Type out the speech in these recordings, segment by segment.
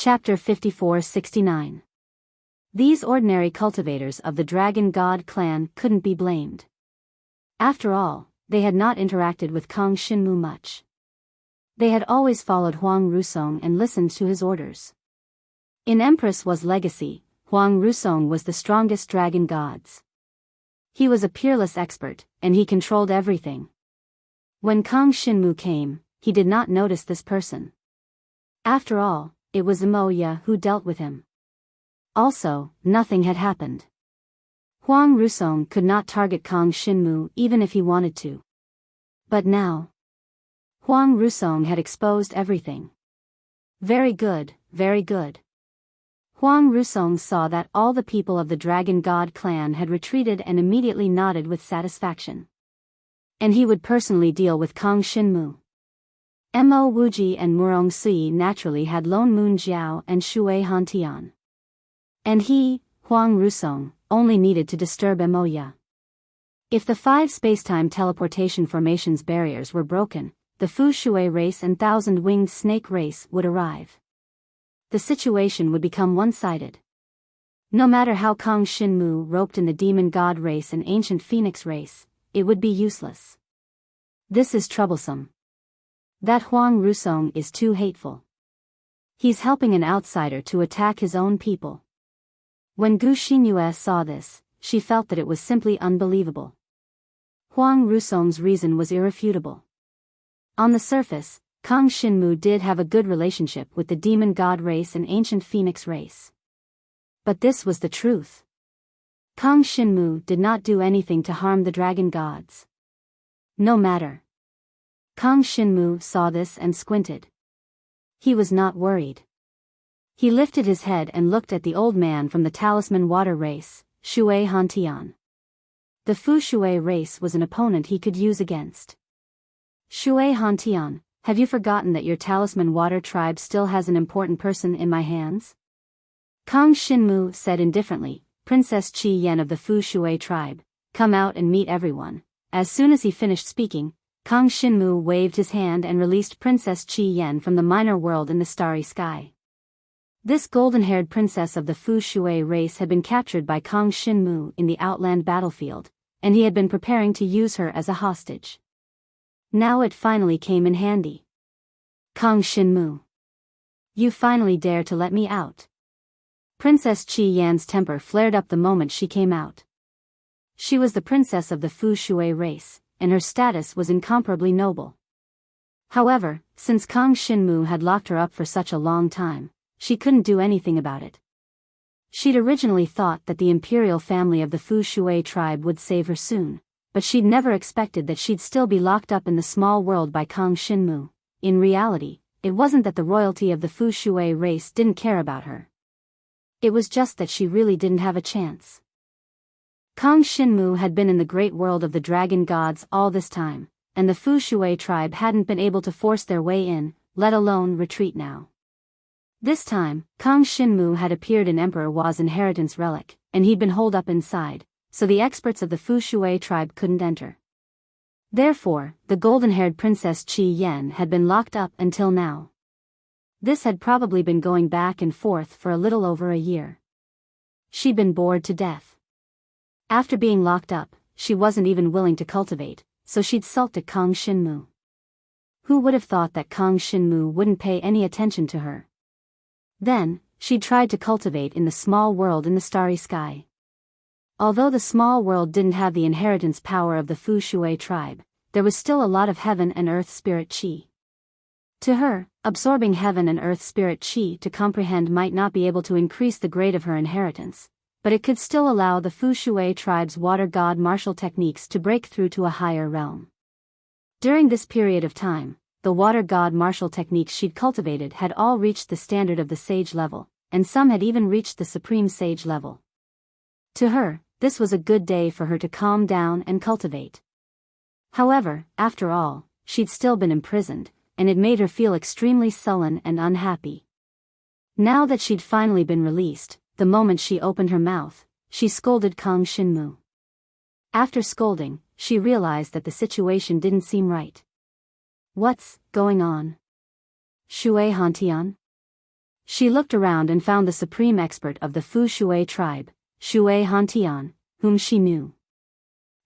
Chapter 54-69. These ordinary cultivators of the Dragon God clan couldn't be blamed. After all, they had not interacted with Kang Shinmu much. They had always followed Huang Rusong and listened to his orders. In Empress was legacy, Huang Rusong was the strongest dragon gods. He was a peerless expert, and he controlled everything. When Kang Shinmu came, he did not notice this person. After all, it was Emoya who dealt with him. Also, nothing had happened. Huang Rusong could not target Kang Shinmu even if he wanted to. But now, Huang Rusong had exposed everything. Very good, very good. Huang Rusong saw that all the people of the Dragon God clan had retreated and immediately nodded with satisfaction. And he would personally deal with Kang Shinmu. Mo Wuji and Murong Sui naturally had Lone Moon Jiao and Shui Hantian. And he, Huang Rusong, only needed to disturb Emoya. If the 5 spacetime teleportation formations barriers were broken, the Fu Shui race and Thousand-Winged Snake race would arrive. The situation would become one-sided. No matter how Kang Shinmu roped in the Demon God race and Ancient Phoenix race, it would be useless. This is troublesome. That Huang Rusong is too hateful. He's helping an outsider to attack his own people. When Gu Xinyue saw this, she felt that it was simply unbelievable. Huang Rusong's reason was irrefutable. On the surface, Kang Shinmu did have a good relationship with the Demon God race and Ancient Phoenix race. But this was the truth. Kang Shinmu did not do anything to harm the dragon gods. No matter. Kang Shinmu saw this and squinted. He was not worried. He lifted his head and looked at the old man from the Talisman Water race, Shui Hantian. The Fu Shui race was an opponent he could use against. Shui Hantian, have you forgotten that your Talisman Water tribe still has an important person in my hands? Kang Shinmu said indifferently, Princess Qi Yen of the Fu Shui tribe, come out and meet everyone. As soon as he finished speaking, Kang Shinmu waved his hand and released Princess Qi Yen from the minor world in the starry sky. This golden-haired princess of the Fu Shui race had been captured by Kang Shinmu in the Outland battlefield, and he had been preparing to use her as a hostage. Now it finally came in handy. Kang Shinmu. You finally dare to let me out. Princess Qi Yan's temper flared up the moment she came out. She was the princess of the Fu Shui race, and her status was incomparably noble. However, since Kang Shinmu had locked her up for such a long time, she couldn't do anything about it. She'd originally thought that the imperial family of the Fu Shui tribe would save her soon, but she'd never expected that she'd still be locked up in the small world by Kang Shinmu. In reality, it wasn't that the royalty of the Fu Shui race didn't care about her. It was just that she really didn't have a chance. Kang Shinmu had been in the great world of the dragon gods all this time, and the Fu Shui tribe hadn't been able to force their way in, let alone retreat now. This time, Kang Shinmu had appeared in Emperor Hua's inheritance relic, and he'd been holed up inside, so the experts of the Fu Shui tribe couldn't enter. Therefore, the golden-haired Princess Qi Yen had been locked up until now. This had probably been going back and forth for a little over a year. She'd been bored to death. After being locked up, she wasn't even willing to cultivate, so she'd sulked at Kang Shinmu. Who would have thought that Kang Shinmu wouldn't pay any attention to her? Then, she'd tried to cultivate in the small world in the starry sky. Although the small world didn't have the inheritance power of the Fu Shui tribe, there was still a lot of heaven and earth spirit qi. To her, absorbing heaven and earth spirit qi to comprehend might not be able to increase the grade of her inheritance, but it could still allow the Fu Shui tribe's water god martial techniques to break through to a higher realm. During this period of time, the water god martial techniques she'd cultivated had all reached the standard of the sage level, and some had even reached the supreme sage level. To her, this was a good day for her to calm down and cultivate. However, after all, she'd still been imprisoned, and it made her feel extremely sullen and unhappy. Now that she'd finally been released, the moment she opened her mouth, she scolded Kang Shinmu. After scolding, she realized that the situation didn't seem right. What's going on? Shui Hantian? She looked around and found the supreme expert of the Fu Shui tribe, Shui Hantian, whom she knew.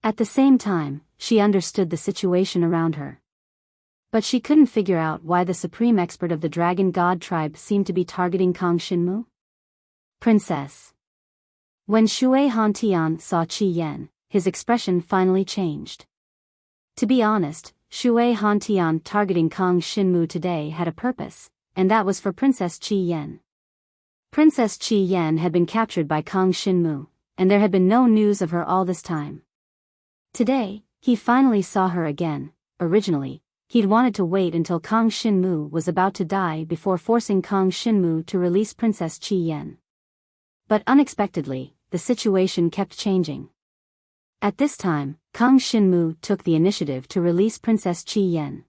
At the same time, she understood the situation around her. But she couldn't figure out why the supreme expert of the Dragon God tribe seemed to be targeting Kang Shinmu. Princess. When Shui Hantian saw Qi Yan, his expression finally changed. To be honest, Shui Hantian targeting Kang Shinmu today had a purpose, and that was for Princess Qi Yan. Princess Qi Yan had been captured by Kang Shinmu, and there had been no news of her all this time. Today, he finally saw her again. Originally, he'd wanted to wait until Kang Shinmu was about to die before forcing Kang Shinmu to release Princess Qi Yan. But unexpectedly, the situation kept changing. At this time, Kang Shinmu took the initiative to release Princess Qi Yan.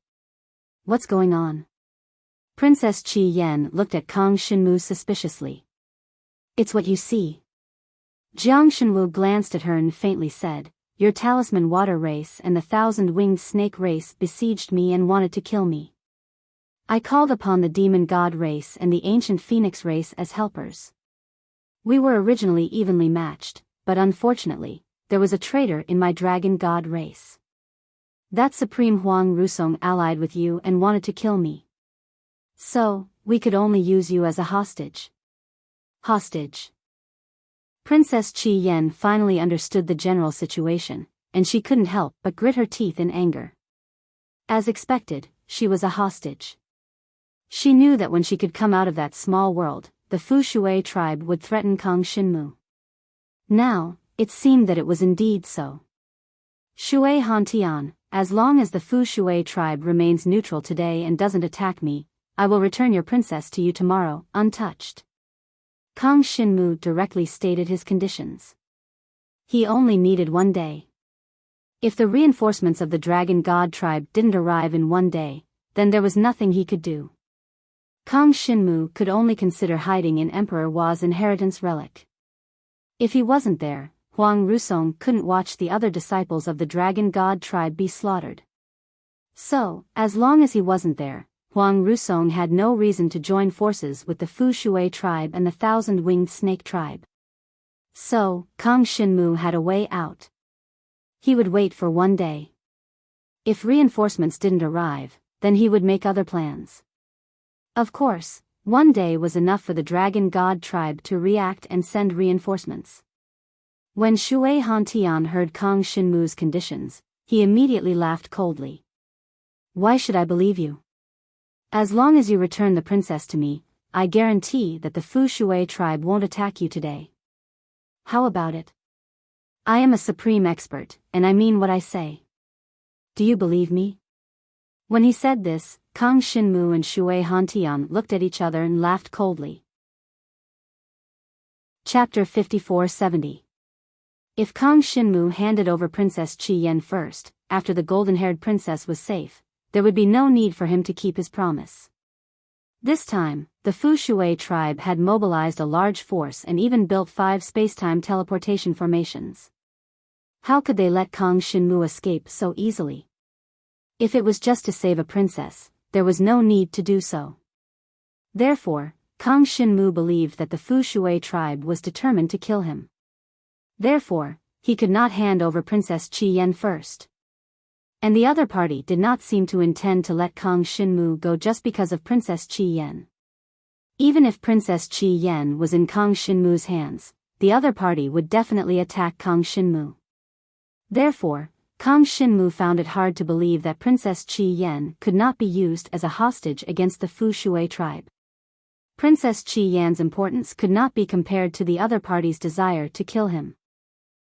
What's going on? Princess Qi Yan looked at Kang Shinmu suspiciously. It's what you see. Jiang Shenwu glanced at her and faintly said, your talisman water race and the thousand-winged snake race besieged me and wanted to kill me. I called upon the demon god race and the ancient phoenix race as helpers. We were originally evenly matched, but unfortunately, there was a traitor in my dragon god race. That Supreme Huang Rusong allied with you and wanted to kill me. So, we could only use you as a hostage. Hostage. Princess Qi Yan finally understood the general situation, and she couldn't help but grit her teeth in anger. As expected, she was a hostage. She knew that when she could come out of that small world, the Fu Shui tribe would threaten Kang Shinmu. Now, it seemed that it was indeed so. Shui Hantian, as long as the Fu Shui tribe remains neutral today and doesn't attack me, I will return your princess to you tomorrow, untouched. Kang Shinmu directly stated his conditions. He only needed 1 day. If the reinforcements of the Dragon God tribe didn't arrive in 1 day, then there was nothing he could do. Kang Shinmu could only consider hiding in Emperor Hua's inheritance relic. If he wasn't there, Huang Rusong couldn't watch the other disciples of the Dragon God tribe be slaughtered. So, as long as he wasn't there, Huang Rusong had no reason to join forces with the Fu Shui tribe and the thousand-winged snake tribe. So, Kang Shinmu had a way out. He would wait for 1 day. If reinforcements didn't arrive, then he would make other plans. Of course, 1 day was enough for the Dragon God tribe to react and send reinforcements. When Shui Hantian heard Kang Shinmu's conditions, he immediately laughed coldly. Why should I believe you? As long as you return the princess to me, I guarantee that the Fu Shui tribe won't attack you today. How about it? I am a supreme expert, and I mean what I say. Do you believe me? When he said this, Kang Shinmu and Shui Hantian looked at each other and laughed coldly. Chapter 5470. If Kang Shinmu handed over Princess Qi Yan first, after the golden-haired princess was safe, there would be no need for him to keep his promise. This time, the Fu Shui tribe had mobilized a large force and even built 5 spacetime teleportation formations. How could they let Kang Shinmu escape so easily? If it was just to save a princess, there was no need to do so. Therefore, Kang Shinmu believed that the Fu Shui tribe was determined to kill him. Therefore, he could not hand over Princess Qi Yan first. And the other party did not seem to intend to let Kang Shinmu go just because of Princess Qi Yan. Even if Princess Qi Yan was in Kang Shinmu's hands, the other party would definitely attack Kang Shinmu. Therefore, Kang Shinmu found it hard to believe that Princess Qi Yan could not be used as a hostage against the Fu Shui tribe. Princess Qi Yan's importance could not be compared to the other party's desire to kill him.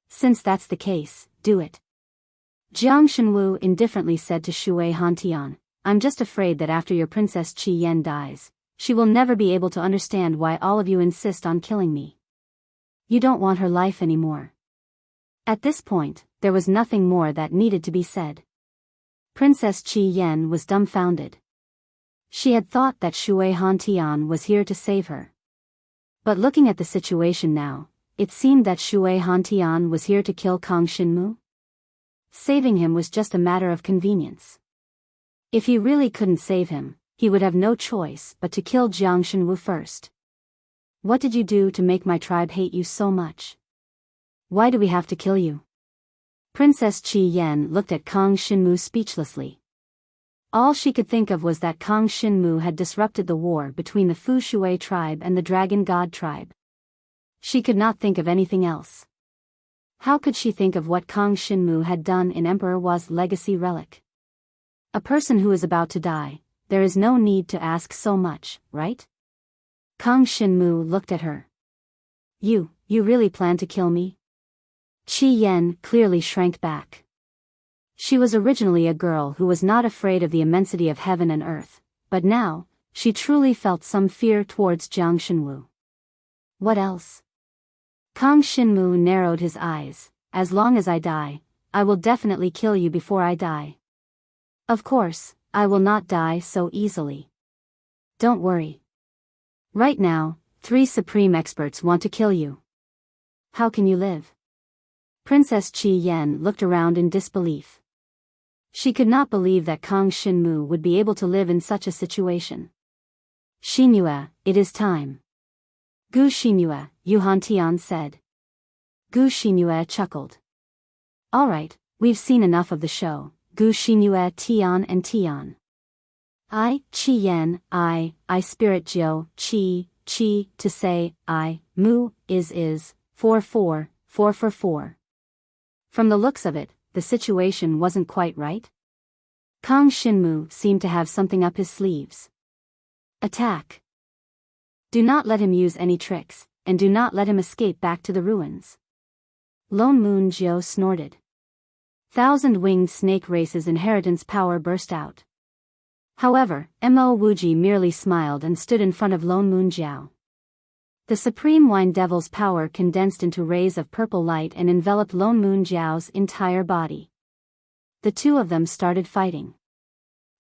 Since that's the case, do it. Jiang Shenwu indifferently said to Shui Hantian, I'm just afraid that after your Princess Qi Yan dies, she will never be able to understand why all of you insist on killing me. You don't want her life anymore. At this point, there was nothing more that needed to be said. Princess Qi Yan was dumbfounded. She had thought that Shui Hantian was here to save her. But looking at the situation now, it seemed that Shui Hantian was here to kill Kang Shinmu. Saving him was just a matter of convenience. If he really couldn't save him, he would have no choice but to kill Jiang Shenwu first. What did you do to make my tribe hate you so much? Why do we have to kill you? Princess Qi Yan looked at Kang Shinmu speechlessly. All she could think of was that Kang Shinmu had disrupted the war between the Fu Shui tribe and the Dragon God tribe. She could not think of anything else. How could she think of what Kang Shinmu had done in Emperor Hua's legacy relic? A person who is about to die, there is no need to ask so much, right? Kang Shinmu looked at her. You really plan to kill me? Qi Yan clearly shrank back. She was originally a girl who was not afraid of the immensity of heaven and earth, but now, she truly felt some fear towards Jiang Shenwu. What else? Kang Shinmu narrowed his eyes. As long as I die, I will definitely kill you before I die. Of course, I will not die so easily. Don't worry. Right now, 3 supreme experts want to kill you. How can you live? Princess Qi Yan looked around in disbelief. She could not believe that Kang Shinmu would be able to live in such a situation. Xinhua, it is time. Gu Xinhua, Yuhan Tian said. Gu Xinhua chuckled. All right, we've seen enough of the show, Gu Xinhua Tian and Tian. Qi Yan, I spirit Jiu, Qi, to say, Mu, is, 4 4, 4 for 4. From the looks of it, the situation wasn't quite right. Kang Shinmu seemed to have something up his sleeves. Attack. Do not let him use any tricks, and do not let him escape back to the ruins. Lone Moon Jiu snorted. Thousand-winged snake race's inheritance power burst out. However, Mo Wuji merely smiled and stood in front of Lone Moon Jiao. The Supreme Wine Devil's power condensed into rays of purple light and enveloped Lone Moon Jiao's entire body. The two of them started fighting.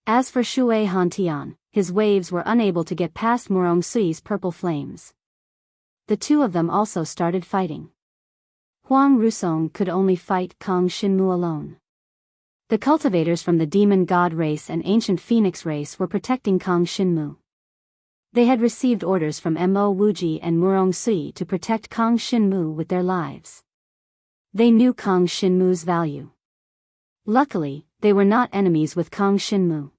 As for Shui Hantian, his waves were unable to get past Murong Sui's purple flames. The two of them also started fighting. Huang Rusong could only fight Kang Shinmu alone. The cultivators from the Demon God race and Ancient Phoenix race were protecting Kang Shinmu. They had received orders from Mo Wuji and Murong Sui to protect Kang Shinmu with their lives. They knew Kang Shinmu's value. Luckily, they were not enemies with Kang Shinmu.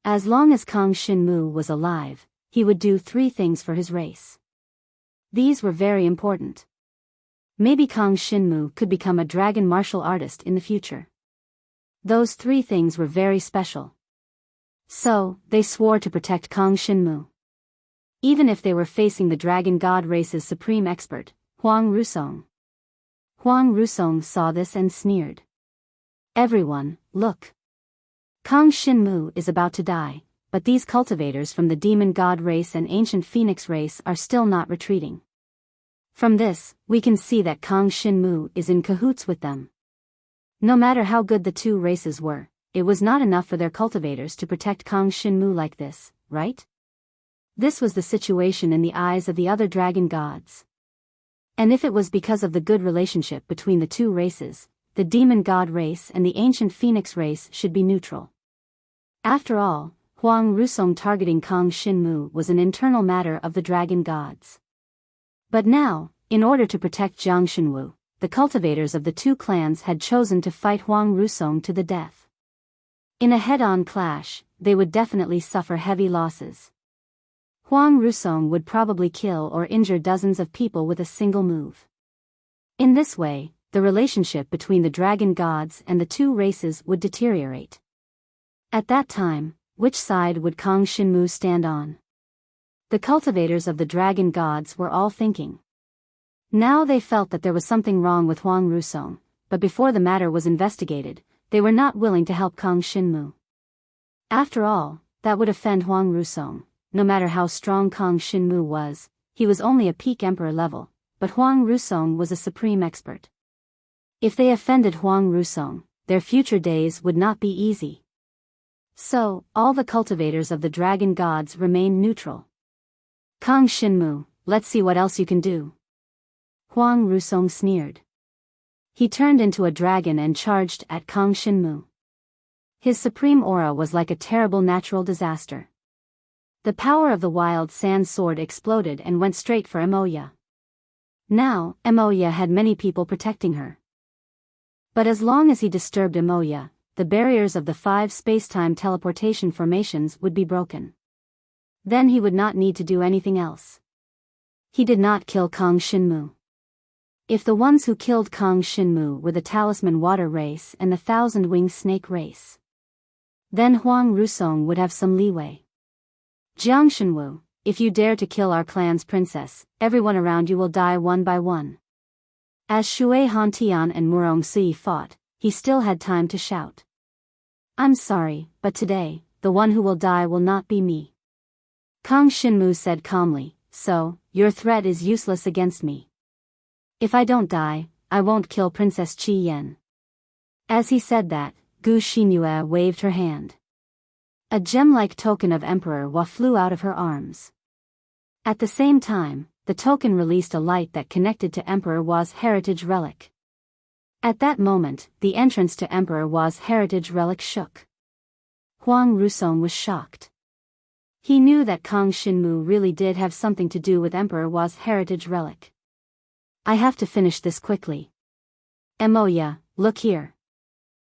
As long as Kang Shinmu was alive, he would do 3 things for his race. These were very important. Maybe Kang Shinmu could become a dragon martial artist in the future. Those 3 things were very special. So, they swore to protect Kang Shinmu. Even if they were facing the Dragon God race's supreme expert, Huang Rusong. Huang Rusong saw this and sneered. Everyone, look. Kang Shinmu is about to die, but these cultivators from the Demon God race and Ancient Phoenix race are still not retreating. From this, we can see that Kang Shinmu is in cahoots with them. No matter how good the 2 races were, it was not enough for their cultivators to protect Kang Shinmu like this, right? This was the situation in the eyes of the other dragon gods. And if it was because of the good relationship between the 2 races, the Demon God race and the Ancient Phoenix race should be neutral. After all, Huang Rusong targeting Kang Shinmu was an internal matter of the dragon gods. But now, in order to protect Jiang Shenwu, the cultivators of the 2 clans had chosen to fight Huang Rusong to the death. In a head-on clash, they would definitely suffer heavy losses. Huang Rusong would probably kill or injure dozens of people with a single move. In this way, the relationship between the dragon gods and the 2 races would deteriorate. At that time, which side would Kang Shinmu stand on? The cultivators of the dragon gods were all thinking. Now they felt that there was something wrong with Huang Rusong, but before the matter was investigated, they were not willing to help Kang Shinmu. After all, that would offend Huang Rusong. No matter how strong Kang Shinmu was, he was only a peak emperor level, but Huang Rusong was a supreme expert. If they offended Huang Rusong, their future days would not be easy. So, all the cultivators of the dragon gods remained neutral. Kang Shinmu, let's see what else you can do. Huang Rusong sneered. He turned into a dragon and charged at Kang Shinmu. His supreme aura was like a terrible natural disaster. The power of the wild sand sword exploded and went straight for Emoya. Now, Emoya had many people protecting her. But as long as he disturbed Emoya, the barriers of the 5 space-time teleportation formations would be broken. Then he would not need to do anything else. He did not kill Kang Shinmu. If the ones who killed Kang Shinmu were the Talisman Water race and the 1,000-winged snake race, then Huang Rusong would have some leeway. Jiang Shenwu, if you dare to kill our clan's princess, everyone around you will die one by one. As Shui Hantian and Murong Si fought, he still had time to shout. I'm sorry, but today, the one who will die will not be me. Kang Shinmu said calmly, so, your threat is useless against me. If I don't die, I won't kill Princess Qi Yan. As he said that, Gu Xinyue waved her hand. A gem-like token of Emperor Hua flew out of her arms. At the same time, the token released a light that connected to Emperor Hua's heritage relic. At that moment, the entrance to Emperor Hua's heritage relic shook. Huang Rusong was shocked. He knew that Kang Shinmu really did have something to do with Emperor Hua's heritage relic. I have to finish this quickly. Emoya, look here.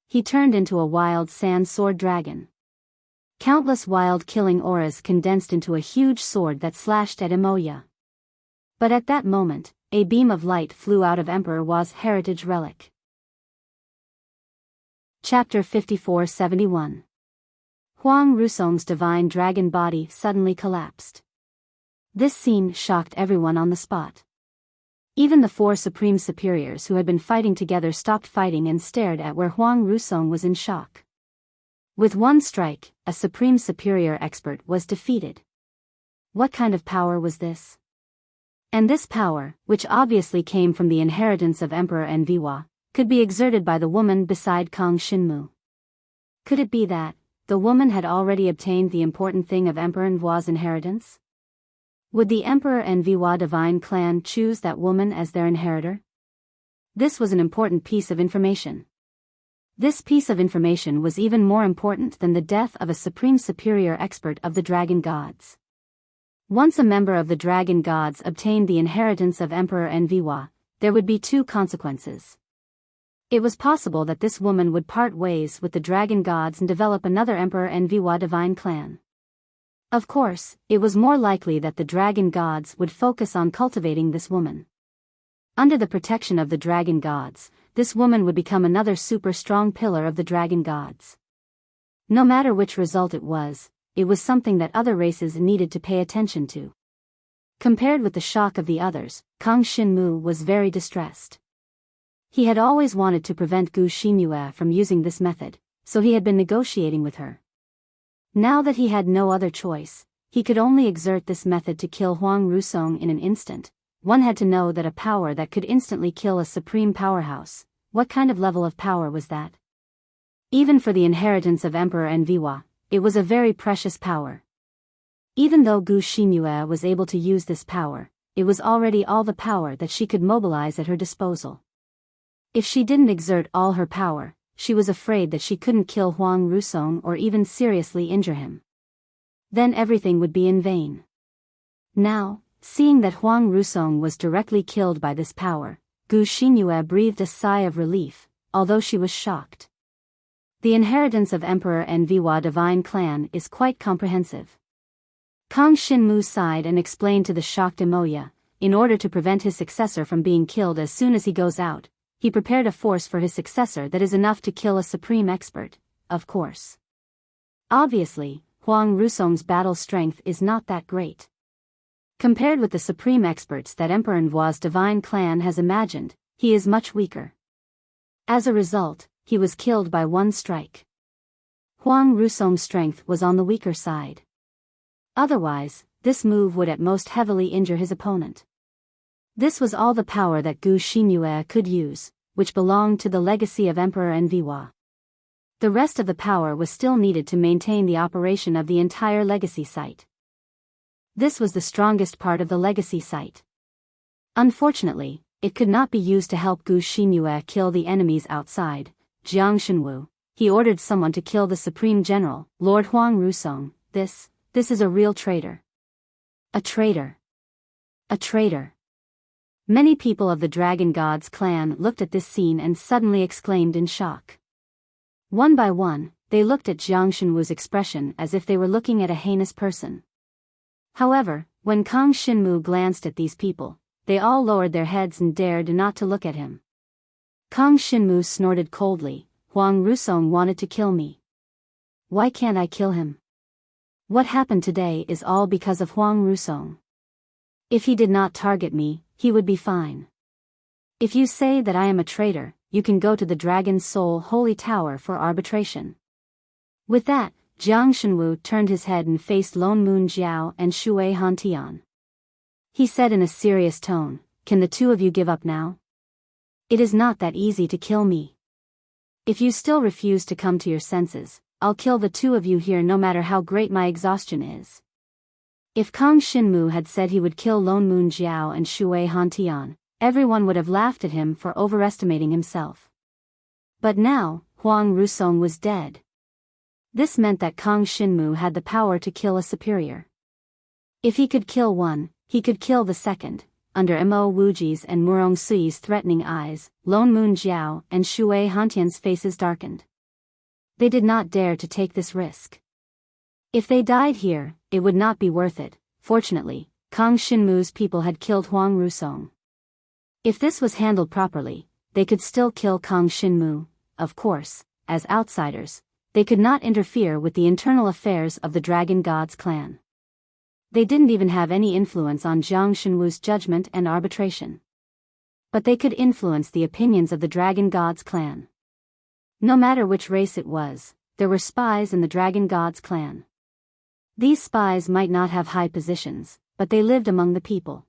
He turned into a wild sand sword dragon. Countless wild killing auras condensed into a huge sword that slashed at Emoya. But at that moment, a beam of light flew out of Emperor Hua's heritage relic. Chapter 5471. Huang Rusong's divine dragon body suddenly collapsed. This scene shocked everyone on the spot. Even the 4 supreme superiors who had been fighting together stopped fighting and stared at where Huang Rusong was in shock. With one strike, a supreme superior expert was defeated. What kind of power was this? And this power, which obviously came from the inheritance of Emperor Enviwa, could be exerted by the woman beside Kang Shinmu. Could it be that the woman had already obtained the important thing of Emperor Enviwa's inheritance? Would the Emperor Enviwa divine clan choose that woman as their inheritor? This was an important piece of information. This piece of information was even more important than the death of a supreme superior expert of the dragon gods. Once a member of the dragon gods obtained the inheritance of Emperor Enviwa, there would be 2 consequences. It was possible that this woman would part ways with the dragon gods and develop another Emperor Enviwa divine clan. Of course, it was more likely that the dragon gods would focus on cultivating this woman. Under the protection of the dragon gods, this woman would become another super strong pillar of the dragon gods. No matter which result it was something that other races needed to pay attention to. Compared with the shock of the others, Kang Shinmu was very distressed. He had always wanted to prevent Gu Xinyue from using this method, so he had been negotiating with her. Now that he had no other choice, he could only exert this method to kill Huang Rusong in an instant. One had to know that a power that could instantly kill a supreme powerhouse, what kind of level of power was that? Even for the inheritance of Emperor Enviwa, it was a very precious power. Even though Gu Xinyue was able to use this power, it was already all the power that she could mobilize at her disposal. If she didn't exert all her power, she was afraid that she couldn't kill Huang Rusong or even seriously injure him. Then everything would be in vain. Now, seeing that Huang Rusong was directly killed by this power, Gu Xinyue breathed a sigh of relief, although she was shocked. The inheritance of Emperor Enviwa divine clan is quite comprehensive. Kang Shinmu sighed and explained to the shocked Emoya, in order to prevent his successor from being killed as soon as he goes out, he prepared a force for his successor that is enough to kill a supreme expert, of course. Obviously, Huang Rusong's battle strength is not that great. Compared with the supreme experts that Emperor Enviwa's divine clan has imagined, he is much weaker. As a result, he was killed by one strike. Huang Rusong's strength was on the weaker side. Otherwise, this move would at most heavily injure his opponent. This was all the power that Gu Xinyue could use, which belonged to the legacy of Emperor Enviwa. The rest of the power was still needed to maintain the operation of the entire legacy site. This was the strongest part of the legacy site. Unfortunately, it could not be used to help Gu Xinyue kill the enemies outside. Jiang Shenwu, he ordered someone to kill the Supreme General, Lord Huang Rusong. This This is a real traitor. A traitor. A traitor. Many people of the Dragon God's clan looked at this scene and suddenly exclaimed in shock. One by one, they looked at Jiang Shenwu's expression as if they were looking at a heinous person. However, when Kang Shinmu glanced at these people, they all lowered their heads and dared not to look at him. Kang Shinmu snorted coldly, "Huang Rusong wanted to kill me. Why can't I kill him? What happened today is all because of Huang Rusong. If he did not target me, he would be fine. If you say that I am a traitor, you can go to the Dragon's Soul Holy Tower for arbitration." With that, Jiang Shenwu turned his head and faced Lone Moon Jiao and Shui Hantian. He said in a serious tone, "Can the two of you give up now? It is not that easy to kill me. If you still refuse to come to your senses, I'll kill the two of you here no matter how great my exhaustion is." If Kang Shinmu had said he would kill Lone Moon Jiao and Shui Hantian, everyone would have laughed at him for overestimating himself. But now, Huang Rusong was dead. This meant that Kang Shinmu had the power to kill a superior. If he could kill one, he could kill the second. Under Mo Wuji's and Murong Sui's threatening eyes, Lone Moon Jiao and Shui Hantian's faces darkened. They did not dare to take this risk. If they died here, it would not be worth it. Fortunately, Kang Shinmu's people had killed Huang Rusong. If this was handled properly, they could still kill Kang Shinmu. Of course, as outsiders, they could not interfere with the internal affairs of the Dragon God's clan. They didn't even have any influence on Jiang Shenwu's judgment and arbitration. But they could influence the opinions of the Dragon God's clan. No matter which race it was, there were spies in the Dragon God's clan. These spies might not have high positions, but they lived among the people.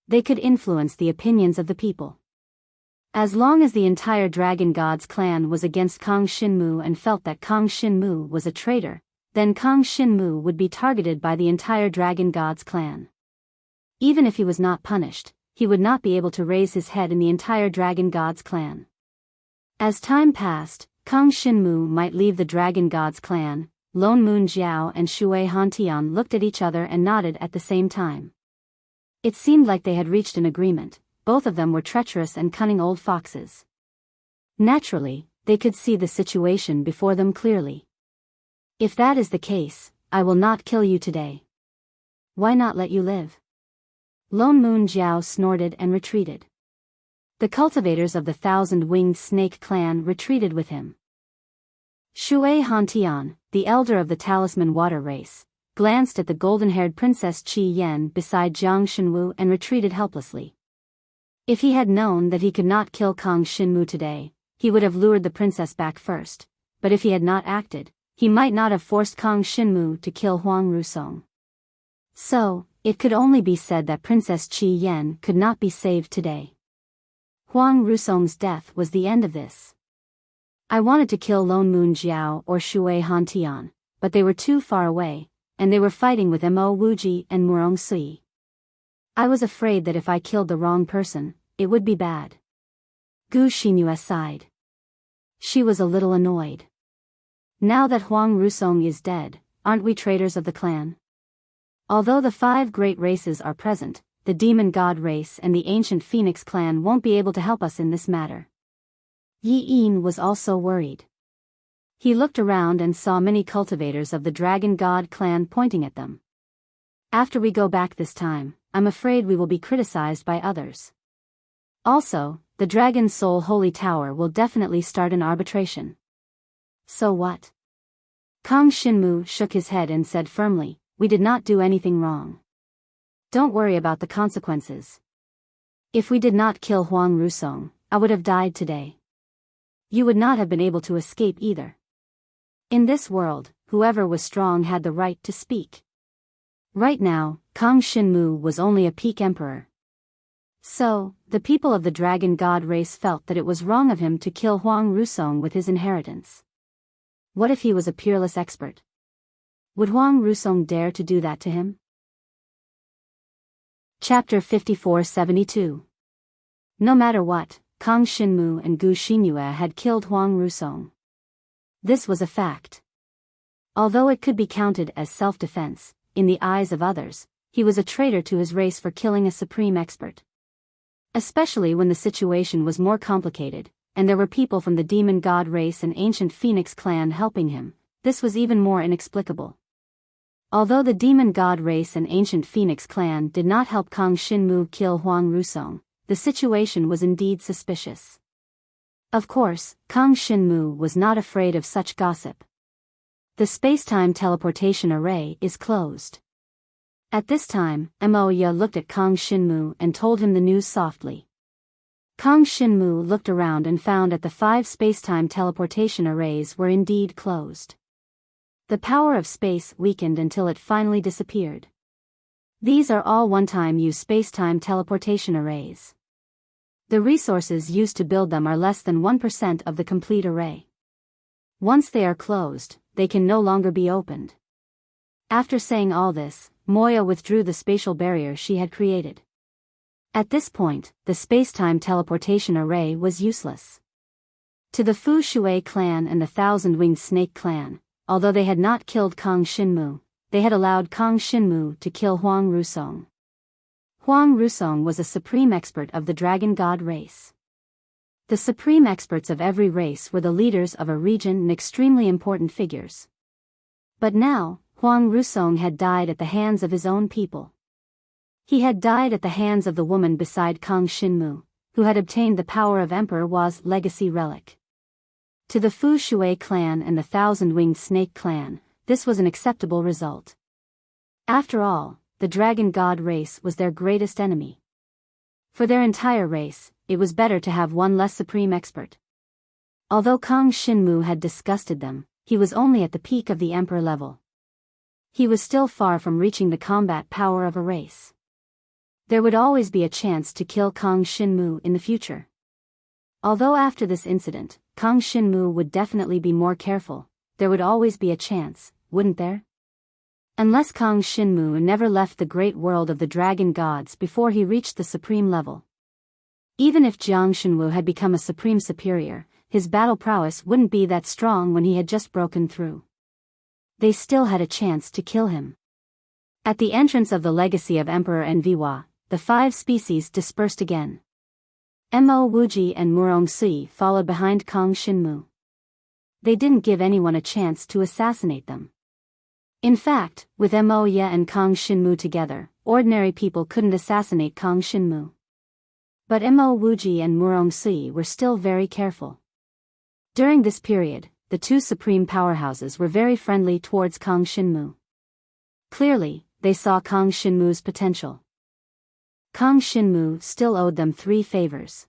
They could influence the opinions of the people. As long as the entire Dragon God's clan was against Kang Shinmu and felt that Kang Shinmu was a traitor, then Kang Shinmu would be targeted by the entire Dragon God's clan. Even if he was not punished, he would not be able to raise his head in the entire Dragon God's clan. As time passed, Kang Shinmu might leave the Dragon God's clan. Lone Moon Jiao and Shui Hantian looked at each other and nodded at the same time. It seemed like they had reached an agreement. Both of them were treacherous and cunning old foxes. Naturally, they could see the situation before them clearly. If that is the case, I will not kill you today. Why not let you live? Lone Moon Jiao snorted and retreated. The cultivators of the Thousand-Winged Snake clan retreated with him. Shui Hantian, the elder of the Talisman Water race, glanced at the golden-haired Princess Qi Yan beside Jiang Shenwu and retreated helplessly. If he had known that he could not kill Kang Shinmu today, he would have lured the princess back first, but if he had not acted, he might not have forced Kang Shinmu to kill Huang Rusong. So, it could only be said that Princess Qi Yan could not be saved today. Huang Rusong's death was the end of this. I wanted to kill Lone Moon Jiao or Shui Hantian, but they were too far away, and they were fighting with Mo Wuji and Murong Sui. I was afraid that if I killed the wrong person, it would be bad. Gu Xinyue sighed. She was a little annoyed. Now that Huang Rusong is dead, aren't we traitors of the clan? Although the 5 great races are present, the Demon God race and the Ancient Phoenix clan won't be able to help us in this matter. Yi Yin was also worried. He looked around and saw many cultivators of the Dragon God clan pointing at them. After we go back this time, I'm afraid we will be criticized by others. Also, the Dragon Soul Holy Tower will definitely start an arbitration. So what? Kang Shinmu shook his head and said firmly, "We did not do anything wrong. Don't worry about the consequences. If we did not kill Huang Rusong, I would have died today. You would not have been able to escape either. In this world, whoever was strong had the right to speak." Right now, Kang Shinmu was only a peak emperor. So, the people of the Dragon God race felt that it was wrong of him to kill Huang Rusong with his inheritance. What if he was a peerless expert? Would Huang Rusong dare to do that to him? Chapter 5472. No matter what, Kang Shinmu and Gu Xinyue had killed Huang Rusong. This was a fact. Although it could be counted as self-defense, in the eyes of others, he was a traitor to his race for killing a supreme expert. Especially when the situation was more complicated, and there were people from the demon god race and ancient phoenix clan helping him, this was even more inexplicable. Although the demon god race and ancient phoenix clan did not help Kang Xinmu kill Huang Rusong, the situation was indeed suspicious. Of course, Kang Xinmu was not afraid of such gossip. The space-time teleportation array is closed. At this time, Mo Ya looked at Kang Xinmu and told him the news softly. Kang Xinmu looked around and found that the 5 space-time teleportation arrays were indeed closed. The power of space weakened until it finally disappeared. These are all one-time use space-time teleportation arrays. The resources used to build them are less than 1% of the complete array. Once they are closed, they can no longer be opened. After saying all this, Moya withdrew the spatial barrier she had created. At this point, the space-time teleportation array was useless. To the Fu Shui clan and the Thousand-Winged Snake clan, although they had not killed Kang Xinmu, they had allowed Kang Xinmu to kill Huang Rusong. Huang Rusong was a supreme expert of the dragon god race. The supreme experts of every race were the leaders of a region and extremely important figures. But now, Huang Rusong had died at the hands of his own people. He had died at the hands of the woman beside Kang Xinmu, who had obtained the power of Emperor Wa's legacy relic. To the Fu Shui clan and the Thousand-Winged Snake clan, this was an acceptable result. After all, the dragon god race was their greatest enemy. For their entire race, it was better to have one less supreme expert. Although Kang Xinmu had disgusted them, he was only at the peak of the emperor level. He was still far from reaching the combat power of a race. There would always be a chance to kill Kang Xinmu in the future. Although after this incident, Kang Xinmu would definitely be more careful, there would always be a chance, wouldn't there? Unless Kang Xinmu never left the great world of the dragon gods before he reached the supreme level. Even if Jiang Xinwu had become a supreme superior, his battle prowess wouldn't be that strong when he had just broken through. They still had a chance to kill him. At the entrance of the legacy of Emperor Enviwa, the 5 species dispersed again. Mo Wuji and Murong Sui followed behind Kang Xinmu. They didn't give anyone a chance to assassinate them. In fact, with Mo Ya and Kang Xinmu together, ordinary people couldn't assassinate Kang Xinmu. But Mo Wuji and Murong Sui were still very careful. During this period, the 2 supreme powerhouses were very friendly towards Kang Xinmu. Clearly, they saw Kang Xinmu's potential. Kang Xinmu still owed them 3 favors.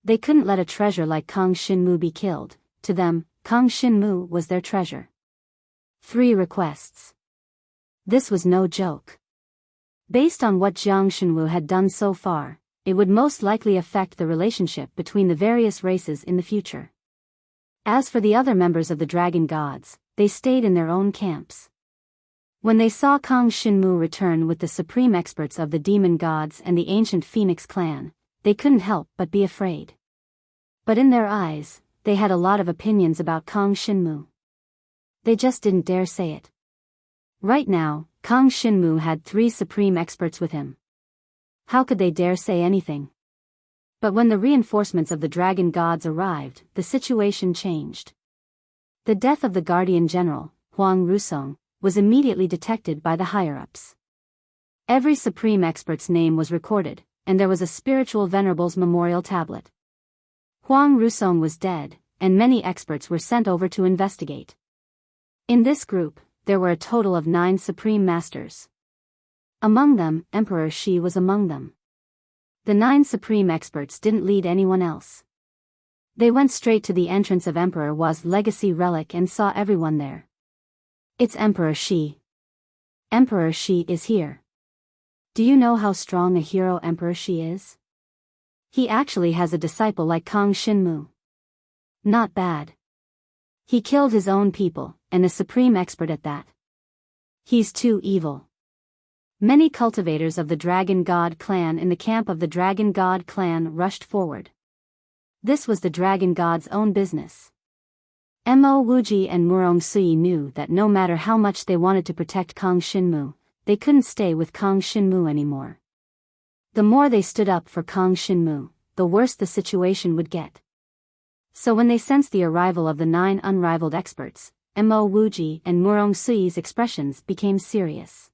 They couldn't let a treasure like Kang Xinmu be killed. To them, Kang Xinmu was their treasure. 3 requests. This was no joke. Based on what Jiang Xinwu had done so far, it would most likely affect the relationship between the various races in the future. As for the other members of the dragon gods, they stayed in their own camps. When they saw Kang Xinmu return with the supreme experts of the demon gods and the ancient phoenix clan, they couldn't help but be afraid. But in their eyes, they had a lot of opinions about Kang Xinmu. They just didn't dare say it. Right now, Kang Xinmu had 3 supreme experts with him. How could they dare say anything? But when the reinforcements of the dragon gods arrived, the situation changed. The death of the guardian general, Huang Rusong, was immediately detected by the higher-ups. Every supreme expert's name was recorded, and there was a spiritual venerable's memorial tablet. Huang Rusong was dead, and many experts were sent over to investigate. In this group, there were a total of 9 supreme masters. Among them, Emperor Shi was among them. The 9 supreme experts didn't lead anyone else. They went straight to the entrance of Emperor Wa's legacy relic and saw everyone there. It's Emperor Shi. Emperor Shi is here. Do you know how strong a hero Emperor Shi is? He actually has a disciple like Kang Xinmu. Not bad. He killed his own people, and a supreme expert at that. He's too evil. Many cultivators of the Dragon God clan in the camp of the Dragon God clan rushed forward. This was the Dragon God's own business. Mo Wuji and Murong Sui knew that no matter how much they wanted to protect Kang Shinmu, they couldn't stay with Kang Shinmu anymore. The more they stood up for Kang Shinmu, the worse the situation would get. So when they sensed the arrival of the 9 unrivaled experts, Mo Wuji and Murong Sui's expressions became serious.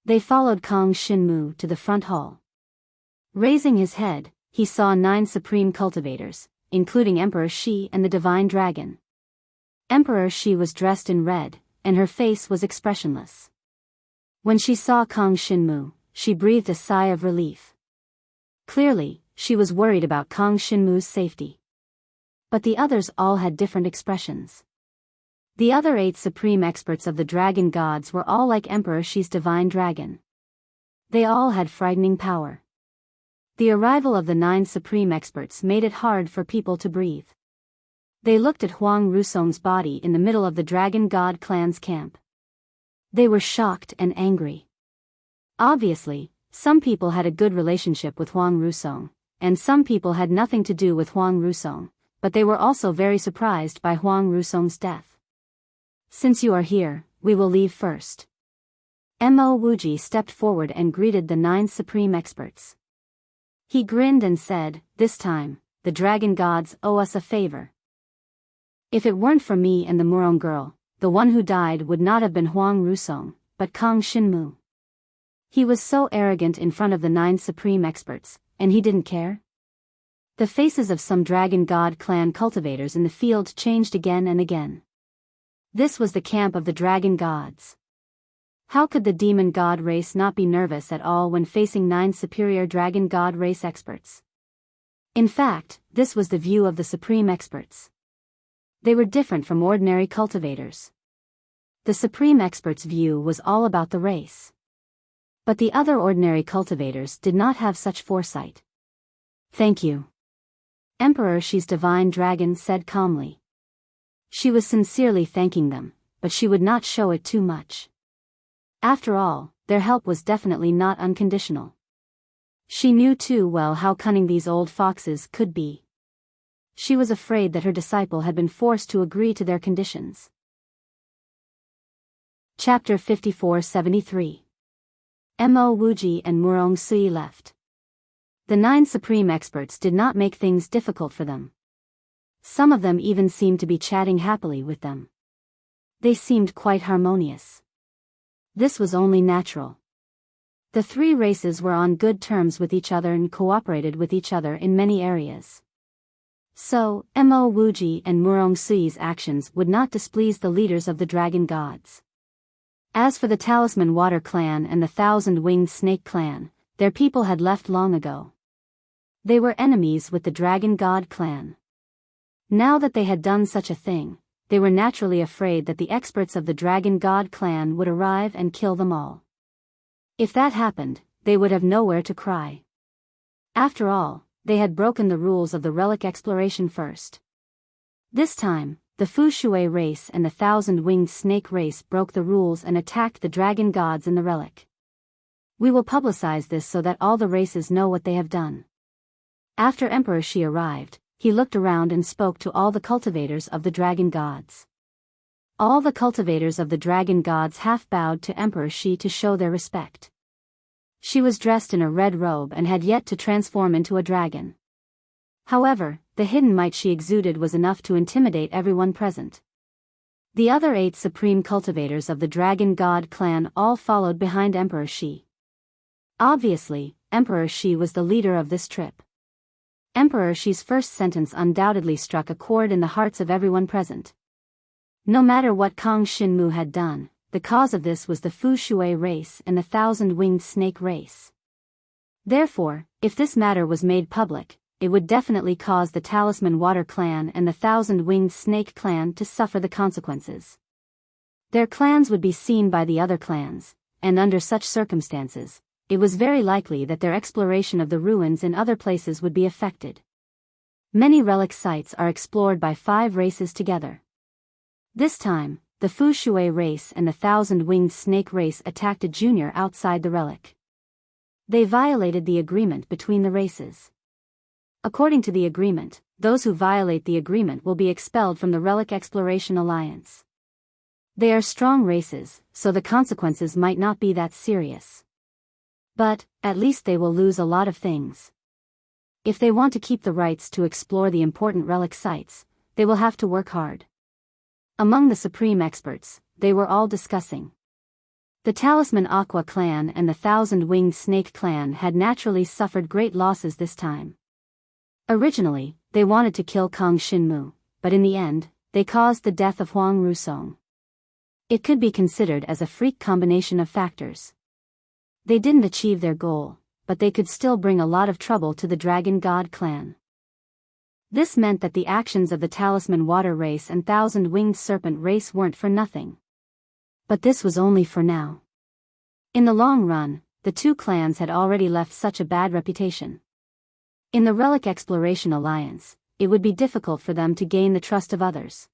They followed Kang Shinmu to the front hall. Raising his head, he saw 9 supreme cultivators, including Emperor Shi and the Divine Dragon. Emperor Shi was dressed in red, and her face was expressionless. When she saw Kang Shinmu, she breathed a sigh of relief. Clearly, she was worried about Kang Shinmu's safety. But the others all had different expressions. The other 8 supreme experts of the dragon gods were all like Emperor Shi's divine dragon. They all had frightening power. The arrival of the 9 supreme experts made it hard for people to breathe. They looked at Huang Rusong's body in the middle of the dragon god clan's camp. They were shocked and angry. Obviously, some people had a good relationship with Huang Rusong, and some people had nothing to do with Huang Rusong, but they were also very surprised by Huang Rusong's death. Since you are here, we will leave first. Mo Wuji stepped forward and greeted the 9 supreme experts. He grinned and said, "This time, the dragon gods owe us a favor. If it weren't for me and the Murong girl, the one who died would not have been Huang Rusong, but Kang Shinmu." He was so arrogant in front of the 9 supreme experts, and he didn't care. The faces of some dragon god clan cultivators in the field changed again and again. This was the camp of the dragon gods. How could the demon god race not be nervous at all when facing 9 superior dragon god race experts? In fact, this was the view of the supreme experts. They were different from ordinary cultivators. The supreme experts' view was all about the race. But the other ordinary cultivators did not have such foresight. "Thank you." Emperor Shi's divine dragon said calmly. She was sincerely thanking them, but she would not show it too much. After all, their help was definitely not unconditional. She knew too well how cunning these old foxes could be. She was afraid that her disciple had been forced to agree to their conditions. Chapter 54-73. Mo Wuji and Murong Sui left. The 9 supreme experts did not make things difficult for them. Some of them even seemed to be chatting happily with them. They seemed quite harmonious. This was only natural. The 3 races were on good terms with each other and cooperated with each other in many areas. So, Mo Wuji and Murong Sui's actions would not displease the leaders of the dragon gods. As for the Talisman Water Clan and the Thousand-Winged Snake Clan, their people had left long ago. They were enemies with the Dragon God Clan. Now that they had done such a thing, they were naturally afraid that the experts of the Dragon God Clan would arrive and kill them all. If that happened, they would have nowhere to cry. After all, they had broken the rules of the relic exploration first. This time, the Fu Shui race and the Thousand-Winged Snake race broke the rules and attacked the dragon gods in the relic. We will publicize this so that all the races know what they have done. After Emperor Shi arrived, he looked around and spoke to all the cultivators of the dragon gods. All the cultivators of the dragon gods half bowed to Emperor Shi to show their respect. She was dressed in a red robe and had yet to transform into a dragon. However, the hidden might she exuded was enough to intimidate everyone present. The other 8 supreme cultivators of the dragon god clan all followed behind Emperor Shi. Obviously, Emperor Shi was the leader of this trip. Emperor Shi's first sentence undoubtedly struck a chord in the hearts of everyone present. No matter what Kang Shinmu had done, the cause of this was the Fu Shui race and the Thousand-Winged Snake race. Therefore, if this matter was made public, it would definitely cause the Talisman Water Clan and the Thousand-Winged Snake Clan to suffer the consequences. Their clans would be seen by the other clans, and under such circumstances, it was very likely that their exploration of the ruins in other places would be affected. Many relic sites are explored by 5 races together. This time, the Fu Shui race and the Thousand-Winged Snake race attacked a junior outside the relic. They violated the agreement between the races. According to the agreement, those who violate the agreement will be expelled from the Relic Exploration Alliance. They are strong races, so the consequences might not be that serious. But, at least they will lose a lot of things. If they want to keep the rights to explore the important relic sites, they will have to work hard. Among the supreme experts, they were all discussing. The Talisman Aqua clan and the Thousand-Winged Snake clan had naturally suffered great losses this time. Originally, they wanted to kill Kang Shinmu, but in the end, they caused the death of Huang Rusong. It could be considered as a freak combination of factors. They didn't achieve their goal, but they could still bring a lot of trouble to the Dragon God clan. This meant that the actions of the Talisman Water race and Thousand-Winged Serpent race weren't for nothing. But this was only for now. In the long run, the two clans had already left such a bad reputation. In the Relic Exploration Alliance, it would be difficult for them to gain the trust of others.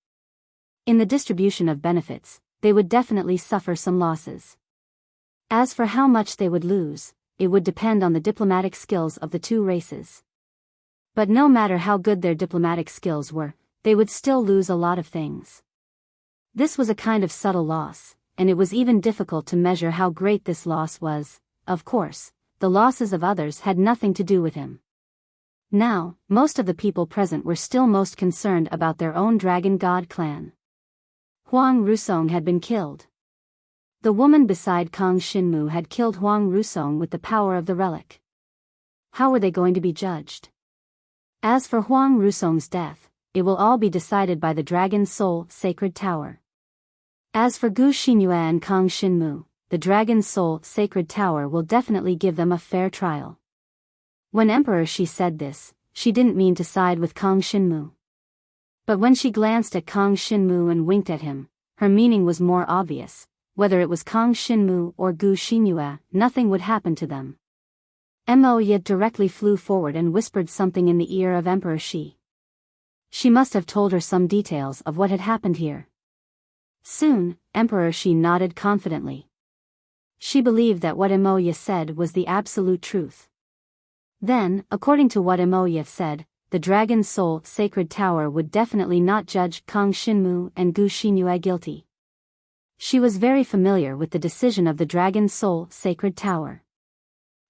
In the distribution of benefits, they would definitely suffer some losses. As for how much they would lose, it would depend on the diplomatic skills of the two races. But no matter how good their diplomatic skills were, they would still lose a lot of things. This was a kind of subtle loss, and it was even difficult to measure how great this loss was. Of course, the losses of others had nothing to do with him. Now, most of the people present were still most concerned about their own Dragon God clan. Huang Rusong had been killed. The woman beside Kang Shinmu had killed Huang Rusong with the power of the relic. How were they going to be judged? As for Huang Rusong's death, it will all be decided by the Dragon Soul Sacred Tower. As for Gu Xinyue and Kang Shinmu, the Dragon Soul Sacred Tower will definitely give them a fair trial. When Emperor Shi said this, she didn't mean to side with Kang Shinmu. But when she glanced at Kang Shinmu and winked at him, her meaning was more obvious. Whether it was Kang Shinmu or Gu Xinyue, nothing would happen to them. Mo Ye directly flew forward and whispered something in the ear of Emperor Shi. She must have told her some details of what had happened here. Soon, Emperor Shi nodded confidently. She believed that what Mo Ye said was the absolute truth. Then, according to what Mo Ye said, the Dragon Soul Sacred Tower would definitely not judge Kang Shinmu and Gu Xinyue guilty. She was very familiar with the decision of the Dragon Soul Sacred Tower.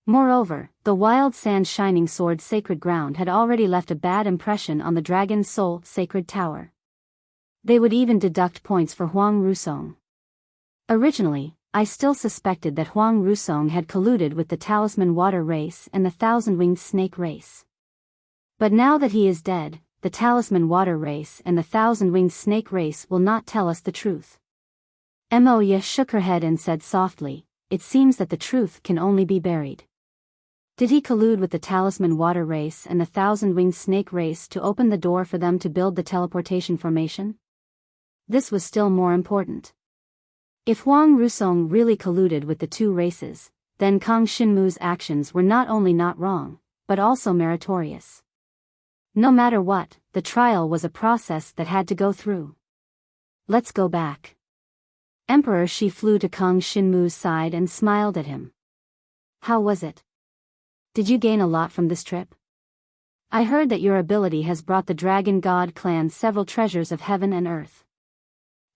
Moreover, the Wild Sand Shining Sword Sacred Ground had already left a bad impression on the Dragon Soul Sacred Tower. They would even deduct points for Huang Rusong. Originally, I still suspected that Huang Rusong had colluded with the Talisman Water race and the Thousand-Winged Snake race. But now that he is dead, the Talisman Water race and the Thousand-Winged Snake race will not tell us the truth. Mo Ye shook her head and said softly, "It seems that the truth can only be buried." Did he collude with the Talisman Water race and the Thousand-Winged Snake race to open the door for them to build the teleportation formation? This was still more important. If Huang Rusong really colluded with the two races, then Kang Shinmu's actions were not only not wrong, but also meritorious. No matter what, the trial was a process that had to go through. Let's go back. Emperor Shi flew to Kang Shinmu's side and smiled at him. How was it? Did you gain a lot from this trip? I heard that your ability has brought the Dragon God clan several treasures of heaven and earth.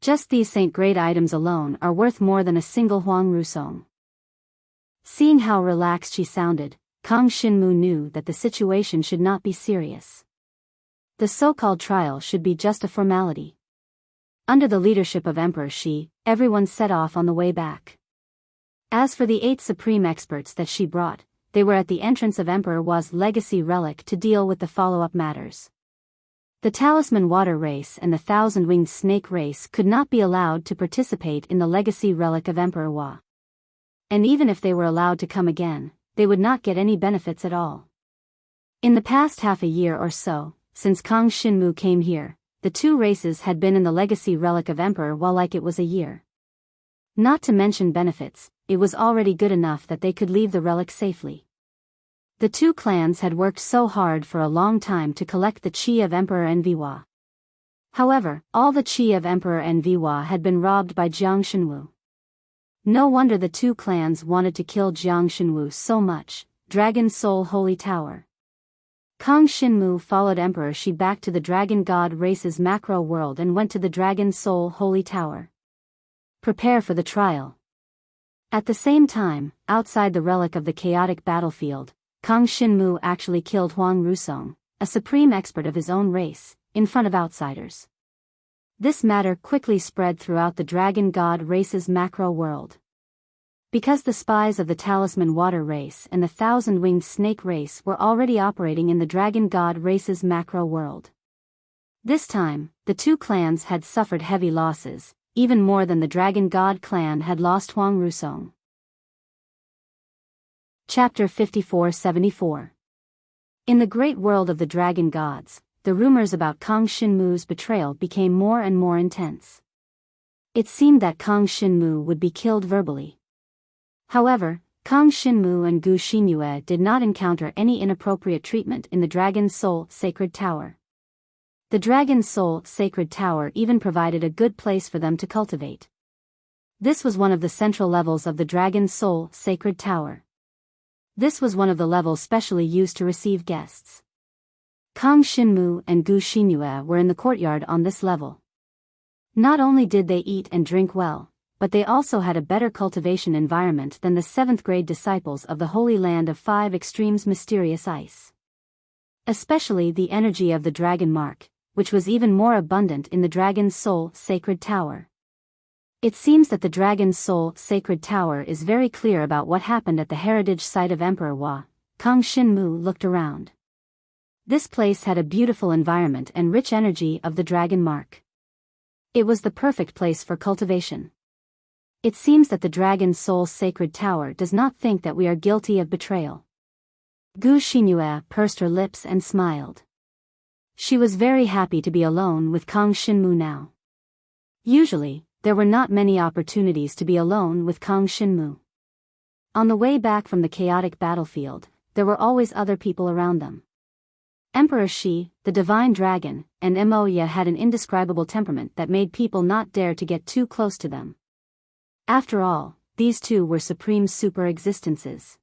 Just these saint-grade items alone are worth more than a single Huang Rusong. Seeing how relaxed she sounded, Kang Shinmu knew that the situation should not be serious. The so-called trial should be just a formality. Under the leadership of Emperor Shi, everyone set off on the way back. As for the 8 supreme experts that she brought, they were at the entrance of Emperor Wa's legacy relic to deal with the follow-up matters. The Talisman Water race and the Thousand-Winged Snake race could not be allowed to participate in the legacy relic of Emperor Wa. And even if they were allowed to come again, they would not get any benefits at all. In the past half a year or so, since Kang Shinmu came here, the two races had been in the legacy relic of Emperor Wa like it was a year. Not to mention benefits, it was already good enough that they could leave the relic safely. The two clans had worked so hard for a long time to collect the chi of Emperor Enviwa. However, all the chi of Emperor Enviwa had been robbed by Jiang Shenwu. No wonder the two clans wanted to kill Jiang Shenwu so much. Dragon Soul Holy Tower. Kong Shinmu followed Emperor Shi back to the Dragon God race's macro world and went to the Dragon Soul Holy Tower. Prepare for the trial. At the same time, outside the relic of the chaotic battlefield, Kong Shinmu actually killed Huang Rusong, a supreme expert of his own race, in front of outsiders. This matter quickly spread throughout the Dragon God race's macro world. Because the spies of the Talisman Water race and the Thousand-Winged Snake race were already operating in the Dragon God race's macro world. This time, the two clans had suffered heavy losses, even more than the Dragon God clan had lost Huang Rusong. Chapter 54-74. In the great world of the Dragon Gods, the rumors about Kong Shinmu's betrayal became more and more intense. It seemed that Kong Shinmu would be killed verbally. However, Kong Shinmu and Gu Xinyue did not encounter any inappropriate treatment in the Dragon Soul Sacred Tower. The Dragon Soul Sacred Tower even provided a good place for them to cultivate. This was one of the central levels of the Dragon Soul Sacred Tower. This was one of the levels specially used to receive guests. Kong Shinmu and Gu Xinyue were in the courtyard on this level. Not only did they eat and drink well, but they also had a better cultivation environment than the 7th grade disciples of the Holy Land of Five Extremes Mysterious Ice. Especially the energy of the Dragon Mark, which was even more abundant in the Dragon Soul Sacred Tower. It seems that the Dragon Soul Sacred Tower is very clear about what happened at the heritage site of Emperor Hua. Kong Shinmu looked around. This place had a beautiful environment and rich energy of the Dragon Mark. It was the perfect place for cultivation. It seems that the Dragon Soul Sacred Tower does not think that we are guilty of betrayal. Gu Xinyue pursed her lips and smiled. She was very happy to be alone with Kong Shinmu now. Usually, there were not many opportunities to be alone with Kong Shinmu. On the way back from the chaotic battlefield, there were always other people around them. Emperor Shi, the Divine Dragon, and Moya had an indescribable temperament that made people not dare to get too close to them. After all, these two were supreme super-existences.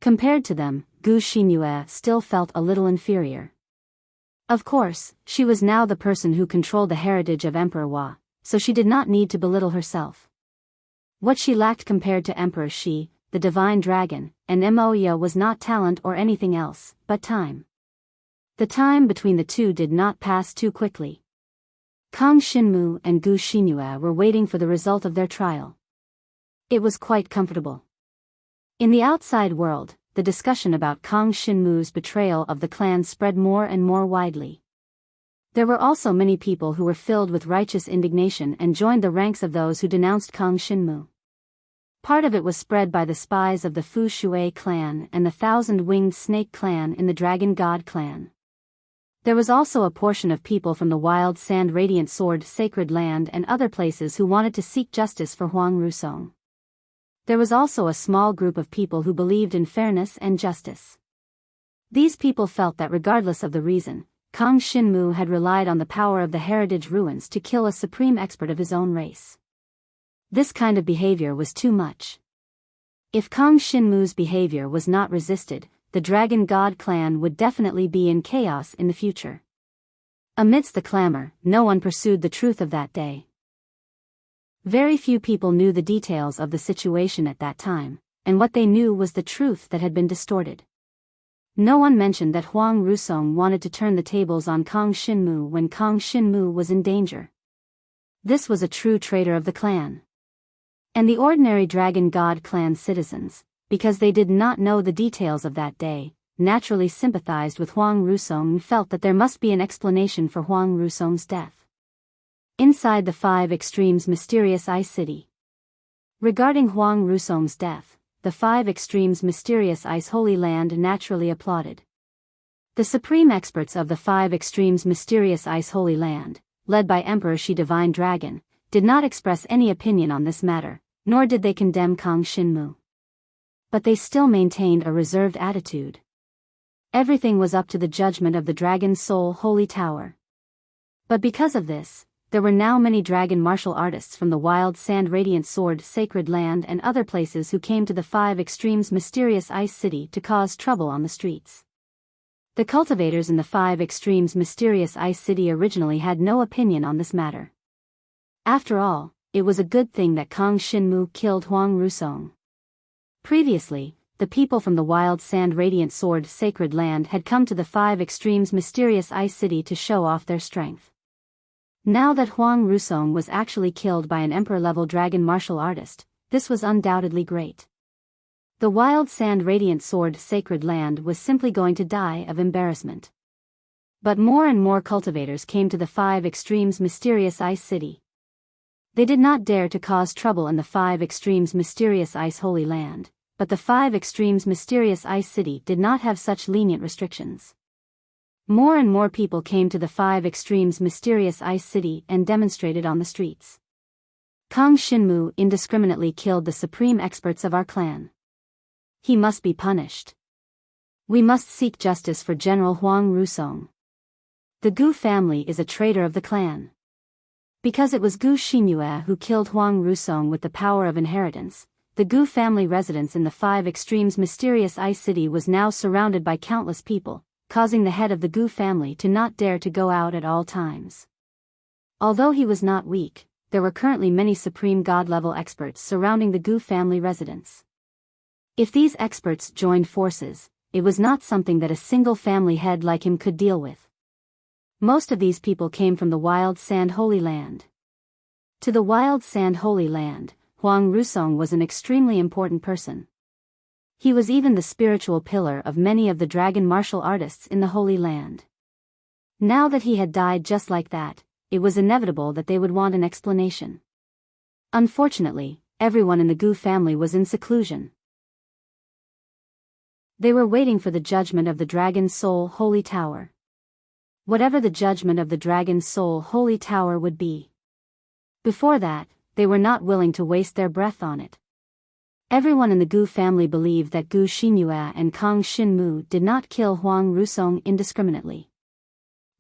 Compared to them, Gu Xinyue still felt a little inferior. Of course, she was now the person who controlled the heritage of Emperor Hua, so she did not need to belittle herself. What she lacked compared to Emperor Shi, the Divine Dragon, and Moya was not talent or anything else, but time. The time between the two did not pass too quickly. Kong Shinmu and Gu Xinyue were waiting for the result of their trial. It was quite comfortable. In the outside world, the discussion about Kong Shinmu's betrayal of the clan spread more and more widely. There were also many people who were filled with righteous indignation and joined the ranks of those who denounced Kong Shinmu. Part of it was spread by the spies of the Fu Shui clan and the Thousand-Winged Snake clan in the Dragon God clan. There was also a portion of people from the Wild Sand Radiant Sword Sacred Land and other places who wanted to seek justice for Huang Rusong. There was also a small group of people who believed in fairness and justice. These people felt that regardless of the reason, Kong Shinmu had relied on the power of the heritage ruins to kill a supreme expert of his own race. This kind of behavior was too much. If Kong Shinmu's behavior was not resisted, the Dragon God clan would definitely be in chaos in the future. Amidst the clamor, no one pursued the truth of that day. Very few people knew the details of the situation at that time, and what they knew was the truth that had been distorted. No one mentioned that Huang Rusong wanted to turn the tables on Kong Shinmu when Kong Shinmu was in danger. This was a true traitor of the clan. And the ordinary Dragon God clan citizens, because they did not know the details of that day, naturally sympathized with Huang Rusong and felt that there must be an explanation for Huang Rusong's death. Inside the Five Extremes Mysterious Ice City. Regarding Huang Rusong's death, the Five Extremes Mysterious Ice Holy Land naturally applauded. The supreme experts of the Five Extremes Mysterious Ice Holy Land, led by Emperor Shi Divine Dragon, did not express any opinion on this matter, nor did they condemn Kong Shinmu. But they still maintained a reserved attitude. Everything was up to the judgment of the Dragon Soul Holy Tower. But because of this, there were now many dragon martial artists from the Wild Sand Radiant Sword Sacred Land and other places who came to the Five Extremes Mysterious Ice City to cause trouble on the streets. The cultivators in the Five Extremes mysterious ice city originally had no opinion on this matter. After all, it was a good thing that Kang Shinmu killed Huang Rusong. Previously, the people from the Wild Sand Radiant Sword Sacred Land had come to the Five Extremes mysterious ice city to show off their strength. Now that Huang Rusong was actually killed by an emperor-level dragon martial artist, this was undoubtedly great. The Wild Sand Radiant Sword Sacred Land was simply going to die of embarrassment. But more and more cultivators came to the Five Extremes mysterious ice city. They did not dare to cause trouble in the Five Extremes mysterious ice holy land, but the Five Extremes mysterious ice city did not have such lenient restrictions. More and more people came to the Five Extremes mysterious ice city and demonstrated on the streets. Kang Shinmu indiscriminately killed the supreme experts of our clan. He must be punished. We must seek justice for General Huang Rusong. The Gu family is a traitor of the clan. Because it was Gu Xinyue who killed Huang Rusong with the power of inheritance, the Gu family residence in the Five Extremes mysterious ice city was now surrounded by countless people, causing the head of the Gu family to not dare to go out at all times. Although he was not weak, there were currently many supreme god-level experts surrounding the Gu family residence. If these experts joined forces, it was not something that a single family head like him could deal with. Most of these people came from the Wild Sand Holy Land. To the Wild Sand Holy Land, Huang Rusong was an extremely important person. He was even the spiritual pillar of many of the dragon martial artists in the Holy Land. Now that he had died just like that, it was inevitable that they would want an explanation. Unfortunately, everyone in the Gu family was in seclusion. They were waiting for the judgment of the Dragon Soul Holy Tower. Whatever the judgment of the Dragon Soul Holy Tower would be. Before that, they were not willing to waste their breath on it. Everyone in the Gu family believed that Gu Xinyue and Kang Shinmu did not kill Huang Rusong indiscriminately.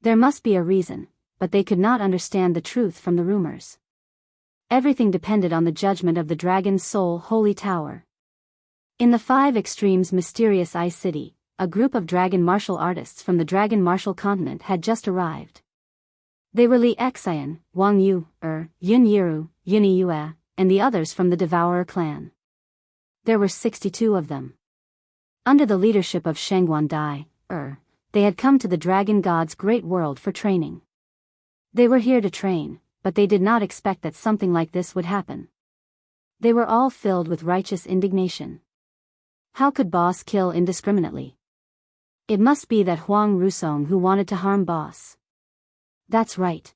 There must be a reason, but they could not understand the truth from the rumors. Everything depended on the judgment of the Dragon Soul Holy Tower. In the Five Extremes mysterious ice city, a group of dragon martial artists from the dragon martial continent had just arrived. They were Li Xian, Wang Yu, Yun Yiru, Yuni Yue, and the others from the Devourer clan. There were 62 of them. Under the leadership of Shengguan Dai, they had come to the dragon god's great world for training. They were here to train, but they did not expect that something like this would happen. They were all filled with righteous indignation. How could Boss kill indiscriminately? It must be that Huang Rusong who wanted to harm Boss. That's right.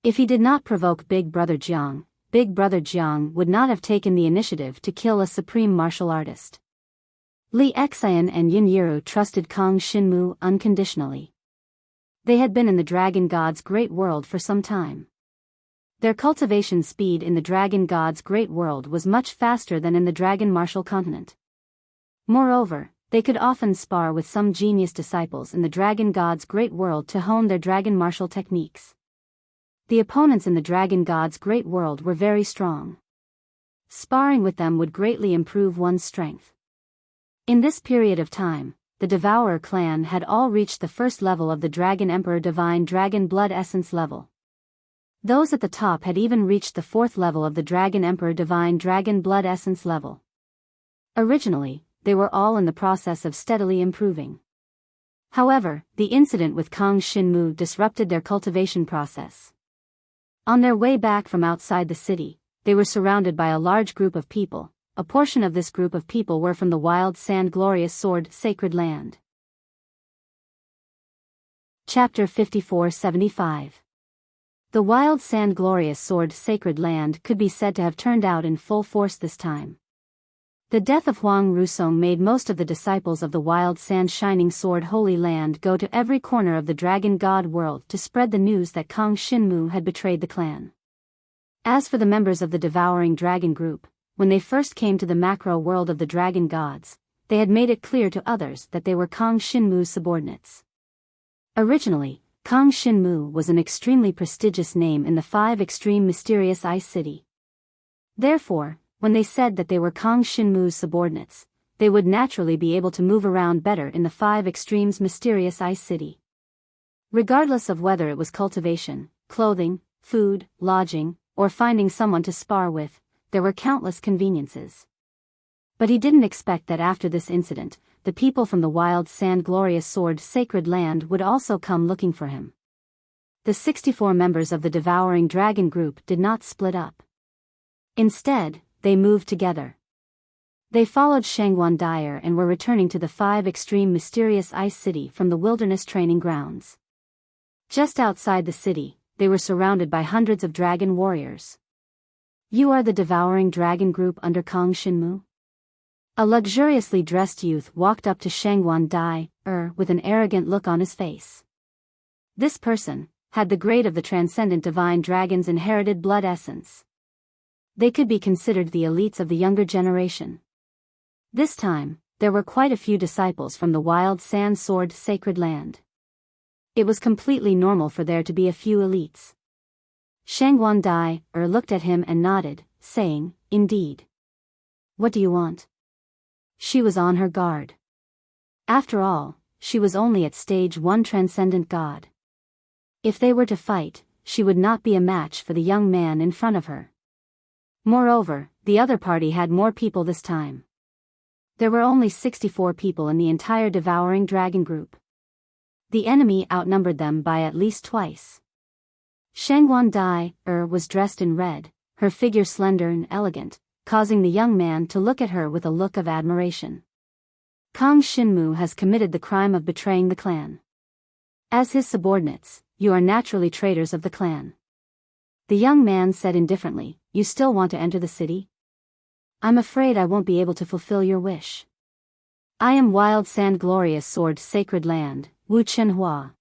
If he did not provoke Big Brother Jiang would not have taken the initiative to kill a supreme martial artist. Li Xian and Yin Yiru trusted Kang Shinmu unconditionally. They had been in the dragon god's great world for some time. Their cultivation speed in the dragon god's great world was much faster than in the dragon martial continent. Moreover, they could often spar with some genius disciples in the dragon god's great world to hone their dragon martial techniques. The opponents in the dragon god's great world were very strong. Sparring with them would greatly improve one's strength. In this period of time, the Devourer clan had all reached the first level of the Dragon Emperor Divine Dragon Blood Essence level. Those at the top had even reached the fourth level of the Dragon Emperor Divine Dragon Blood Essence level. Originally, they were all in the process of steadily improving. However, the incident with Kang Shinmu disrupted their cultivation process. On their way back from outside the city, they were surrounded by a large group of people. A portion of this group of people were from the Wild Sand Glorious Sword Sacred Land. Chapter 5475. The Wild Sand Glorious Sword Sacred Land could be said to have turned out in full force this time. The death of Huang Rusong made most of the disciples of the Wild Sand Shining Sword Holy Land go to every corner of the Dragon God world to spread the news that Kang Shinmu had betrayed the clan. As for the members of the Devouring Dragon group, when they first came to the macro world of the Dragon Gods, they had made it clear to others that they were Kang Shinmu's subordinates. Originally, Kang Shinmu was an extremely prestigious name in the Five Extreme Mysterious Ice City. Therefore, when they said that they were Kang Shinmu's subordinates, they would naturally be able to move around better in the Five Extremes mysterious ice city. Regardless of whether it was cultivation, clothing, food, lodging, or finding someone to spar with, there were countless conveniences. But he didn't expect that after this incident, the people from the Wild Sand Glorious Sword Sacred Land would also come looking for him. The 64 members of the Devouring Dragon group did not split up. Instead, they moved together. They followed Shangguan Dyer and were returning to the Five Extreme Mysterious Ice City from the Wilderness Training Grounds. Just outside the city, they were surrounded by hundreds of dragon warriors. "You are the Devouring Dragon group under Kang Shinmu?" A luxuriously dressed youth walked up to Shangguan Dyer with an arrogant look on his face. This person had the grade of the Transcendent Divine Dragon's inherited blood essence. They could be considered the elites of the younger generation. This time, there were quite a few disciples from the Wild Sand Sword Sacred Land. It was completely normal for there to be a few elites. Shangguan Dyer looked at him and nodded, saying, "Indeed. What do you want?" She was on her guard. After all, she was only at stage 1 Transcendent God. If they were to fight, she would not be a match for the young man in front of her. Moreover, the other party had more people this time. There were only 64 people in the entire Devouring Dragon group. The enemy outnumbered them by at least twice. Shangguan Dyer was dressed in red, her figure slender and elegant, causing the young man to look at her with a look of admiration. "Kang Shinmu has committed the crime of betraying the clan. As his subordinates, you are naturally traitors of the clan." The young man said indifferently, "You still want to enter the city? I'm afraid I won't be able to fulfill your wish. I am Wild Sand Glorious Sword Sacred Land, Wu Chenhua.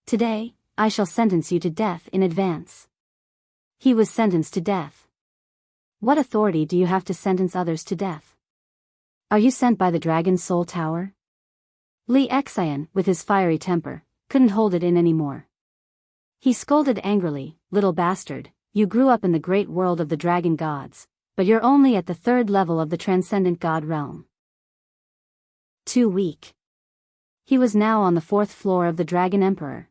Today, I shall sentence you to death in advance." He was sentenced to death. What authority do you have to sentence others to death? Are you sent by the Dragon Soul Tower? Li Xian, with his fiery temper, couldn't hold it in anymore. He scolded angrily, "Little bastard, you grew up in the great world of the dragon gods, but you're only at the 3rd level of the Transcendent God realm. Too weak." He was now on the 4th floor of the Dragon Emperor.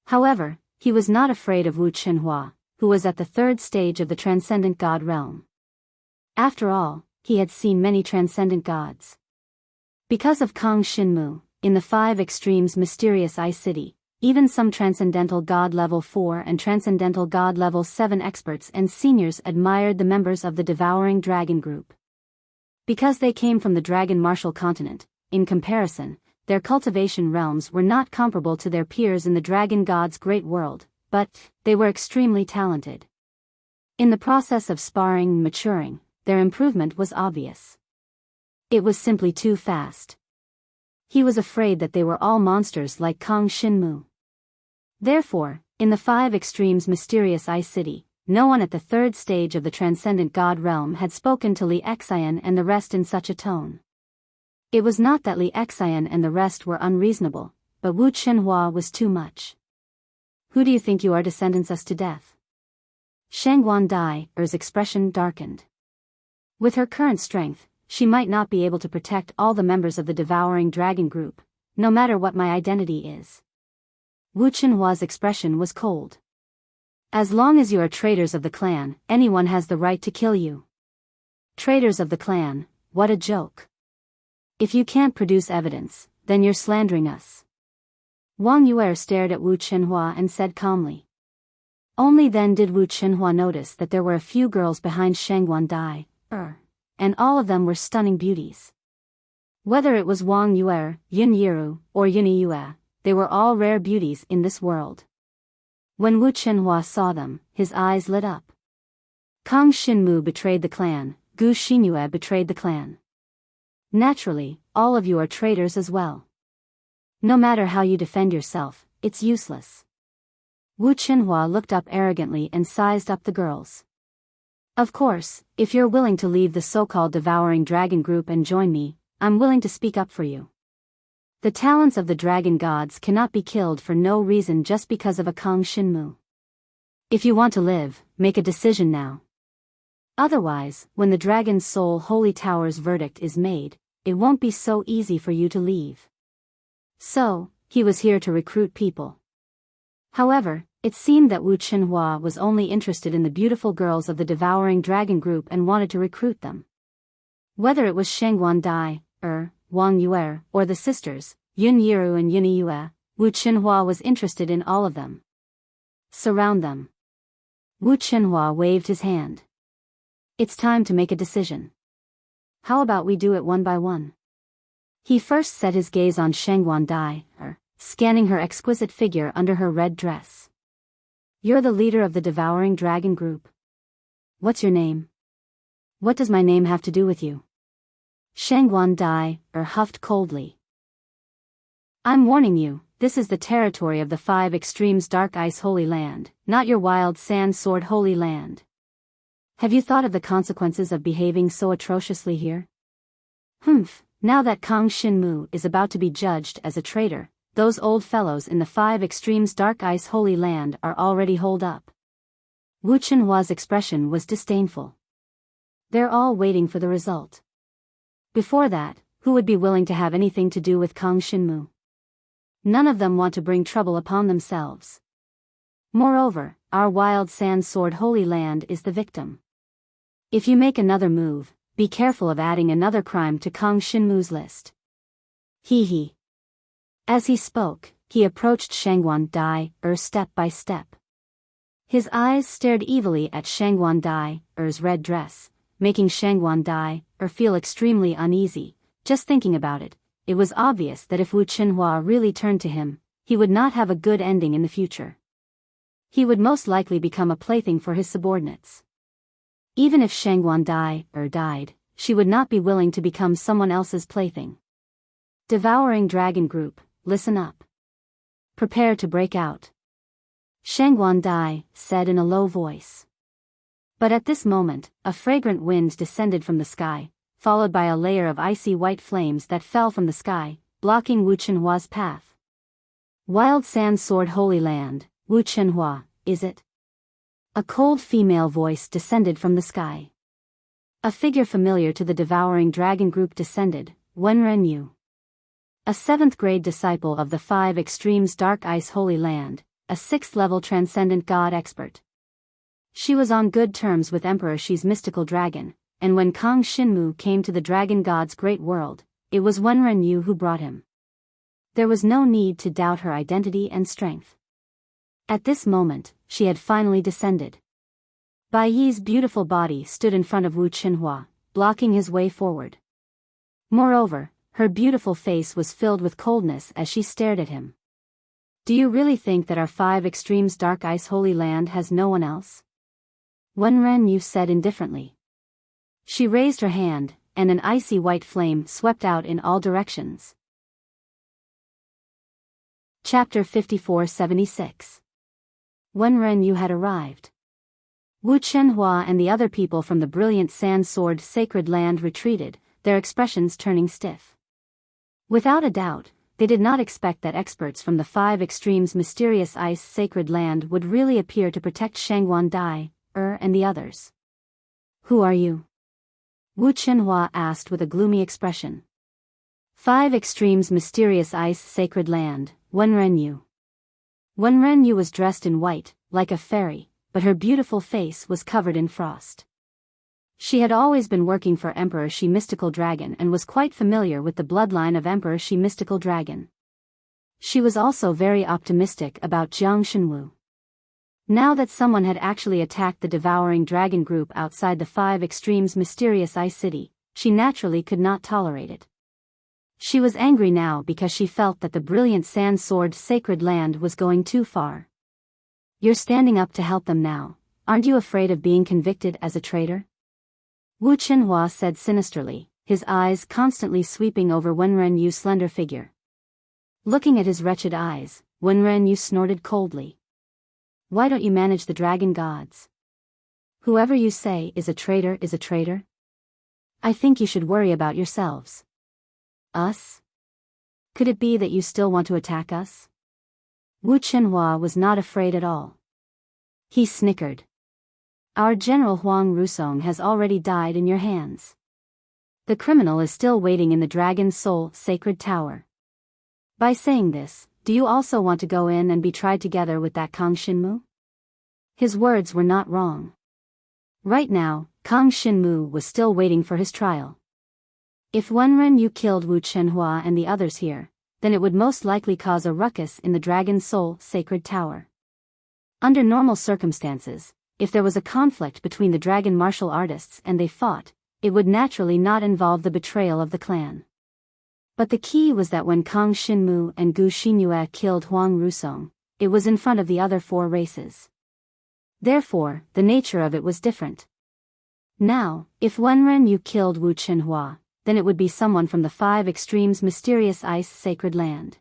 However, he was not afraid of Wu Chenhua, who was at the 3rd stage of the Transcendent God realm. After all, he had seen many Transcendent gods. Because of Kang Shinmu, in the Five Extremes Mysterious Ice City, even some Transcendental God Level 4 and Transcendental God Level 7 experts and seniors admired the members of the Devouring Dragon group. Because they came from the Dragon Martial Continent, in comparison, their cultivation realms were not comparable to their peers in the Dragon God's great world, but they were extremely talented. In the process of sparring and maturing, their improvement was obvious. It was simply too fast. He was afraid that they were all monsters like Kang Shinmu. Therefore, in the Five Extremes Mysterious Ice City, no one at the 3rd stage of the Transcendent God realm had spoken to Li Xian and the rest in such a tone. It was not that Li Xian and the rest were unreasonable, but Wu Chenhua was too much. "Who do you think you are to sentence us to death?" Shangguan Dyer's expression darkened. With her current strength, she might not be able to protect all the members of the Devouring Dragon group, no matter what my identity is. Wu Chenhua's expression was cold. "As long as you are traitors of the clan, anyone has the right to kill you." Traitors of the clan, what a joke. If you can't produce evidence, then you're slandering us. Wang Yuer stared at Wu Chenhua and said calmly. Only then did Wu Chenhua notice that there were a few girls behind Shangguan Dyer, and all of them were stunning beauties. Whether it was Wang Yuer, Yun Yiru, or Yuni Yue, they were all rare beauties in this world. When Wu Chenhua saw them, his eyes lit up. Kang Shinmu betrayed the clan, Gu Xinyue betrayed the clan. Naturally, all of you are traitors as well. No matter how you defend yourself, it's useless. Wu Chenhua looked up arrogantly and sized up the girls. Of course, if you're willing to leave the so-called Devouring Dragon group and join me, I'm willing to speak up for you. The talents of the dragon gods cannot be killed for no reason just because of a Kang Shinmu. If you want to live, make a decision now. Otherwise, when the Dragon's Soul Holy Tower's verdict is made, it won't be so easy for you to leave. So, he was here to recruit people. However, it seemed that Wu Chenhua was only interested in the beautiful girls of the Devouring Dragon group and wanted to recruit them. Whether it was Shangguan Dai, Wang Yue, or the sisters, Yun Yiru and Yun Yue, Wu Chenhua was interested in all of them. Surround them. Wu Chenhua waved his hand. It's time to make a decision. How about we do it one by one? He first set his gaze on Shangguan Dai, scanning her exquisite figure under her red dress. You're the leader of the Devouring Dragon group. What's your name? What does my name have to do with you? Shangguan Dai, huffed coldly. I'm warning you, this is the territory of the Five Extremes Dark Ice Holy Land, not your wild sand sword Holy Land. Have you thought of the consequences of behaving so atrociously here? Now that Kang Shinmu is about to be judged as a traitor, those old fellows in the Five Extremes Dark Ice Holy Land are already holed up. Wu Chenhua's expression was disdainful. They're all waiting for the result. Before that, who would be willing to have anything to do with Kang Shinmu? None of them want to bring trouble upon themselves. Moreover, our wild sand sword Holy Land is the victim. If you make another move, be careful of adding another crime to Kang Shinmu's list. He. As he spoke, he approached Shangguan Dai, step by step. His eyes stared evilly at Shangguan Dai's red dress, making Shangguan Dai feel extremely uneasy. Just thinking about it, it was obvious that if Wu Chenhua really turned to him, he would not have a good ending in the future. He would most likely become a plaything for his subordinates. Even if Shangguan Dai died, she would not be willing to become someone else's plaything. Devouring Dragon Group, listen up. Prepare to break out. Shangguan Dai said in a low voice. But at this moment, a fragrant wind descended from the sky, followed by a layer of icy white flames that fell from the sky, blocking Wu Chenhua's path. Wild Sand Sword Holy Land, Wu Chenhua, is it? A cold female voice descended from the sky. A figure familiar to the Devouring Dragon group descended, Wenren Yu. A 7th grade disciple of the Five Extremes Dark Ice Holy Land, a 6th-level transcendent god expert. She was on good terms with Emperor Shi's mystical dragon, and when Kang Shinmu came to the dragon god's great world, it was Wenren Yu who brought him. There was no need to doubt her identity and strength. At this moment, she had finally descended. Bai Yi's beautiful body stood in front of Wu Chenhua, blocking his way forward. Moreover, her beautiful face was filled with coldness as she stared at him. Do you really think that our Five Extremes Dark Ice Holy Land has no one else? Wenren Yu said indifferently. She raised her hand, and an icy white flame swept out in all directions. Chapter 5476. Wenren Yu had arrived. Wu Chenhua and the other people from the brilliant sand sword sacred land retreated, their expressions turning stiff. Without a doubt, they did not expect that experts from the Five Extremes mysterious ice sacred land would really appear to protect Shangguan Dai, and the others. Who are you? Wu Chenhua asked with a gloomy expression. Five Extremes mysterious ice sacred land, Wenren Yu. Wenren Yu was dressed in white, like a fairy, but her beautiful face was covered in frost. She had always been working for Emperor Shi Mystical Dragon and was quite familiar with the bloodline of Emperor Shi Mystical Dragon. She was also very optimistic about Jiang Shenwu. Now that someone had actually attacked the Devouring Dragon group outside the Five Extremes Mysterious Ice City, she naturally could not tolerate it. She was angry now because she felt that the brilliant sand sword sacred land was going too far. You're standing up to help them now, aren't you afraid of being convicted as a traitor? Wu Chenhua said sinisterly, his eyes constantly sweeping over Wenren Yu's slender figure. Looking at his wretched eyes, Wenren Yu snorted coldly. Why don't you manage the dragon gods? Whoever you say is a traitor is a traitor? I think you should worry about yourselves. Us? Could it be that you still want to attack us? Wu Chenhua was not afraid at all. He snickered. Our General Huang Rusong has already died in your hands. The criminal is still waiting in the Dragon's Soul Sacred Tower. By saying this, do you also want to go in and be tried together with that Kang Shinmu? His words were not wrong. Right now, Kang Shinmu was still waiting for his trial. If Wenren Yu killed Wu Chenhua and the others here, then it would most likely cause a ruckus in the Dragon's Soul Sacred Tower. Under normal circumstances, if there was a conflict between the dragon martial artists and they fought, it would naturally not involve the betrayal of the clan. But the key was that when Kang Shinmu and Gu Xinyue killed Huang Rusong, it was in front of the other 4 races. Therefore, the nature of it was different. Now, if Wenren Yu killed Wu Chenhua, then it would be someone from the 5 Extremes Mysterious Ice Sacred Land.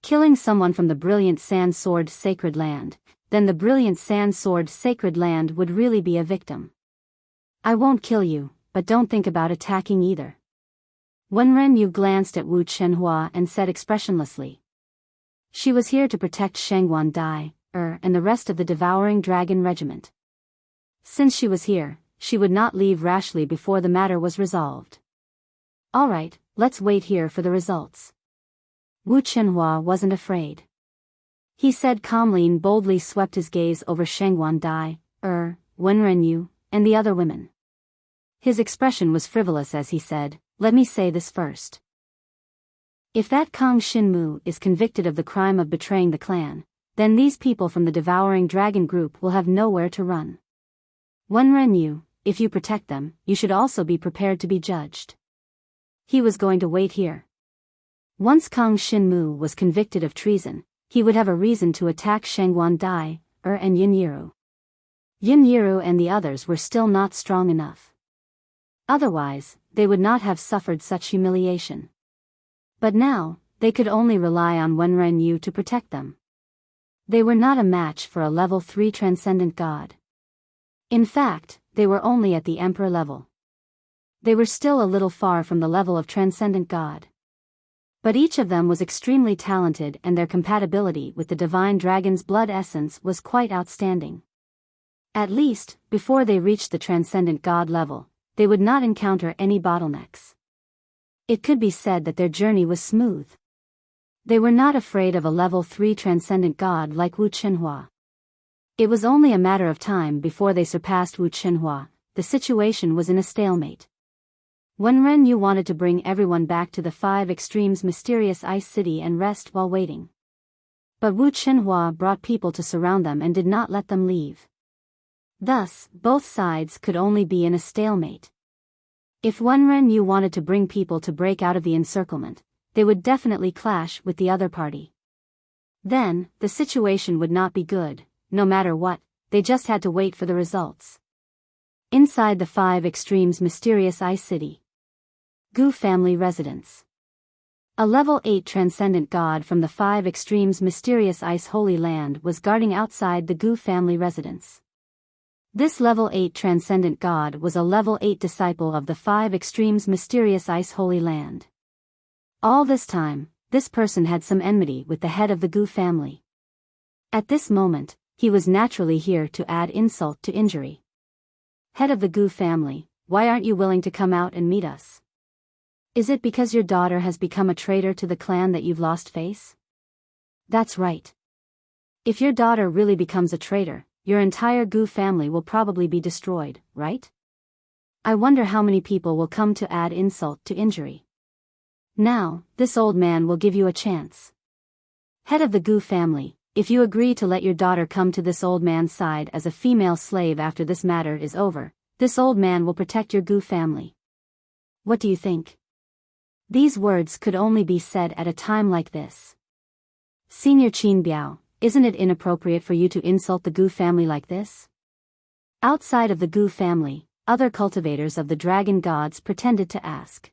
Killing someone from the Brilliant Sand Sword Sacred Land, then the Brilliant Sand Sword Sacred Land would really be a victim. I won't kill you, but don't think about attacking either. Wenren Yu glanced at Wu Chenhua and said expressionlessly. She was here to protect Shengwan Dai, and the rest of the Devouring Dragon Regiment. Since she was here, she would not leave rashly before the matter was resolved. Alright, let's wait here for the results. Wu Chenhua wasn't afraid. He said calmly and boldly swept his gaze over Shengwan Dai, Wenren Yu, and the other women. His expression was frivolous as he said, let me say this first. If that Kang Shinmu is convicted of the crime of betraying the clan, then these people from the Devouring Dragon group will have nowhere to run. Wenren Yu, if you protect them, you should also be prepared to be judged. He was going to wait here. Once Kang Shinmu was convicted of treason, he would have a reason to attack Shengwan Dai, and Yin Yiru. Yin Yiru and the others were still not strong enough. Otherwise, they would not have suffered such humiliation. But now, they could only rely on Wenren Yu to protect them. They were not a match for a level 3 transcendent god. In fact, they were only at the emperor level. They were still a little far from the level of transcendent god. But each of them was extremely talented and their compatibility with the divine dragon's blood essence was quite outstanding. At least, before they reached the transcendent god level, they would not encounter any bottlenecks. It could be said that their journey was smooth. They were not afraid of a level 3 transcendent god like Wu Chenhua. It was only a matter of time before they surpassed Wu Chenhua. The situation was in a stalemate. Wenren Yu wanted to bring everyone back to the 5 Extremes Mysterious Ice City and rest while waiting. But Wu Chenhua brought people to surround them and did not let them leave. Thus, both sides could only be in a stalemate. If Wenren Yu wanted to bring people to break out of the encirclement, they would definitely clash with the other party. Then, the situation would not be good, no matter what, they just had to wait for the results. Inside the 5 Extremes Mysterious Ice City. Gu Family Residence. A level 8 transcendent god from the 5 Extremes Mysterious Ice Holy Land was guarding outside the Gu family residence. This level 8 transcendent god was a level 8 disciple of the 5 Extremes Mysterious Ice Holy Land. All this time, this person had some enmity with the head of the Gu family. At this moment, he was naturally here to add insult to injury. Head of the Gu family, why aren't you willing to come out and meet us? Is it because your daughter has become a traitor to the clan that you've lost face? That's right. If your daughter really becomes a traitor, your entire Gu family will probably be destroyed, right? I wonder how many people will come to add insult to injury. Now, this old man will give you a chance. Head of the Gu family, if you agree to let your daughter come to this old man's side as a female slave after this matter is over, this old man will protect your Gu family. What do you think? These words could only be said at a time like this. Senior Qin Biyao, isn't it inappropriate for you to insult the Gu family like this? Outside of the Gu family, other cultivators of the dragon gods pretended to ask.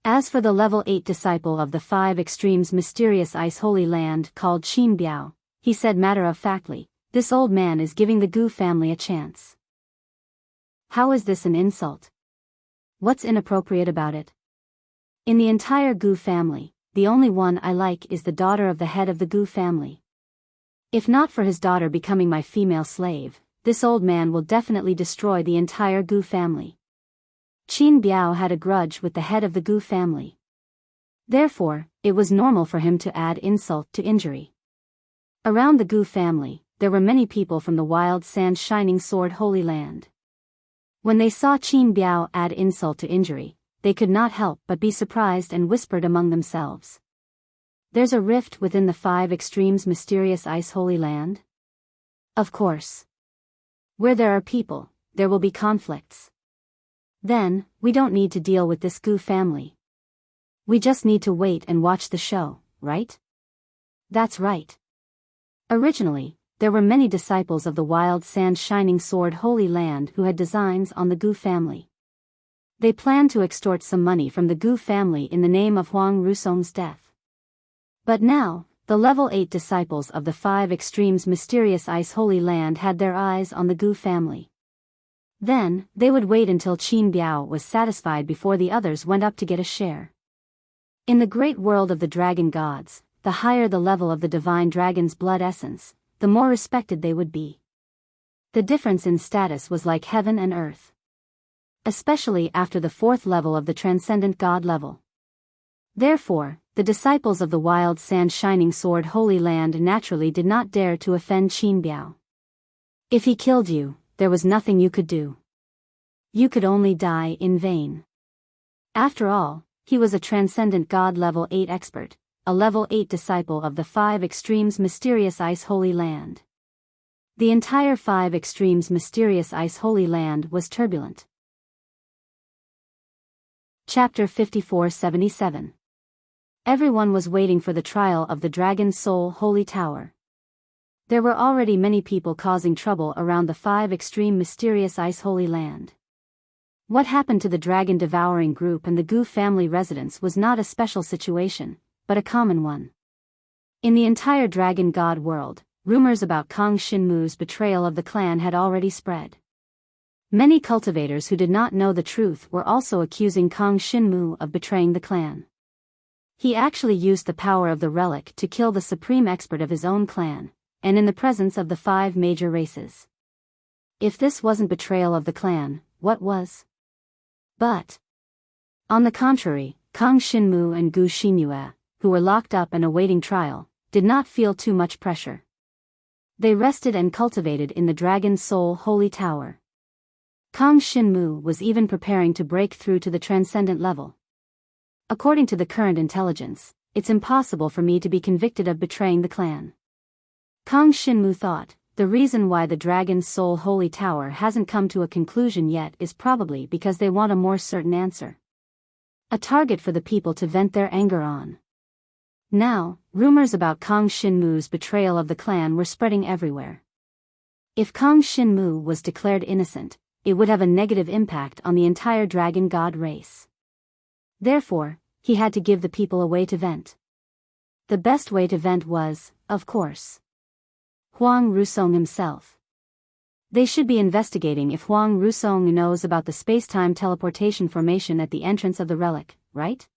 As for the level 8 disciple of the 5 Extremes Mysterious Ice Holy Land called Qin Biyao, he said matter-of-factly, this old man is giving the Gu family a chance. How is this an insult? What's inappropriate about it? In the entire Gu family, the only one I like is the daughter of the head of the Gu family. If not for his daughter becoming my female slave, this old man will definitely destroy the entire Gu family. Qin Biyao had a grudge with the head of the Gu family. Therefore, it was normal for him to add insult to injury. Around the Gu family, there were many people from the wild sand shining sword Holy Land. When they saw Qin Biyao add insult to injury, they could not help but be surprised and whispered among themselves. There's a rift within the 5 extremes mysterious ice Holy Land? Of course. Where there are people, there will be conflicts. Then, we don't need to deal with this Gu family. We just need to wait and watch the show, right? That's right. Originally, there were many disciples of the wild sand shining sword Holy Land who had designs on the Gu family. They planned to extort some money from the Gu family in the name of Huang Rusong's death. But now, the level 8 disciples of the 5 extremes mysterious ice Holy Land had their eyes on the Gu family. Then, they would wait until Qin Biyao was satisfied before the others went up to get a share. In the great world of the dragon gods, the higher the level of the divine dragon's blood essence, the more respected they would be. The difference in status was like heaven and earth. Especially after the 4th level of the transcendent god level. Therefore, the disciples of the wild sand shining sword Holy Land naturally did not dare to offend Qin Biyao. If he killed you, there was nothing you could do. You could only die in vain. After all, he was a transcendent god level 8 expert, a level 8 disciple of the 5 extremes mysterious ice Holy Land. The entire 5 extremes mysterious ice Holy Land was turbulent. Chapter 5477. Everyone was waiting for the trial of the Dragon Soul Holy Tower. There were already many people causing trouble around the 5 extreme mysterious ice Holy Land. What happened to the dragon devouring group and the Gu family residents was not a special situation, but a common one. In the entire dragon god world, rumors about Kang Shinmu's betrayal of the clan had already spread. Many cultivators who did not know the truth were also accusing Kang Shinmu of betraying the clan. He actually used the power of the relic to kill the supreme expert of his own clan, and in the presence of the 5 major races. If this wasn't betrayal of the clan, what was? But, on the contrary, Kang Shinmu and Gu Xinyue, who were locked up and awaiting trial, did not feel too much pressure. They rested and cultivated in the Dragon Soul Holy Tower. Kang Shinmu was even preparing to break through to the transcendent level. According to the current intelligence, it's impossible for me to be convicted of betraying the clan. Kang Shinmu thought, the reason why the Dragon Soul Holy Tower hasn't come to a conclusion yet is probably because they want a more certain answer. A target for the people to vent their anger on. Now, rumors about Kang Shinmu's betrayal of the clan were spreading everywhere. If Kang Shinmu was declared innocent, it would have a negative impact on the entire dragon god race. Therefore, he had to give the people a way to vent. The best way to vent was, of course, Huang Rusong himself. They should be investigating if Huang Rusong knows about the space-time teleportation formation at the entrance of the relic, right?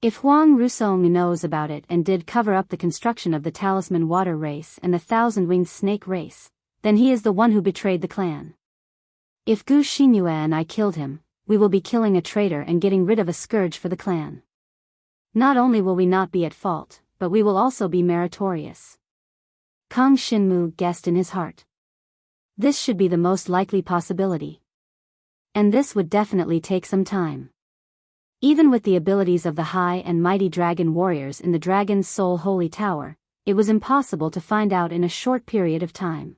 If Huang Rusong knows about it and did cover up the construction of the Talisman Water Race and the 1,000-Winged Snake Race, then he is the one who betrayed the clan. If Gu Xinyue and I killed him, we will be killing a traitor and getting rid of a scourge for the clan. Not only will we not be at fault, but we will also be meritorious. Kang Shinmu guessed in his heart. This should be the most likely possibility. And this would definitely take some time. Even with the abilities of the high and mighty dragon warriors in the Dragon's Soul Holy Tower, it was impossible to find out in a short period of time.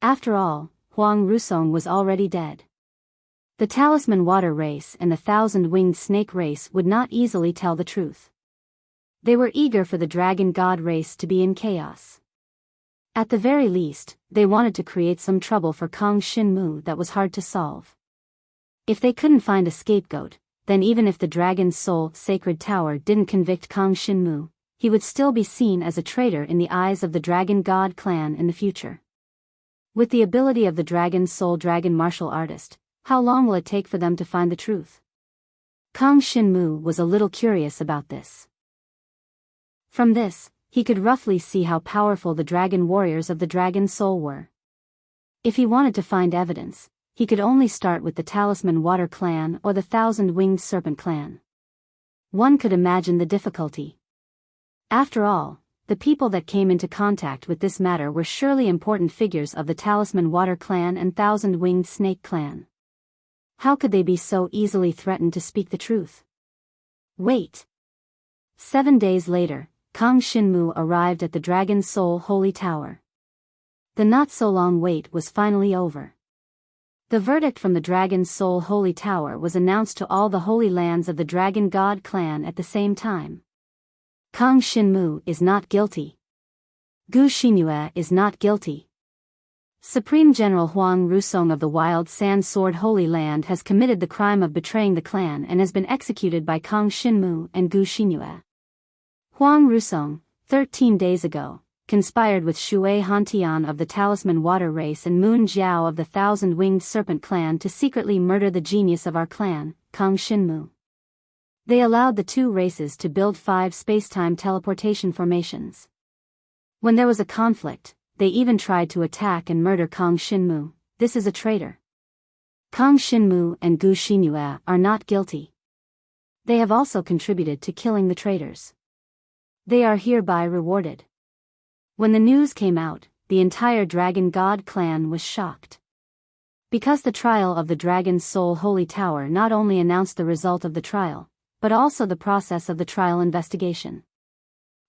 After all, Huang Rusong was already dead. The Talisman Water Race and the 1,000-Winged Snake Race would not easily tell the truth. They were eager for the Dragon God race to be in chaos. At the very least, they wanted to create some trouble for Kang Shinmu that was hard to solve. If they couldn't find a scapegoat, then even if the Dragon's Soul Sacred Tower didn't convict Kang Shinmu, he would still be seen as a traitor in the eyes of the Dragon God clan in the future. With the ability of the Dragon's Soul Dragon martial artist, how long will it take for them to find the truth? Kang Shinmu was a little curious about this. From this, he could roughly see how powerful the dragon warriors of the Dragon Soul were. If he wanted to find evidence, he could only start with the Talisman Water Clan or the Thousand-Winged Serpent Clan. One could imagine the difficulty. After all, the people that came into contact with this matter were surely important figures of the Talisman Water Clan and Thousand-Winged Snake Clan. How could they be so easily threatened to speak the truth? Wait. 7 days later, Kang Shinmu arrived at the Dragon Soul Holy Tower. The not-so-long wait was finally over. The verdict from the Dragon Soul Holy Tower was announced to all the holy lands of the Dragon God clan at the same time. Kang Shinmu is not guilty. Gu Xinyue is not guilty. Supreme General Huang Rusong of the Wild Sand Sword Holy Land has committed the crime of betraying the clan and has been executed by Kang Shinmu and Gu Xinyue. Huang Rusong, 13 days ago, conspired with Shui Hantian of the Talisman Water Race and Moon Jiao of the Thousand-Winged Serpent Clan to secretly murder the genius of our clan, Kang Shinmu. They allowed the two races to build 5 space-time teleportation formations. When there was a conflict, they even tried to attack and murder Kang Shinmu. This is a traitor. Kang Shinmu and Gu Xinyue are not guilty. They have also contributed to killing the traitors. They are hereby rewarded. When the news came out, the entire Dragon God clan was shocked. Because the trial of the Dragon Soul Holy Tower not only announced the result of the trial, but also the process of the trial investigation.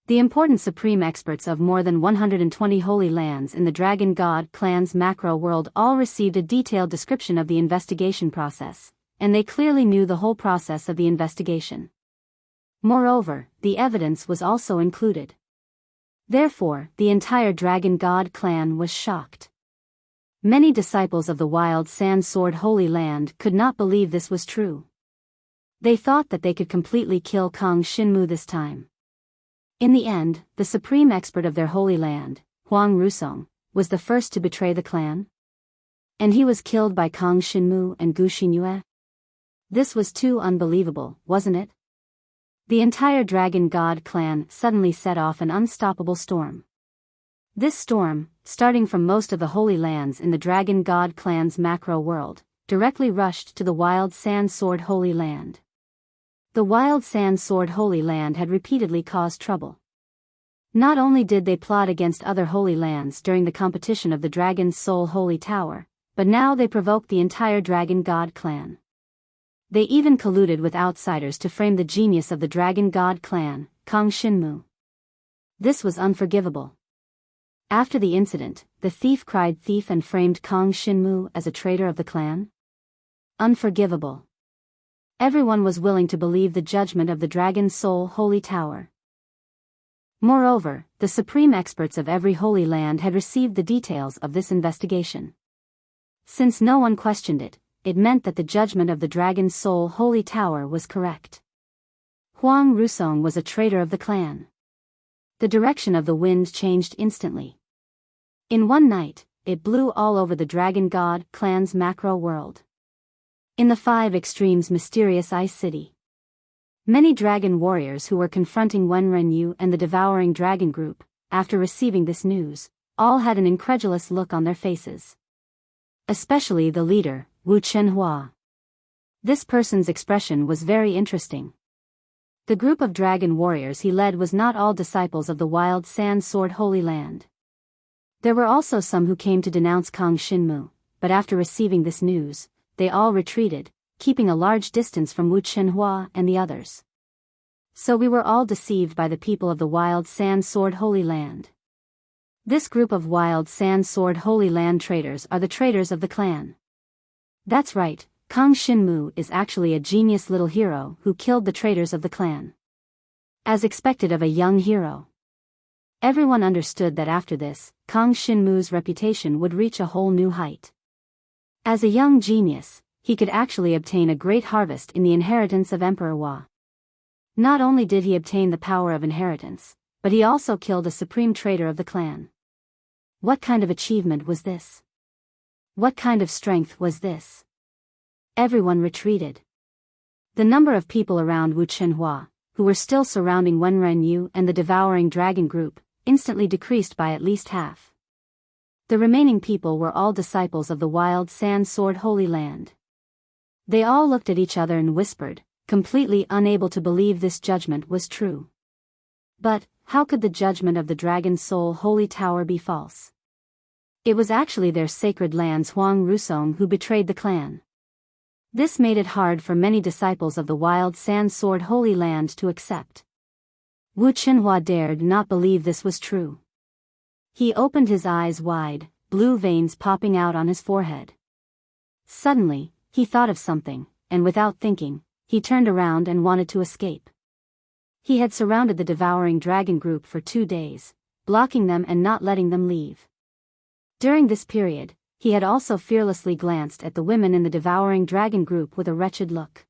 The important supreme experts of more than 120 holy lands in the Dragon God clan's macro world all received a detailed description of the investigation process, and they clearly knew the whole process of the investigation. Moreover, the evidence was also included. Therefore, the entire Dragon God clan was shocked. Many disciples of the Wild Sand Sword Holy Land could not believe this was true. They thought that they could completely kill Kang Shinmu this time. In the end, the supreme expert of their holy land, Huang Rusong, was the first to betray the clan. And he was killed by Kang Shinmu and Gu Xinyue. This was too unbelievable, wasn't it? The entire Dragon God clan suddenly set off an unstoppable storm. This storm, starting from most of the holy lands in the Dragon God clan's macro world, directly rushed to the Wild Sand Sword Holy Land. The Wild Sand Sword Holy Land had repeatedly caused trouble. Not only did they plot against other holy lands during the competition of the Dragon Soul Holy Tower, but now they provoked the entire Dragon God clan. They even colluded with outsiders to frame the genius of the Dragon God clan, Kang Shinmu. This was unforgivable. After the incident, the thief cried thief and framed Kang Shinmu as a traitor of the clan. Unforgivable. Everyone was willing to believe the judgment of the Dragon Soul Holy Tower. Moreover, the supreme experts of every holy land had received the details of this investigation. Since no one questioned it, it meant that the judgment of the Dragon Soul Holy Tower was correct. Huang Rusong was a traitor of the clan. The direction of the wind changed instantly. In one night, it blew all over the Dragon God clan's macro world. In the 5 Extremes mysterious ice city, many dragon warriors who were confronting Wenren and the devouring dragon group, after receiving this news, all had an incredulous look on their faces. Especially the leader, Wu Chenhua. This person's expression was very interesting. The group of dragon warriors he led was not all disciples of the Wild Sand Sword Holy Land. There were also some who came to denounce Kang Shinmu, but after receiving this news, they all retreated, keeping a large distance from Wu Chenhua and the others. So we were all deceived by the people of the Wild Sand Sword Holy Land. This group of Wild Sand Sword Holy Land traitors are the traitors of the clan. That's right, Kang Shinmu is actually a genius little hero who killed the traitors of the clan. As expected of a young hero. Everyone understood that after this, Kang Shinmu's reputation would reach a whole new height. As a young genius, he could actually obtain a great harvest in the inheritance of Emperor Hua. Not only did he obtain the power of inheritance, but he also killed a supreme traitor of the clan. What kind of achievement was this? What kind of strength was this? Everyone retreated. The number of people around Wu Chenhua, who were still surrounding Wenren and the devouring dragon group, instantly decreased by at least half. The remaining people were all disciples of the Wild Sand Sword Holy Land. They all looked at each other and whispered, completely unable to believe this judgment was true. But, how could the judgment of the Dragon Soul Holy Tower be false? It was actually their sacred land's Huang Rusong who betrayed the clan. This made it hard for many disciples of the Wild Sand Sword Holy Land to accept. Wu Chenhua dared not believe this was true. He opened his eyes wide, blue veins popping out on his forehead. Suddenly, he thought of something, and without thinking, he turned around and wanted to escape. He had surrounded the devouring dragon group for 2 days, blocking them and not letting them leave. During this period, he had also fearlessly glanced at the women in the devouring dragon group with a wretched look.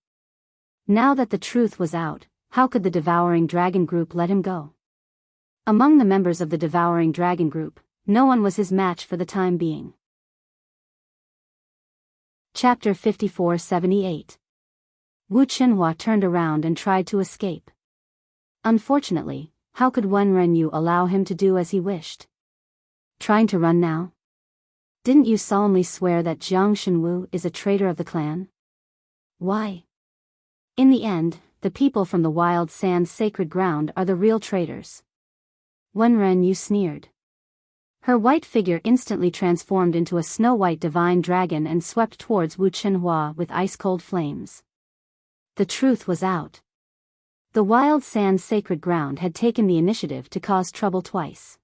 Now that the truth was out, how could the devouring dragon group let him go? Among the members of the devouring dragon group, no one was his match for the time being. Chapter 5478. Wu Chenhua turned around and tried to escape. Unfortunately, how could Wen Renyu allow him to do as he wished? Trying to run now? Didn't you solemnly swear that Jiang Shenwu is a traitor of the clan? Why? In the end, the people from the Wild Sand Sacred Ground are the real traitors. Wen Renyu sneered. Her white figure instantly transformed into a snow-white divine dragon and swept towards Wu Chenhua with ice-cold flames. The truth was out. The Wild Sand Sacred Ground had taken the initiative to cause trouble twice.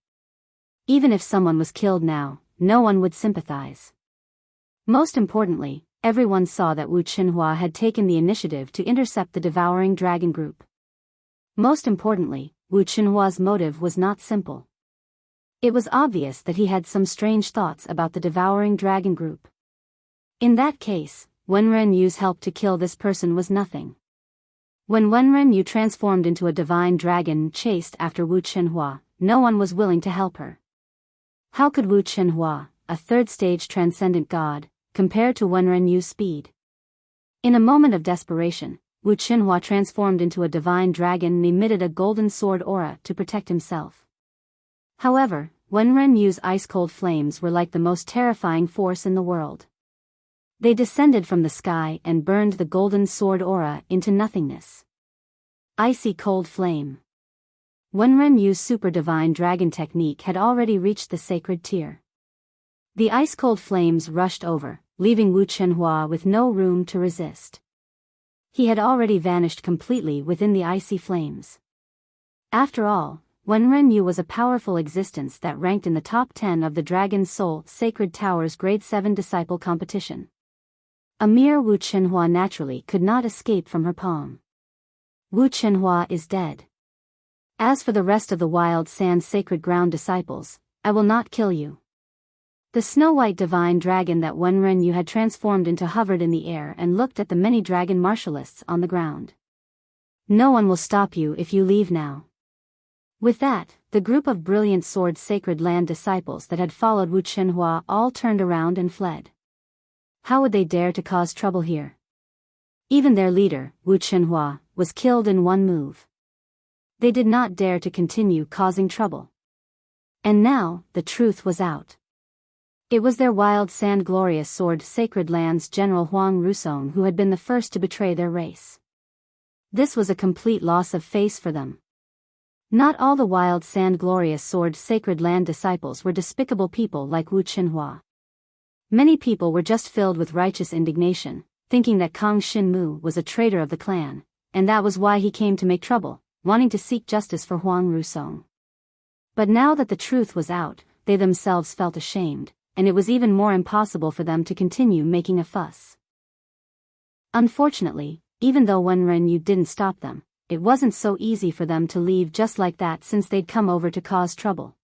Even if someone was killed now, no one would sympathize. Most importantly, everyone saw that Wu Chenhua had taken the initiative to intercept the devouring dragon group. Most importantly, Wu Chenhua's motive was not simple. It was obvious that he had some strange thoughts about the devouring dragon group. In that case, Wen Renyu's help to kill this person was nothing. When Wen Renyu transformed into a divine dragon and chased after Wu Chenhua, no one was willing to help her. How could Wu Chenhua, a third-stage transcendent god, compare to Wen Renyu's speed? In a moment of desperation, Wu Chenhua transformed into a divine dragon and emitted a golden sword aura to protect himself. However, Wen Renyu's ice-cold flames were like the most terrifying force in the world. They descended from the sky and burned the golden sword aura into nothingness. Icy cold flame. Wen Renyu's super divine dragon technique had already reached the sacred tier. The ice-cold flames rushed over, leaving Wu Chenhua with no room to resist. He had already vanished completely within the icy flames. After all, Wen Renyu was a powerful existence that ranked in the top 10 of the Dragon Soul Sacred Tower's Grade 7 disciple competition. A mere Wu Chenhua naturally could not escape from her palm. Wu Chenhua is dead. As for the rest of the Wild Sand Sacred Ground disciples, I will not kill you. The snow-white divine dragon that Wen Renyu had transformed into hovered in the air and looked at the many dragon martialists on the ground. No one will stop you if you leave now. With that, the group of brilliant sword sacred land disciples that had followed Wu Chenhua all turned around and fled. How would they dare to cause trouble here? Even their leader, Wu Chenhua, was killed in one move. They did not dare to continue causing trouble. And now, the truth was out. It was their Wild Sand Glorious Sword Sacred Land's General Huang Rusong who had been the first to betray their race. This was a complete loss of face for them. Not all the Wild Sand Glorious Sword Sacred Land disciples were despicable people like Wu Chenhua. Many people were just filled with righteous indignation, thinking that Kang Xinmu was a traitor of the clan, and that was why he came to make trouble, wanting to seek justice for Huang Rusong. But now that the truth was out, they themselves felt ashamed, and it was even more impossible for them to continue making a fuss. Unfortunately, even though Wen Renyu didn't stop them, it wasn't so easy for them to leave just like that since they'd come over to cause trouble.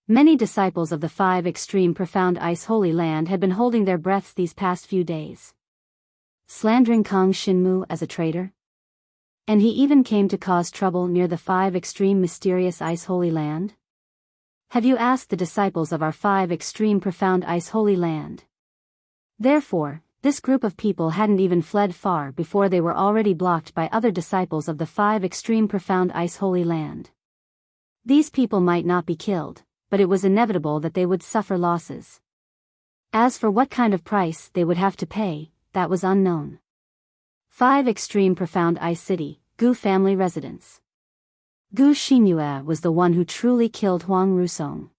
Many disciples of the 5 Extreme Profound Ice Holy Land had been holding their breaths these past few days. Slandering Kang Xinmu as a traitor? And he even came to cause trouble near the 5 Extreme Mysterious Ice Holy Land? Have you asked the disciples of our 5 Extreme Profound Ice Holy Land? Therefore, this group of people hadn't even fled far before they were already blocked by other disciples of the 5 Extreme Profound Ice Holy Land. These people might not be killed, but it was inevitable that they would suffer losses. As for what kind of price they would have to pay, that was unknown. 5 Extreme Profound Ice City, Gu family residence. Gu Xinyue was the one who truly killed Huang Rusong.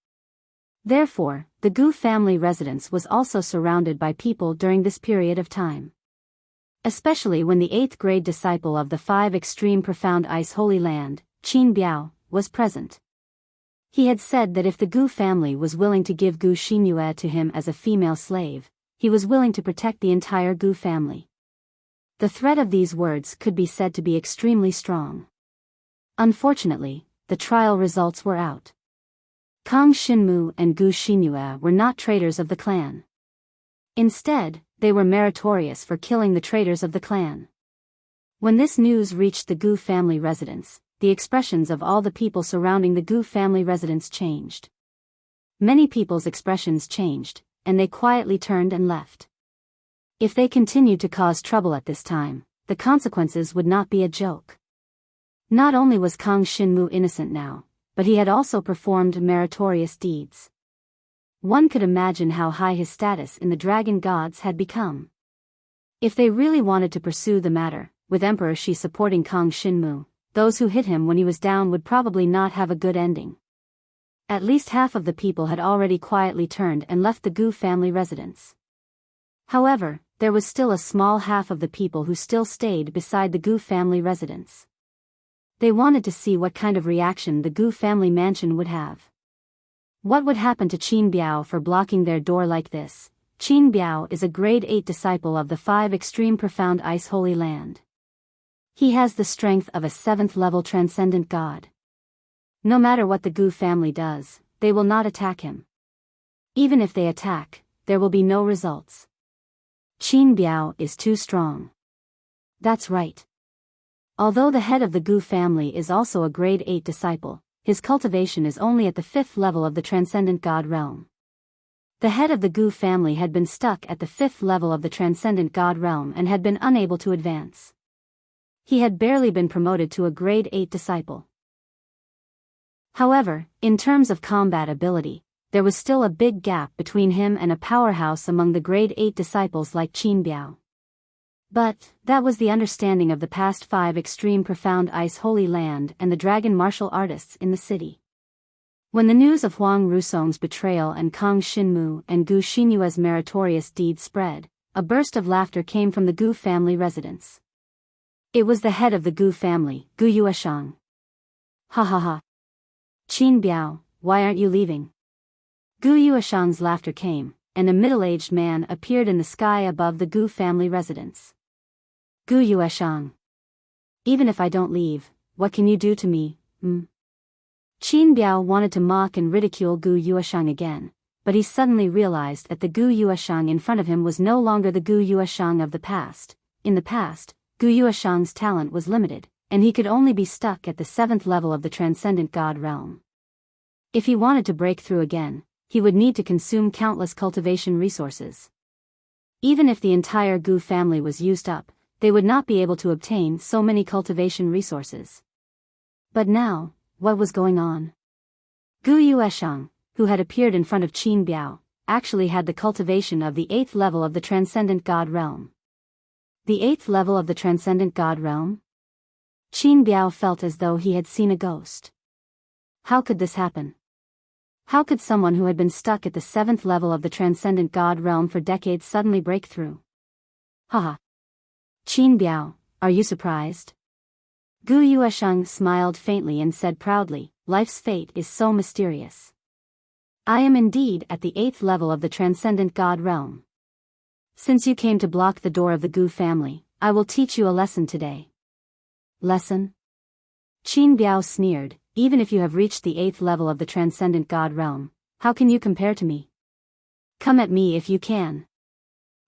Therefore, the Gu family residence was also surrounded by people during this period of time. Especially when the 8th grade disciple of the 5 Extreme Profound Ice Holy Land, Qin Biyao, was present. He had said that if the Gu family was willing to give Gu Xinyue to him as a female slave, he was willing to protect the entire Gu family. The threat of these words could be said to be extremely strong. Unfortunately, the trial results were out. Kang Xinmu and Gu Xinyue were not traitors of the clan. Instead, they were meritorious for killing the traitors of the clan. When this news reached the Gu family residence, the expressions of all the people surrounding the Gu family residence changed. Many people's expressions changed, and they quietly turned and left. If they continued to cause trouble at this time, the consequences would not be a joke. Not only was Kang Xinmu innocent now, but he had also performed meritorious deeds. One could imagine how high his status in the dragon gods had become. If they really wanted to pursue the matter, with Emperor Shi supporting Kang Xinmu, those who hit him when he was down would probably not have a good ending. At least half of the people had already quietly turned and left the Gu family residence. However, there was still a small half of the people who still stayed beside the Gu family residence. They wanted to see what kind of reaction the Gu family mansion would have. What would happen to Qin Biyao for blocking their door like this? Qin Biyao is a grade 8 disciple of the 5 Extreme Profound Ice Holy Land. He has the strength of a 7th level transcendent god. No matter what the Gu family does, they will not attack him. Even if they attack, there will be no results. Qin Biyao is too strong. That's right. Although the head of the Gu family is also a grade 8 disciple, his cultivation is only at the 5th level of the Transcendent God realm. The head of the Gu family had been stuck at the 5th level of the Transcendent God realm and had been unable to advance. He had barely been promoted to a grade 8 disciple. However, in terms of combat ability, there was still a big gap between him and a powerhouse among the grade 8 disciples like Qin Biyao. But that was the understanding of the past 5 Extreme Profound Ice Holy Land and the dragon martial artists in the city. When the news of Huang Rusong's betrayal and Kang Xinmu and Gu Xinyue's meritorious deed spread, a burst of laughter came from the Gu family residence. It was the head of the Gu family, Gu Yueshang. Ha ha ha. Qin Biyao, why aren't you leaving? Gu Yueshang's laughter came, and a middle-aged man appeared in the sky above the Gu family residence. Gu Yueshang. Even if I don't leave, what can you do to me, Qin Biyao wanted to mock and ridicule Gu Yueshang again, but he suddenly realized that the Gu Yueshang in front of him was no longer the Gu Yueshang of the past. In the past, Gu Yueshang's talent was limited, and he could only be stuck at the 7th level of the Transcendent God realm. If he wanted to break through again, he would need to consume countless cultivation resources. Even if the entire Gu family was used up, they would not be able to obtain so many cultivation resources. But now, what was going on? Gu Yueshang, who had appeared in front of Qin Biyao, actually had the cultivation of the 8th level of the Transcendent God realm. The 8th level of the Transcendent God realm? Qin Biyao felt as though he had seen a ghost. How could this happen? How could someone who had been stuck at the 7th level of the Transcendent God realm for decades suddenly break through? Haha. Qin Biyao, are you surprised? Gu Yueshang smiled faintly and said proudly, life's fate is so mysterious. I am indeed at the 8th level of the Transcendent God realm. Since you came to block the door of the Gu family, I will teach you a lesson today. Lesson? Qin Biyao sneered, even if you have reached the 8th level of the Transcendent God realm, how can you compare to me? Come at me if you can.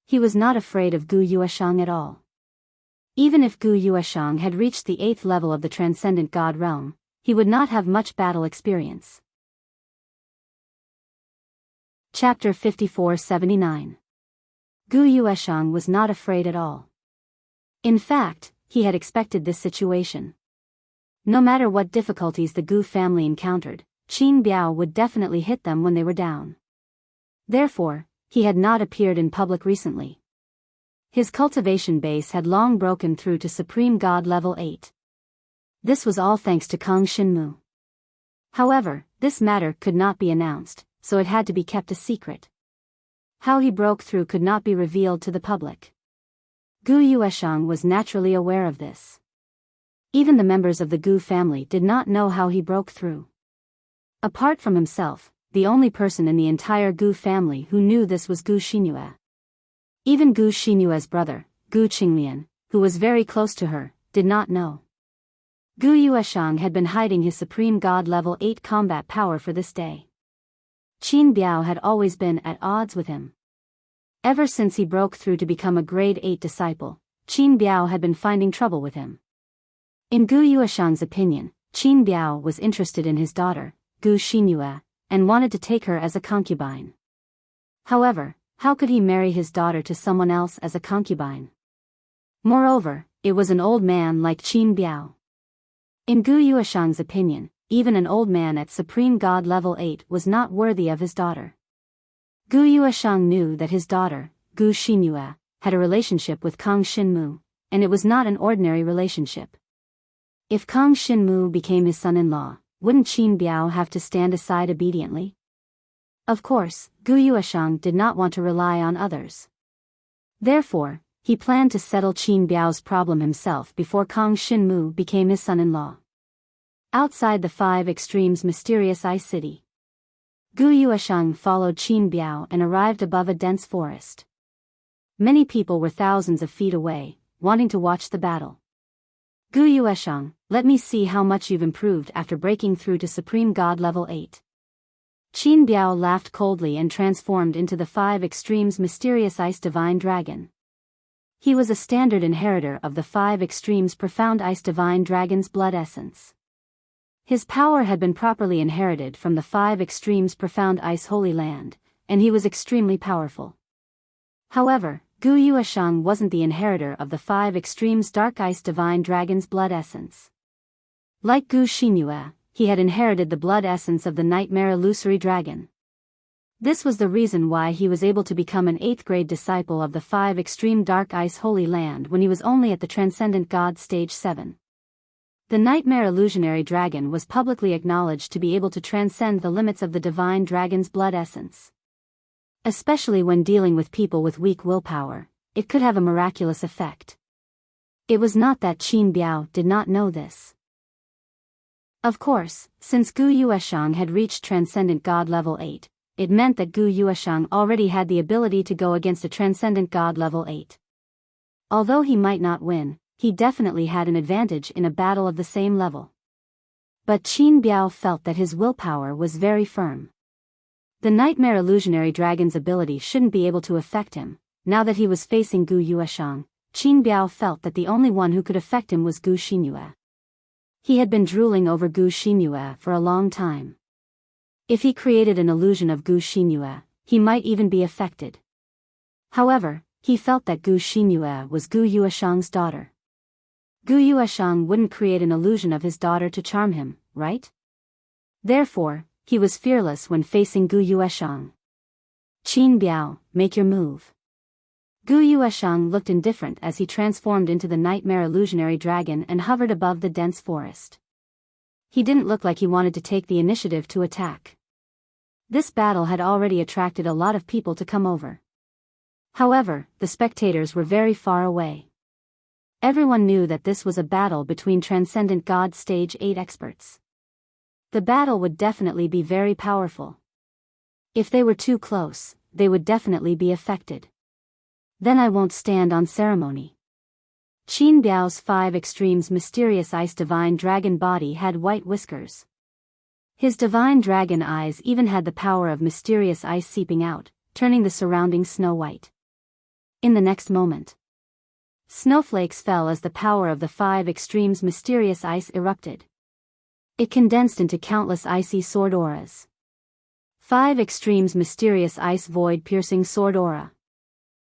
He was not afraid of Gu Yueshang at all. Even if Gu Yueshang had reached the 8th level of the Transcendent God realm, he would not have much battle experience. Chapter 54-79. Gu Yueshang was not afraid at all. In fact, he had expected this situation. No matter what difficulties the Gu family encountered, Qin Biyao would definitely hit them when they were down. Therefore, he had not appeared in public recently. His cultivation base had long broken through to Supreme God level 8. This was all thanks to Kang Shinmu. However, this matter could not be announced, so it had to be kept a secret. How he broke through could not be revealed to the public. Gu Yueshang was naturally aware of this. Even the members of the Gu family did not know how he broke through. Apart from himself, the only person in the entire Gu family who knew this was Gu Xinyue. Even Gu Xinyue's brother, Gu Qinglian, who was very close to her, did not know. Gu Yueshang had been hiding his Supreme God level 8 combat power for this day. Qin Biyao had always been at odds with him. Ever since he broke through to become a grade 8 disciple, Qin Biyao had been finding trouble with him. In Gu Yueshang's opinion, Qin Biyao was interested in his daughter, Gu Xinyue, and wanted to take her as a concubine. However, how could he marry his daughter to someone else as a concubine? Moreover, it was an old man like Qin Biyao. In Gu Yueshang's opinion, even an old man at Supreme God level 8 was not worthy of his daughter. Gu Yueshang knew that his daughter, Gu Xinyue, had a relationship with Kang Shinmu, and it was not an ordinary relationship. If Kang Shinmu became his son-in-law, wouldn't Qin Biyao have to stand aside obediently? Of course, Gu Yueshang did not want to rely on others. Therefore, he planned to settle Qin Biao's problem himself before Kang Shinmu became his son-in-law. Outside the Five Extremes mysterious ice city, Gu Yueshang followed Qin Biyao and arrived above a dense forest. Many people were thousands of feet away, wanting to watch the battle. Gu Yueshang, let me see how much you've improved after breaking through to Supreme God level 8. Qin Biyao laughed coldly and transformed into the Five Extremes mysterious ice divine dragon. He was a standard inheritor of the Five Extremes profound ice divine dragon's blood essence. His power had been properly inherited from the Five Extremes profound ice holy land, and he was extremely powerful. However, Gu Yueshang wasn't the inheritor of the Five Extremes dark ice divine dragon's blood essence. Like Gu Xinyue, he had inherited the blood essence of the nightmare illusory dragon. This was the reason why he was able to become an 8th grade disciple of the Five Extreme Dark Ice Holy Land when he was only at the Transcendent God Stage 7. The Nightmare Illusionary Dragon was publicly acknowledged to be able to transcend the limits of the Divine Dragon's blood essence. Especially when dealing with people with weak willpower, it could have a miraculous effect. It was not that Qin Biyao did not know this. Of course, since Gu Yueshang had reached Transcendent God level 8, it meant that Gu Yueshang already had the ability to go against a Transcendent God level 8. Although he might not win, he definitely had an advantage in a battle of the same level. But Qin Biyao felt that his willpower was very firm. The Nightmare Illusionary Dragon's ability shouldn't be able to affect him. Now that he was facing Gu Yueshang, Qin Biyao felt that the only one who could affect him was Gu Xinyue. He had been drooling over Gu Xinyue for a long time. If he created an illusion of Gu Xinyue, he might even be affected. However, he felt that Gu Xinyue was Gu Yueshang's daughter. Gu Yueshang wouldn't create an illusion of his daughter to charm him, right? Therefore, he was fearless when facing Gu Yueshang. Qin Biyao, make your move. Gu Yueshang looked indifferent as he transformed into the Nightmare Illusionary Dragon and hovered above the dense forest. He didn't look like he wanted to take the initiative to attack. This battle had already attracted a lot of people to come over. However, the spectators were very far away. Everyone knew that this was a battle between Transcendent God Stage 8 experts. The battle would definitely be very powerful. If they were too close, they would definitely be affected. Then I won't stand on ceremony. Qin Biao's Five Extremes mysterious ice divine dragon body had white whiskers. His divine dragon eyes even had the power of mysterious ice seeping out, turning the surrounding snow white. In the next moment, snowflakes fell as the power of the Five Extremes mysterious ice erupted. It condensed into countless icy sword auras. Five Extremes mysterious ice void piercing sword aura.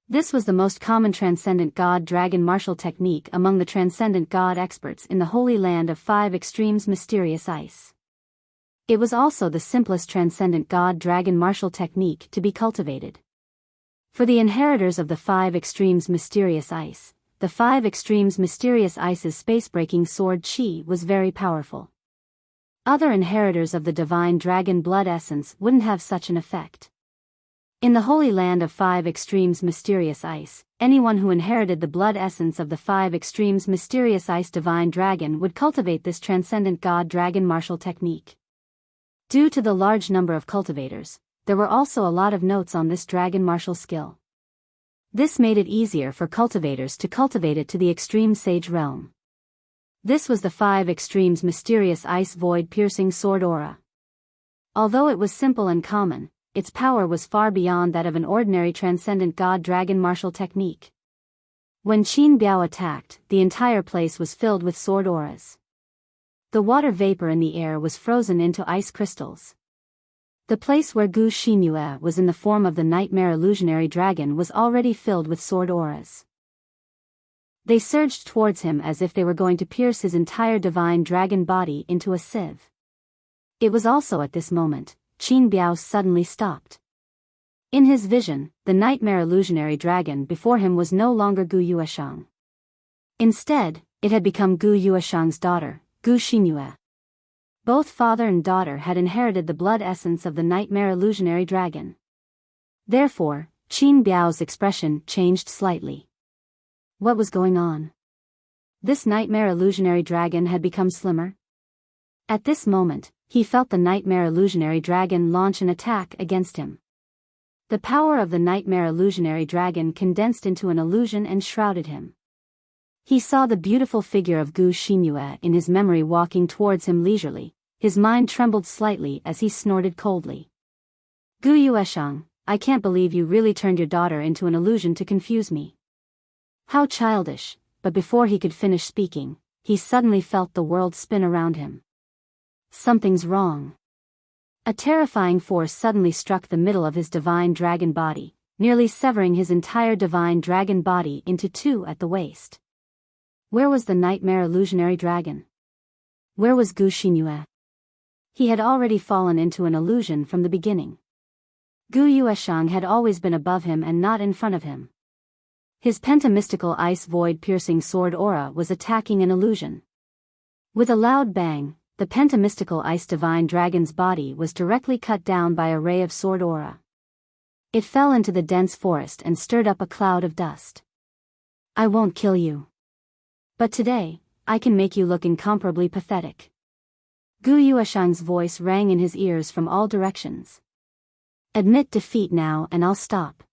This was the most common Transcendent God Dragon martial technique among the Transcendent God experts in the Holy Land of Five Extremes mysterious ice. It was also the simplest transcendent god-dragon martial technique to be cultivated. For the inheritors of the 5 extremes mysterious ice, the 5 extremes mysterious ice's space-breaking sword chi was very powerful. Other inheritors of the divine dragon blood essence wouldn't have such an effect. In the holy land of 5 extremes mysterious ice, anyone who inherited the blood essence of the 5 extremes mysterious ice divine dragon would cultivate this transcendent god-dragon martial technique. Due to the large number of cultivators, there were also a lot of notes on this dragon martial skill. This made it easier for cultivators to cultivate it to the extreme sage realm. This was the 5 extremes mysterious ice void piercing sword aura. Although it was simple and common, its power was far beyond that of an ordinary transcendent god-dragon martial technique. When Qin Biyao attacked, the entire place was filled with sword auras. The water vapor in the air was frozen into ice crystals. The place where Gu Xinyue was in the form of the nightmare illusionary dragon was already filled with sword auras. They surged towards him as if they were going to pierce his entire divine dragon body into a sieve. It was also at this moment, Qin Biyao suddenly stopped. In his vision, the nightmare illusionary dragon before him was no longer Gu Yueshang. Instead, it had become Gu Yueshang's daughter, Gu Xinyue. Both father and daughter had inherited the blood essence of the nightmare illusionary dragon. Therefore, Qin Biao's expression changed slightly. What was going on? This nightmare illusionary dragon had become slimmer? At this moment, he felt the nightmare illusionary dragon launch an attack against him. The power of the nightmare illusionary dragon condensed into an illusion and shrouded him. He saw the beautiful figure of Gu Xinyue in his memory walking towards him leisurely. His mind trembled slightly as he snorted coldly. Gu Yueshang, I can't believe you really turned your daughter into an illusion to confuse me. How childish, but before he could finish speaking, he suddenly felt the world spin around him. Something's wrong. A terrifying force suddenly struck the middle of his divine dragon body, nearly severing his entire divine dragon body into 2 at the waist. Where was the nightmare illusionary dragon? Where was Gu Xinyue? He had already fallen into an illusion from the beginning. Gu Yueshang had always been above him and not in front of him. His pentamystical ice void piercing sword aura was attacking an illusion. With a loud bang, the pentamystical ice divine dragon's body was directly cut down by a ray of sword aura. It fell into the dense forest and stirred up a cloud of dust. I won't kill you. But today, I can make you look incomparably pathetic. Gu Yueshang's voice rang in his ears from all directions. Admit defeat now and I'll stop.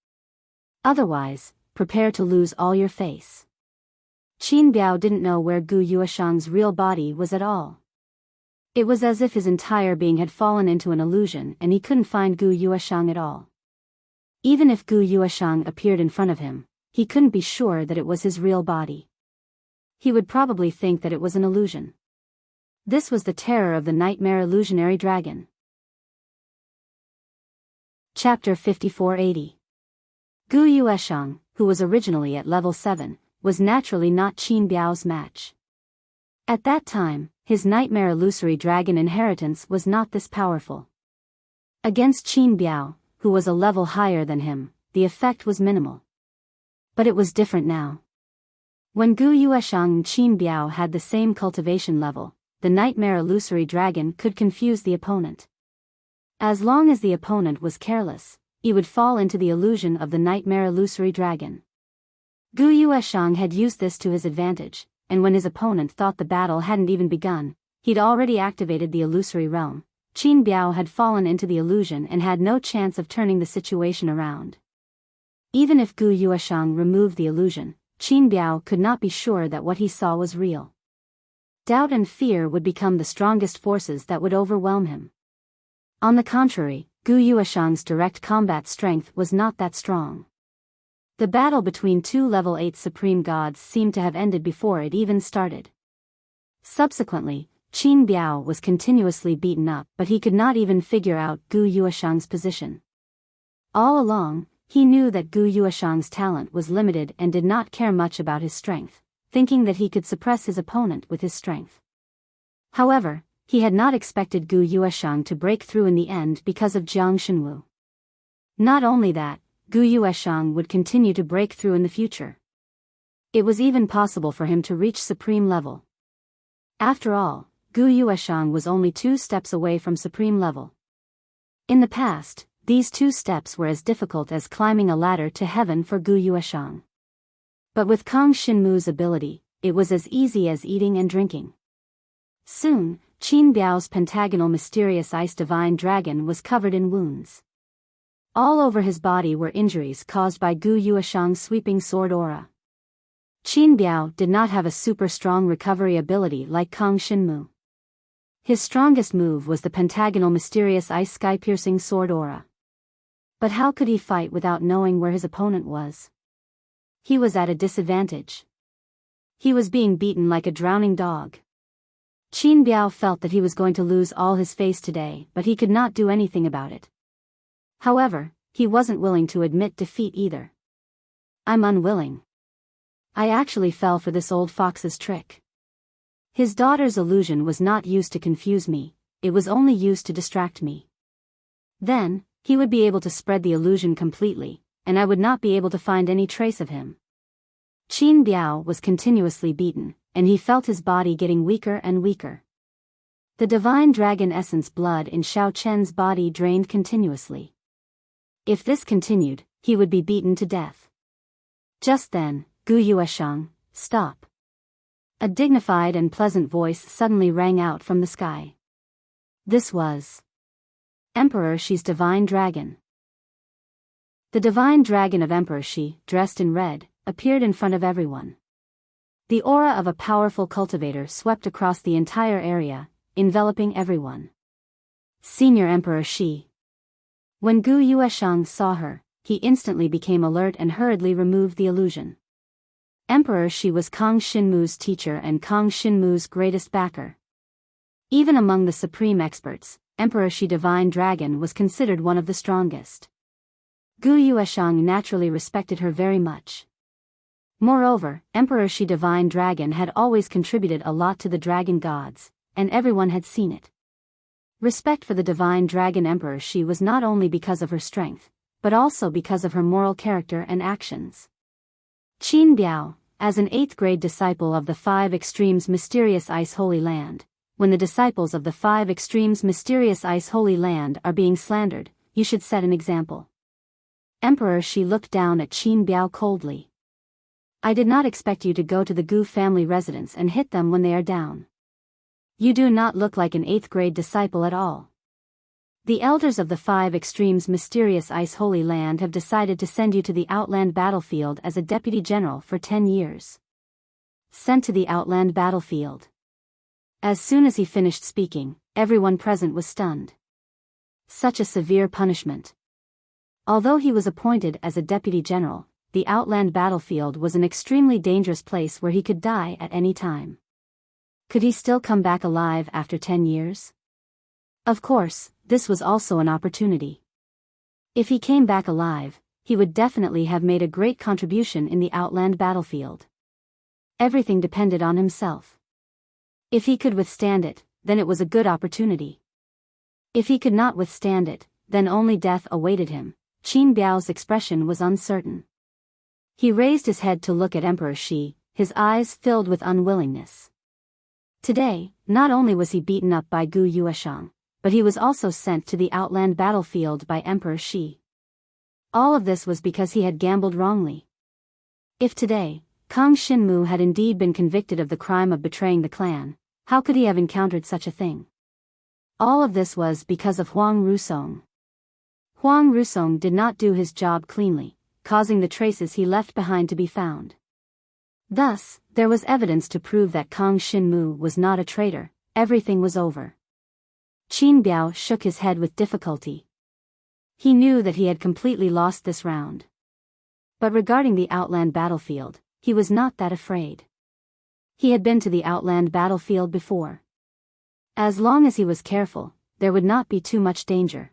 Otherwise, prepare to lose all your face. Qin Biyao didn't know where Gu Yueshang's real body was at all. It was as if his entire being had fallen into an illusion and he couldn't find Gu Yueshang at all. Even if Gu Yueshang appeared in front of him, he couldn't be sure that it was his real body. He would probably think that it was an illusion. This was the terror of the nightmare illusionary dragon. Chapter 5480. Gu Yueshang, who was originally at level 7, was naturally not Qin Biao's match. At that time, his nightmare illusory dragon inheritance was not this powerful. Against Qin Biyao, who was a level higher than him, the effect was minimal. But it was different now. When Gu Yueshang and Qin Biyao had the same cultivation level, the nightmare illusory dragon could confuse the opponent. As long as the opponent was careless, he would fall into the illusion of the nightmare illusory dragon. Gu Yueshang had used this to his advantage, and when his opponent thought the battle hadn't even begun, he'd already activated the illusory realm. Qin Biyao had fallen into the illusion and had no chance of turning the situation around. Even if Gu Yueshang removed the illusion, Qin Biyao could not be sure that what he saw was real. Doubt and fear would become the strongest forces that would overwhelm him. On the contrary, Gu Yueshang's direct combat strength was not that strong. The battle between 2 level 8 supreme gods seemed to have ended before it even started. Subsequently, Qin Biyao was continuously beaten up, but he could not even figure out Gu Yueshang's position. All along, he knew that Gu Yueshang's talent was limited and did not care much about his strength, thinking that he could suppress his opponent with his strength. However, he had not expected Gu Yueshang to break through in the end because of Jiang Shenwu. Not only that, Gu Yueshang would continue to break through in the future. It was even possible for him to reach supreme level. After all, Gu Yueshang was only 2 steps away from supreme level. In the past, these 2 steps were as difficult as climbing a ladder to heaven for Gu Yueshang. But with Kang Shinmu's ability, it was as easy as eating and drinking. Soon, Qin Biao's pentagonal mysterious ice divine dragon was covered in wounds. All over his body were injuries caused by Gu Yueshang's sweeping sword aura. Qin Biao did not have a super strong recovery ability like Kang Shinmu. His strongest move was the pentagonal mysterious ice sky-piercing sword aura. But how could he fight without knowing where his opponent was? He was at a disadvantage. He was being beaten like a drowning dog. Qin Biao felt that he was going to lose all his face today, but he could not do anything about it. However, he wasn't willing to admit defeat either. I'm unwilling. I actually fell for this old fox's trick. His daughter's illusion was not used to confuse me, it was only used to distract me. Then, he would be able to spread the illusion completely, and I would not be able to find any trace of him. Qin Biao was continuously beaten, and he felt his body getting weaker and weaker. The divine dragon essence blood in Xiao Chen's body drained continuously. If this continued, he would be beaten to death. Just then, Gu Yueshang, stop. A dignified and pleasant voice suddenly rang out from the sky. This was Emperor Shi's divine dragon. The divine dragon of Emperor Shi, dressed in red, appeared in front of everyone. The aura of a powerful cultivator swept across the entire area, enveloping everyone. Senior Emperor Shi. When Gu Yueshang saw her, he instantly became alert and hurriedly removed the illusion. Emperor Shi was Kang Shinmu's teacher and Kang Shinmu's greatest backer. Even among the supreme experts, Emperor Shi Divine Dragon was considered one of the strongest. Gu Yueshang naturally respected her very much. Moreover, Emperor Shi Divine Dragon had always contributed a lot to the dragon gods, and everyone had seen it. Respect for the Divine Dragon Emperor Shi was not only because of her strength, but also because of her moral character and actions. Qin Biao, as an 8th grade disciple of the 5 Extremes Mysterious Ice Holy Land, when the disciples of the 5 Extremes Mysterious Ice Holy Land are being slandered, you should set an example. Emperor Shi looked down at Qin Biao coldly. I did not expect you to go to the Gu family residence and hit them when they are down. You do not look like an 8th grade disciple at all. The elders of the 5 Extremes Mysterious Ice Holy Land have decided to send you to the Outland battlefield as a deputy general for 10 years. Sent to the Outland battlefield. As soon as he finished speaking, everyone present was stunned. Such a severe punishment. Although he was appointed as a deputy general, the Outland battlefield was an extremely dangerous place where he could die at any time. Could he still come back alive after 10 years? Of course, this was also an opportunity. If he came back alive, he would definitely have made a great contribution in the Outland battlefield. Everything depended on himself. If he could withstand it, then it was a good opportunity. If he could not withstand it, then only death awaited him. Qin Biao's expression was uncertain. He raised his head to look at Emperor Shi, his eyes filled with unwillingness. Today, not only was he beaten up by Gu Yueshang, but he was also sent to the Outland battlefield by Emperor Shi. All of this was because he had gambled wrongly. If today, Kang Shinmu had indeed been convicted of the crime of betraying the clan, how could he have encountered such a thing? All of this was because of Huang Rusong. Huang Rusong did not do his job cleanly, causing the traces he left behind to be found. Thus, there was evidence to prove that Kang Shinmu was not a traitor. Everything was over. Qin Biao shook his head with difficulty. He knew that he had completely lost this round. But regarding the Outland battlefield, he was not that afraid. He had been to the Outland battlefield before. As long as he was careful, there would not be too much danger.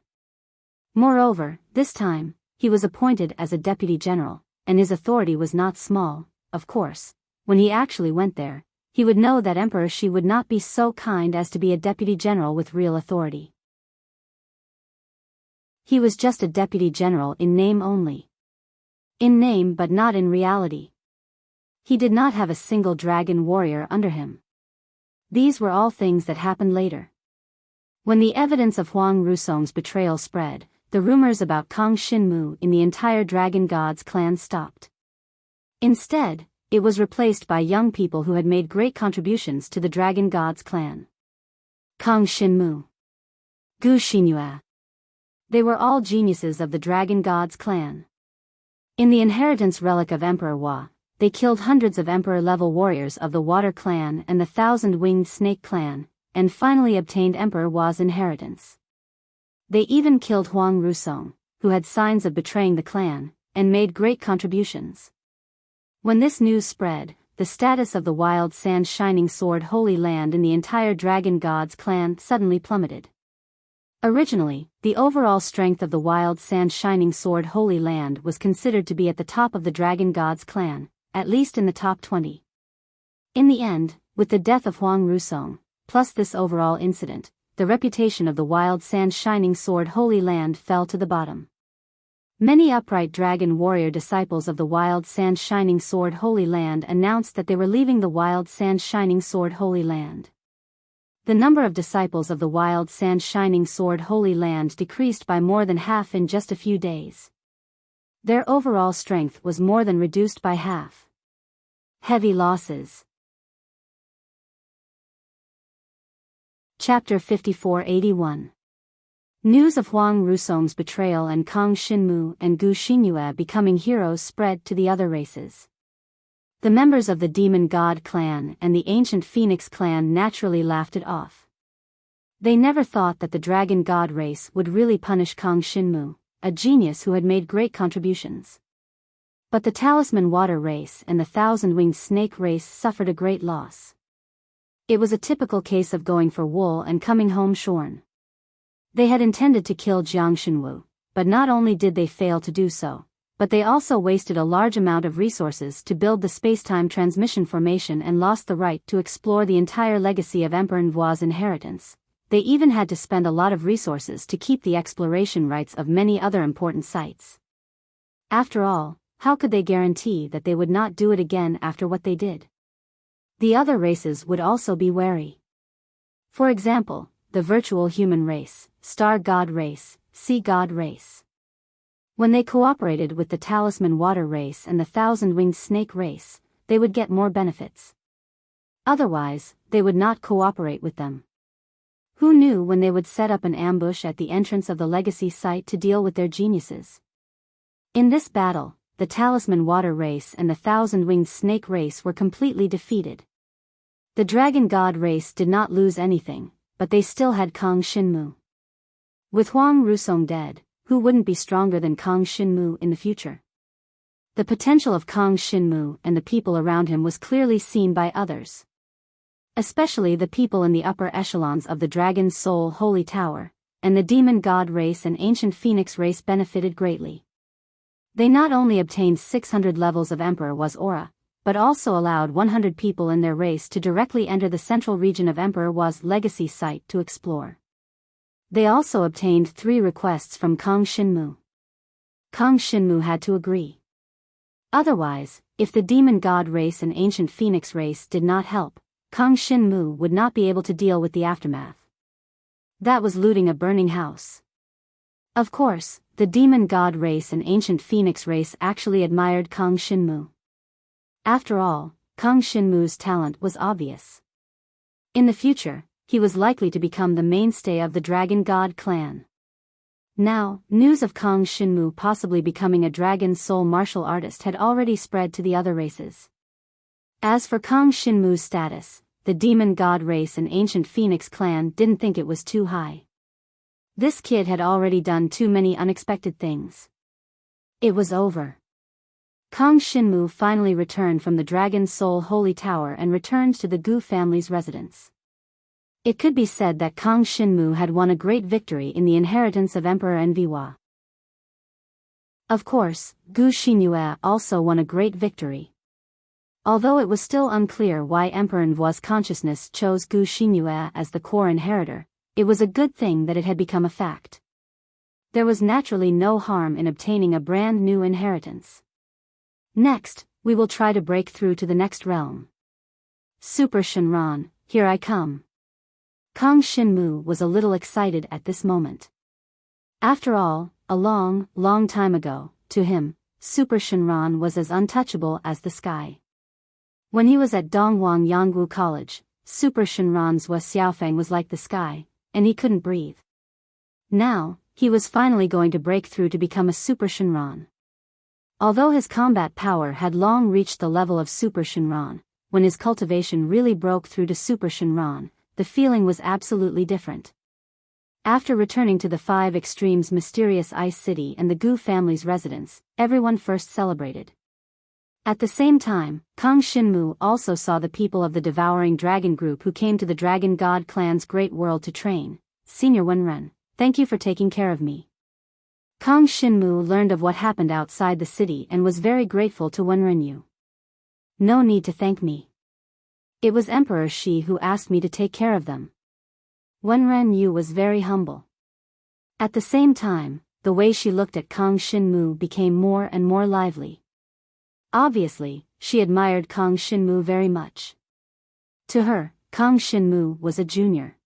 Moreover, this time, he was appointed as a deputy general, and his authority was not small. Of course, when he actually went there, he would know that Emperor Shi would not be so kind as to be a deputy general with real authority. He was just a deputy general in name only. In name but not in reality. He did not have a single dragon warrior under him. These were all things that happened later. When the evidence of Huang Rusong's betrayal spread, the rumors about Kang Xinmu in the entire Dragon God's clan stopped. Instead, it was replaced by young people who had made great contributions to the Dragon God's clan. Kang Xinmu, Gu Xinyue. They were all geniuses of the Dragon God's clan. In the inheritance relic of Emperor Hua, they killed hundreds of emperor-level warriors of the Water Clan and the Thousand-Winged Snake Clan, and finally obtained Emperor Hua's inheritance. They even killed Huang Rusong, who had signs of betraying the clan, and made great contributions. When this news spread, the status of the Wild Sand Shining Sword Holy Land in the entire Dragon God's clan suddenly plummeted. Originally, the overall strength of the Wild Sand Shining Sword Holy Land was considered to be at the top of the Dragon God's clan, at least in the top 20. In the end, with the death of Huang Rusong, plus this overall incident, the reputation of the Wild Sand Shining Sword Holy Land fell to the bottom. Many upright dragon warrior disciples of the Wild Sand Shining Sword Holy Land announced that they were leaving the Wild Sand Shining Sword Holy Land. The number of disciples of the Wild Sand Shining Sword Holy Land decreased by more than half in just a few days. Their overall strength was more than reduced by half. Heavy losses. Chapter 5481. News of Huang Rusong's betrayal and Kang Xinmu and Gu Xinyue becoming heroes spread to the other races. The members of the Demon God clan and the Ancient Phoenix clan naturally laughed it off. They never thought that the Dragon God race would really punish Kang Xinmu, a genius who had made great contributions. But the Talisman Water race and the Thousand-Winged Snake race suffered a great loss. It was a typical case of going for wool and coming home shorn. They had intended to kill Jiang Xinwu, but not only did they fail to do so, but they also wasted a large amount of resources to build the space-time transmission formation and lost the right to explore the entire legacy of Emperor Nvua's inheritance. They even had to spend a lot of resources to keep the exploration rights of many other important sites. After all, how could they guarantee that they would not do it again after what they did? The other races would also be wary. For example, the virtual human race, Star God race, Sea God race. When they cooperated with the Talisman Water race and the Thousand-Winged Snake race, they would get more benefits. Otherwise, they would not cooperate with them. Who knew when they would set up an ambush at the entrance of the legacy site to deal with their geniuses? In this battle, the Talisman Water race and the Thousand-Winged Snake race were completely defeated. The Dragon God race did not lose anything, but they still had Kang Xinmu. With Huang Rusong dead, who wouldn't be stronger than Kang Xinmu in the future? The potential of Kang Xinmu and the people around him was clearly seen by others. Especially the people in the upper echelons of the Dragon Soul Holy Tower, and the Demon God race and Ancient Phoenix race benefited greatly. They not only obtained 600 levels of Emperor Hua's aura, but also allowed 100 people in their race to directly enter the central region of Emperor Hua's legacy site to explore. They also obtained 3 requests from Kang Xinmu. Kang Xinmu had to agree. Otherwise, if the Demon God race and Ancient Phoenix race did not help, Kang Xinmu would not be able to deal with the aftermath. That was looting a burning house. Of course, the Demon God race and Ancient Phoenix race actually admired Kang Xinmu. After all, Kang Xinmu's talent was obvious. In the future, he was likely to become the mainstay of the Dragon God clan. Now, news of Kang Xinmu possibly becoming a Dragon Soul martial artist had already spread to the other races. As for Kang Xinmu's status, the Demon God race and Ancient Phoenix clan didn't think it was too high. This kid had already done too many unexpected things. It was over. Kang Xinmu finally returned from the Dragon Soul Holy Tower and returned to the Gu family's residence. It could be said that Kang Xinmu had won a great victory in the inheritance of Emperor Nvuo. Of course, Gu Xinyue also won a great victory. Although it was still unclear why Emperor Nvua's consciousness chose Gu Xinyue as the core inheritor, it was a good thing that it had become a fact. There was naturally no harm in obtaining a brand new inheritance. Next, we will try to break through to the next realm. Super Shenron, here I come. Kang Shinmu was a little excited at this moment. After all, a long, long time ago, to him, Super Shenron was as untouchable as the sky. When he was at Dongwang Yangwu College, Super Shenron's Wa Xiaofeng was like the sky, and he couldn't breathe. Now, he was finally going to break through to become a Super Shenron. Although his combat power had long reached the level of Super Shenron, when his cultivation really broke through to Super Shenron, the feeling was absolutely different. After returning to the Five Extremes mysterious ice city and the Gu family's residence, everyone first celebrated. At the same time, Kang Shinmu also saw the people of the Devouring Dragon group who came to the Dragon God clan's great world to train. Senior Wenren, thank you for taking care of me. Kang Shinmu learned of what happened outside the city and was very grateful to Wenren. No need to thank me. It was Emperor Shi who asked me to take care of them. Wenren Yu was very humble. At the same time, the way she looked at Kang Shinmu became more and more lively. Obviously, she admired Kang Shinmu very much. To her, Kang Shinmu was a junior.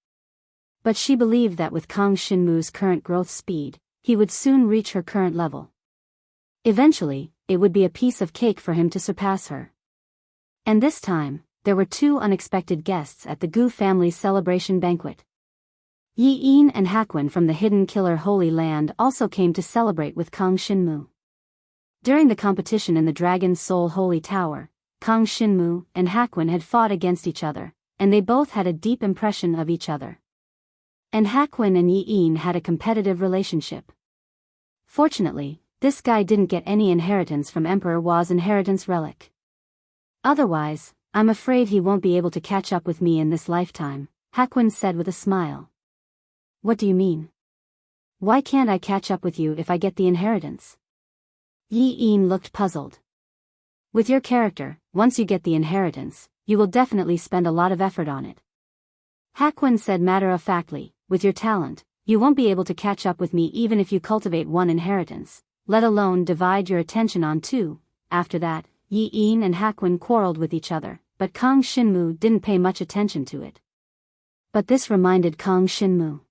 But she believed that with Kang Shinmu's current growth speed, he would soon reach her current level. Eventually, it would be a piece of cake for him to surpass her. And this time, there were two unexpected guests at the Gu family's celebration banquet. Yi Yin and Hakwin from the Hidden Killer Holy Land also came to celebrate with Kang Shinmu. During the competition in the Dragon's Soul Holy Tower, Kang Shinmu and Hakwin had fought against each other, and they both had a deep impression of each other. And Hakwin and Yi Yin had a competitive relationship. Fortunately, this guy didn't get any inheritance from Emperor Wa's inheritance relic. Otherwise, I'm afraid he won't be able to catch up with me in this lifetime, Hakwin said with a smile. What do you mean? Why can't I catch up with you if I get the inheritance? Yi Yin looked puzzled. With your character, once you get the inheritance, you will definitely spend a lot of effort on it. Hakwin said matter-of-factly, with your talent, you won't be able to catch up with me even if you cultivate one inheritance, let alone divide your attention on two. After that, Yi Yin and Hakwin quarreled with each other, but Kang Shinmu didn't pay much attention to it. But this reminded Kang Shinmu.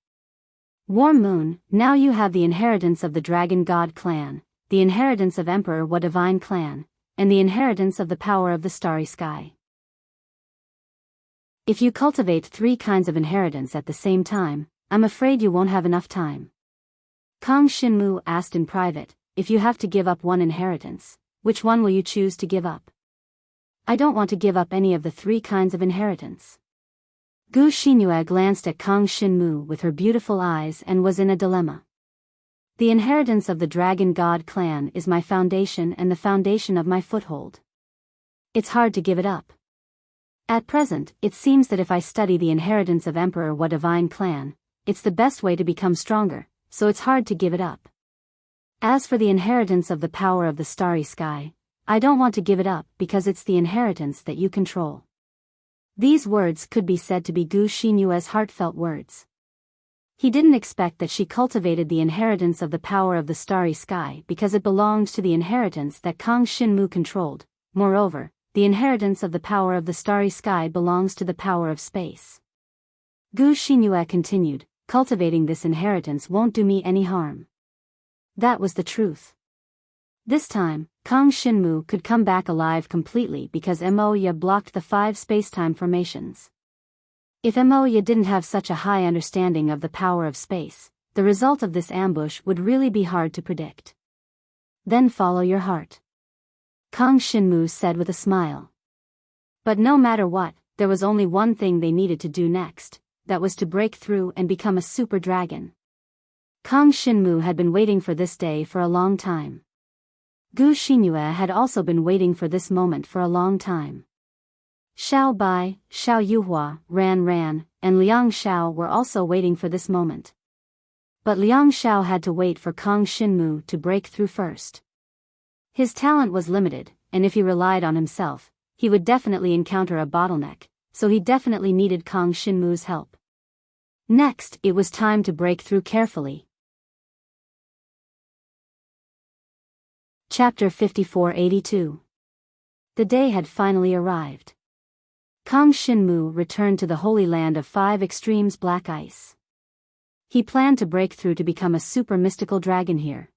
Warm Moon, now you have the inheritance of the Dragon God clan, the inheritance of Emperor Wa Divine clan, and the inheritance of the power of the Starry Sky. If you cultivate 3 kinds of inheritance at the same time, I'm afraid you won't have enough time. Kang Shinmu asked in private, if you have to give up one inheritance, which one will you choose to give up? I don't want to give up any of the 3 kinds of inheritance. Gu Xinyue glanced at Kang Shinmu with her beautiful eyes and was in a dilemma. The inheritance of the Dragon God clan is my foundation and the foundation of my foothold. It's hard to give it up. At present, it seems that if I study the inheritance of Emperor Wa Divine clan, it's the best way to become stronger, so it's hard to give it up. As for the inheritance of the power of the Starry Sky, I don't want to give it up because it's the inheritance that you control. These words could be said to be Gu Xinyue's heartfelt words. He didn't expect that she cultivated the inheritance of the power of the Starry Sky because it belonged to the inheritance that Kang Shinmu controlled. Moreover, the inheritance of the power of the Starry Sky belongs to the power of space. Gu Xinyue continued, cultivating this inheritance won't do me any harm. That was the truth. This time, Kang Shinmu could come back alive completely because Moya blocked the 5 spacetime formations. If Moya didn't have such a high understanding of the power of space, the result of this ambush would really be hard to predict. Then follow your heart. Kang Shinmu said with a smile. But no matter what, there was only one thing they needed to do next, that was to break through and become a super dragon. Kang Shinmu had been waiting for this day for a long time. Gu Xinyue had also been waiting for this moment for a long time. Xiao Bai, Xiao Yuhua, Ran, and Liang Xiao were also waiting for this moment. But Liang Xiao had to wait for Kang Shinmu to break through first. His talent was limited, and if he relied on himself, he would definitely encounter a bottleneck, so he definitely needed Kang Shinmu's help. Next, it was time to break through carefully. Chapter 5482. The day had finally arrived. Kang Shinmu returned to the Holy Land of Five Extremes Black Ice. He planned to break through to become a super mystical dragon here.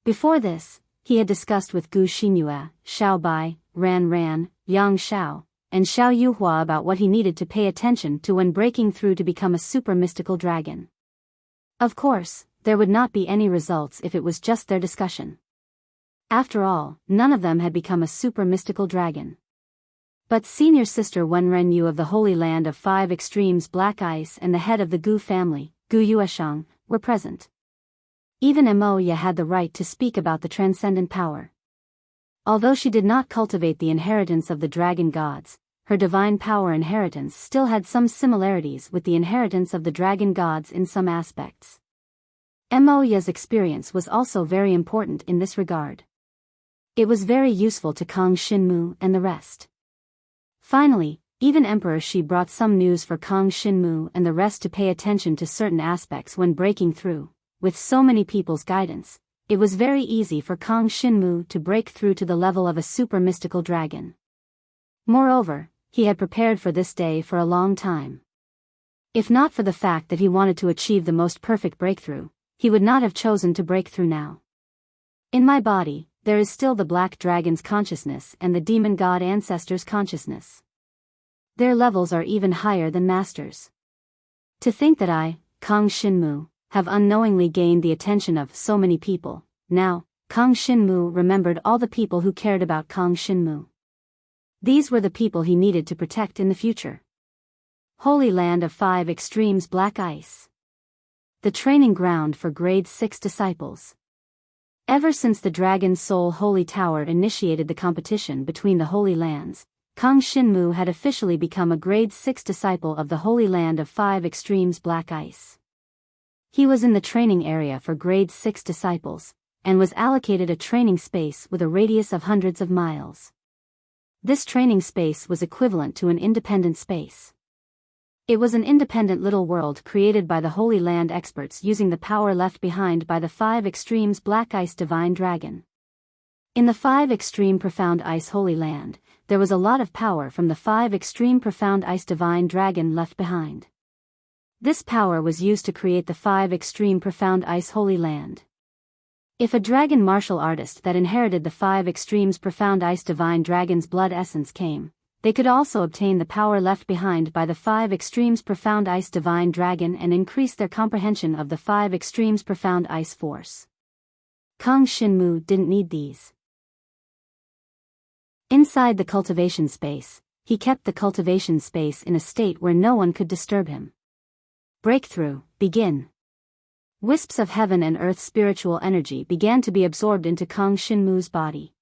Before this, he had discussed with Gu Xinyue, Xiao Bai, Ran Ran, Yang Xiao, and Xiao Yuhua about what he needed to pay attention to when breaking through to become a super mystical dragon. Of course, there would not be any results if it was just their discussion. After all, none of them had become a super mystical dragon. But senior sister Wenren Yu of the Holy Land of Five Extremes Black Ice and the head of the Gu family, Gu Yueshang, were present. Even Emoya had the right to speak about the transcendent power. Although she did not cultivate the inheritance of the dragon gods, her divine power inheritance still had some similarities with the inheritance of the dragon gods in some aspects. Emoya's experience was also very important in this regard. It was very useful to Kang Shinmu and the rest. Finally, even Emperor Shi brought some news for Kang Shinmu and the rest to pay attention to certain aspects when breaking through. With so many people's guidance, it was very easy for Kang Shinmu to break through to the level of a super mystical dragon. Moreover, he had prepared for this day for a long time. If not for the fact that he wanted to achieve the most perfect breakthrough, he would not have chosen to break through now. In my body, there is still the black dragon's consciousness and the demon god ancestor's consciousness. Their levels are even higher than masters. To think that I, Kang Shinmu, have unknowingly gained the attention of so many people. Now, Kang Shinmu remembered all the people who cared about Kang Shinmu. These were the people he needed to protect in the future. Holy Land of Five Extremes Black Ice. The training ground for Grade 6 disciples. Ever since the Dragon Soul Holy Tower initiated the competition between the Holy Lands, Kang Shinmu had officially become a Grade 6 disciple of the Holy Land of Five Extremes Black Ice. He was in the training area for Grade 6 disciples, and was allocated a training space with a radius of hundreds of miles. This training space was equivalent to an independent space. It was an independent little world created by the Holy Land experts using the power left behind by the Five Extremes Black Ice Divine Dragon. In the Five Extreme Profound Ice Holy Land, there was a lot of power from the Five Extreme Profound Ice Divine Dragon left behind. This power was used to create the Five Extreme Profound Ice Holy Land. If a dragon martial artist that inherited the Five Extremes Profound Ice Divine Dragon's blood essence came, they could also obtain the power left behind by the Five Extremes Profound Ice Divine Dragon and increase their comprehension of the Five Extremes Profound Ice Force. Kang Shinmu didn't need these. Inside the cultivation space, he kept the cultivation space in a state where no one could disturb him. Breakthrough, begin. Wisps of heaven and earth spiritual energy began to be absorbed into Kang Shinmu's body.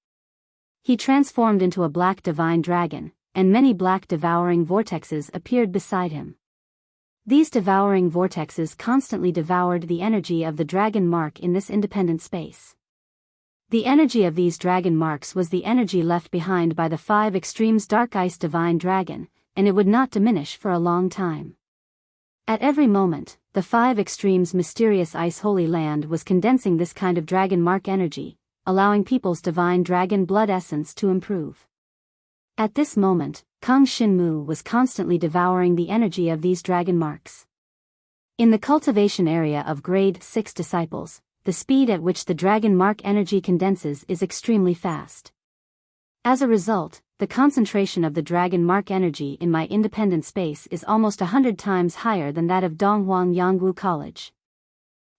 He transformed into a black divine dragon, and many black devouring vortexes appeared beside him. These devouring vortexes constantly devoured the energy of the dragon mark in this independent space. The energy of these dragon marks was the energy left behind by the Five Extremes Dark Ice Divine Dragon, and it would not diminish for a long time. At every moment, the Five Extremes Mysterious Ice Holy Land was condensing this kind of dragon mark energy, allowing people's divine dragon blood essence to improve. At this moment, Kang Shinmu was constantly devouring the energy of these dragon marks. In the cultivation area of Grade 6 disciples, the speed at which the dragon mark energy condenses is extremely fast. As a result, the concentration of the dragon mark energy in my independent space is almost 100 times higher than that of Donghuang Yangwu College.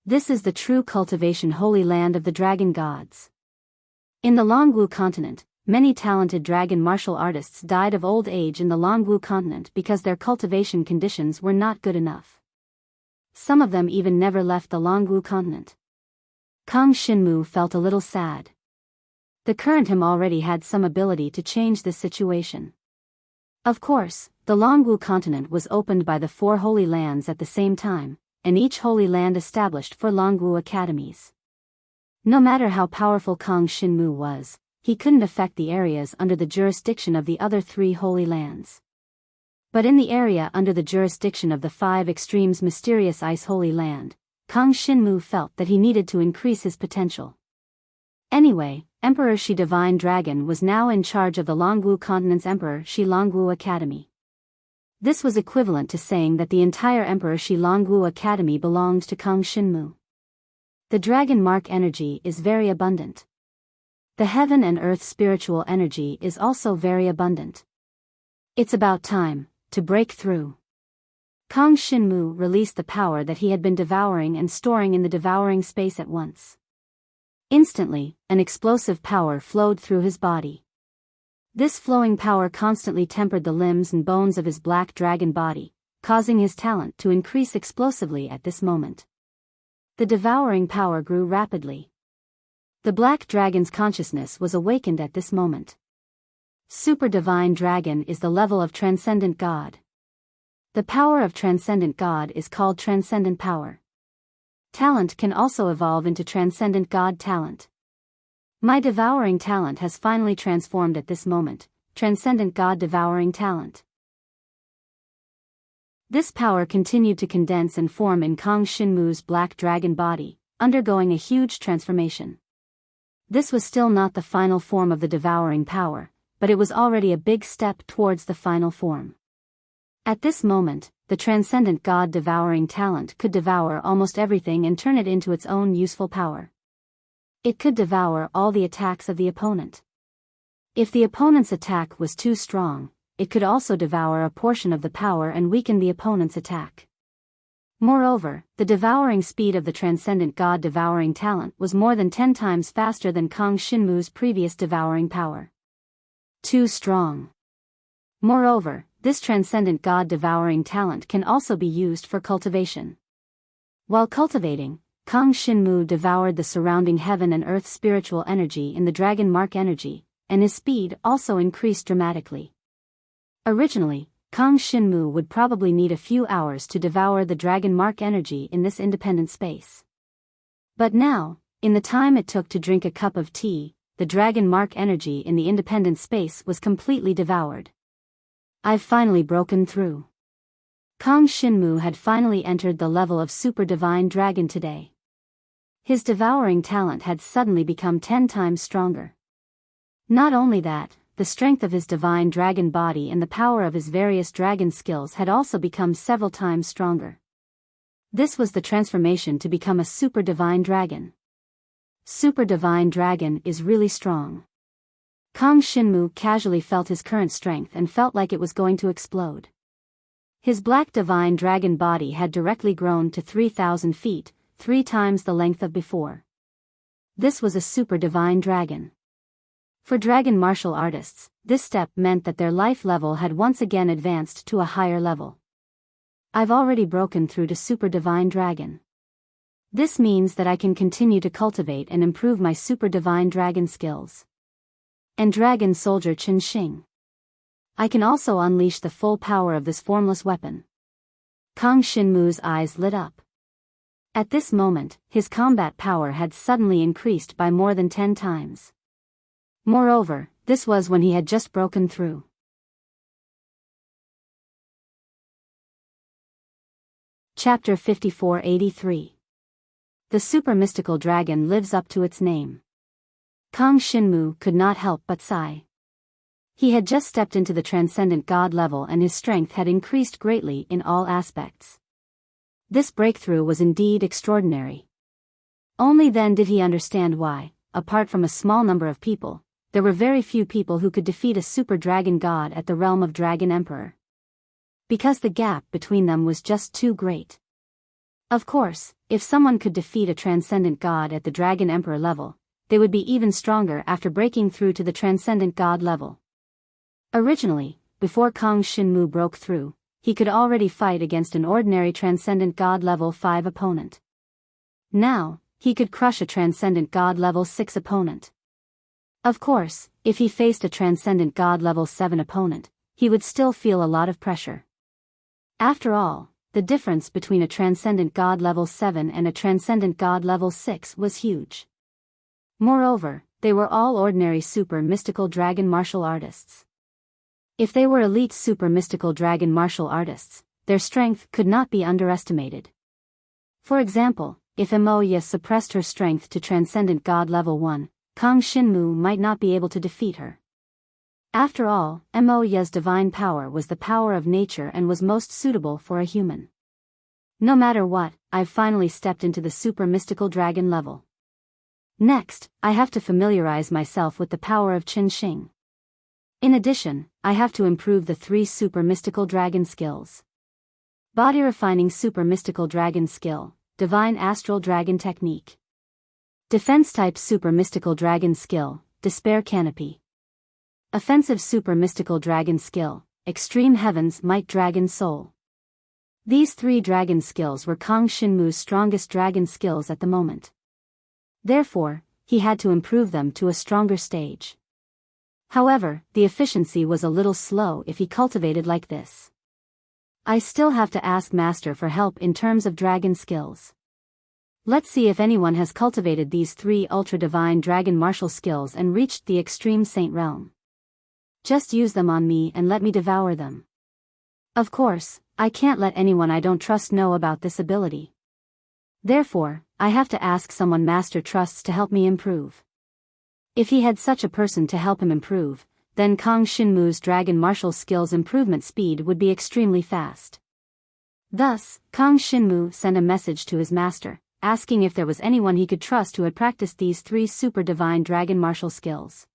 This is the true cultivation holy land of the dragon gods. In the Longwu continent, many talented dragon martial artists died of old age in the Longwu continent because their cultivation conditions were not good enough. Some of them even never left the Longwu continent. Kang Shinmu felt a little sad. The current him already had some ability to change this situation. Of course, the Longwu continent was opened by the 4 holy lands at the same time, and each holy land established 4 Longwu academies. No matter how powerful Kang Shinmu was, he couldn't affect the areas under the jurisdiction of the other 3 holy lands. But in the area under the jurisdiction of the 5 extremes mysterious Ice Holy Land, Kang Xinmu felt that he needed to increase his potential. Anyway, Emperor Shi Divine Dragon was now in charge of the Longwu Continent's Emperor Shi Longwu Academy. This was equivalent to saying that the entire Emperor Shi Longwu Academy belonged to Kang Xinmu. The dragon mark energy is very abundant. The heaven and earth spiritual energy is also very abundant. It's about time to break through. Kang Xinmu released the power that he had been devouring and storing in the devouring space at once. Instantly, an explosive power flowed through his body. This flowing power constantly tempered the limbs and bones of his black dragon body, causing his talent to increase explosively at this moment. The devouring power grew rapidly. The black dragon's consciousness was awakened at this moment. Super Divine Dragon is the level of Transcendent God. The power of Transcendent God is called Transcendent Power. Talent can also evolve into Transcendent God Talent. My devouring talent has finally transformed at this moment, Transcendent God Devouring Talent. This power continued to condense and form in Kang Xinmu's black dragon body, undergoing a huge transformation. This was still not the final form of the devouring power, but it was already a big step towards the final form. At this moment, the Transcendent God Devouring Talent could devour almost everything and turn it into its own useful power. It could devour all the attacks of the opponent. If the opponent's attack was too strong, it could also devour a portion of the power and weaken the opponent's attack. Moreover, the devouring speed of the Transcendent God Devouring Talent was more than 10 times faster than Kang Xinmu's previous devouring power. Too strong. Moreover, this Transcendent God Devouring Talent can also be used for cultivation. While cultivating, Kang Xinmu devoured the surrounding heaven and earth spiritual energy in the dragon mark energy, and his speed also increased dramatically. Originally, Kang Xinmu would probably need a few hours to devour the dragon mark energy in this independent space. But now, in the time it took to drink a cup of tea, the dragon mark energy in the independent space was completely devoured. I've finally broken through. Kang Xinmu had finally entered the level of Super Divine Dragon today. His devouring talent had suddenly become 10 times stronger. Not only that, the strength of his divine dragon body and the power of his various dragon skills had also become several times stronger. This was the transformation to become a Super Divine Dragon. Super Divine Dragon is really strong. Kang Xinmu casually felt his current strength and felt like it was going to explode. His black divine dragon body had directly grown to 3,000 feet, 3 times the length of before. This was a Super Divine Dragon. For dragon martial artists, this step meant that their life level had once again advanced to a higher level. I've already broken through to Super Divine Dragon. This means that I can continue to cultivate and improve my Super Divine Dragon skills. And Dragon Soldier Qin Xing. I can also unleash the full power of this formless weapon. Kang Xinmu's eyes lit up. At this moment, his combat power had suddenly increased by more than 10 times. Moreover, this was when he had just broken through. Chapter 5483. The super mystical dragon lives up to its name. Kang Xinmu could not help but sigh. He had just stepped into the transcendent god level and his strength had increased greatly in all aspects. This breakthrough was indeed extraordinary. Only then did he understand why, apart from a small number of people, there were very few people who could defeat a super dragon god at the realm of Dragon Emperor. Because the gap between them was just too great. Of course, if someone could defeat a transcendent god at the Dragon Emperor level, they would be even stronger after breaking through to the transcendent god level. Originally, before Kang Xinmu broke through, he could already fight against an ordinary transcendent god level 5 opponent. Now, he could crush a transcendent god level 6 opponent. Of course, if he faced a transcendent god level 7 opponent, he would still feel a lot of pressure. After all, the difference between a transcendent god level 7 and a transcendent god level 6 was huge. Moreover, they were all ordinary super mystical dragon martial artists. If they were elite super mystical dragon martial artists, their strength could not be underestimated. For example, if Moya suppressed her strength to Transcendent God Level 1, Kang Shinmu might not be able to defeat her. After all, Moya's divine power was the power of nature and was most suitable for a human. No matter what, I've finally stepped into the super mystical dragon level. Next, I have to familiarize myself with the power of Qin Xing. In addition, I have to improve the 3 super mystical dragon skills. Body refining super mystical dragon skill, divine astral dragon technique. Defense type super mystical dragon skill, despair canopy. Offensive super mystical dragon skill, extreme heavens might dragon soul. These 3 dragon skills were Kang Shinmu's strongest dragon skills at the moment. Therefore, he had to improve them to a stronger stage. However, the efficiency was a little slow if he cultivated like this. I still have to ask Master for help in terms of dragon skills. Let's see if anyone has cultivated these 3 ultra-divine dragon martial skills and reached the extreme saint realm. Just use them on me and let me devour them. Of course, I can't let anyone I don't trust know about this ability. Therefore, I have to ask someone Master trusts to help me improve. If he had such a person to help him improve, then Kang Shinmu's dragon martial skills improvement speed would be extremely fast. Thus, Kang Shinmu sent a message to his master, asking if there was anyone he could trust who had practiced these 3 super divine dragon martial skills.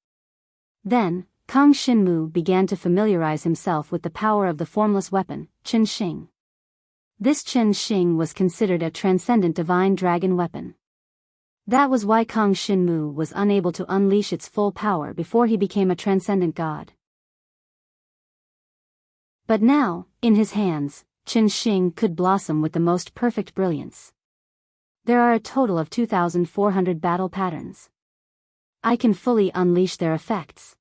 Then, Kang Shinmu began to familiarize himself with the power of the formless weapon, Qin Xing. This Qin Xing was considered a transcendent divine dragon weapon. That was why Kang Shinmu was unable to unleash its full power before he became a transcendent god. But now, in his hands, Qin Xing could blossom with the most perfect brilliance. There are a total of 2,400 battle patterns. I can fully unleash their effects.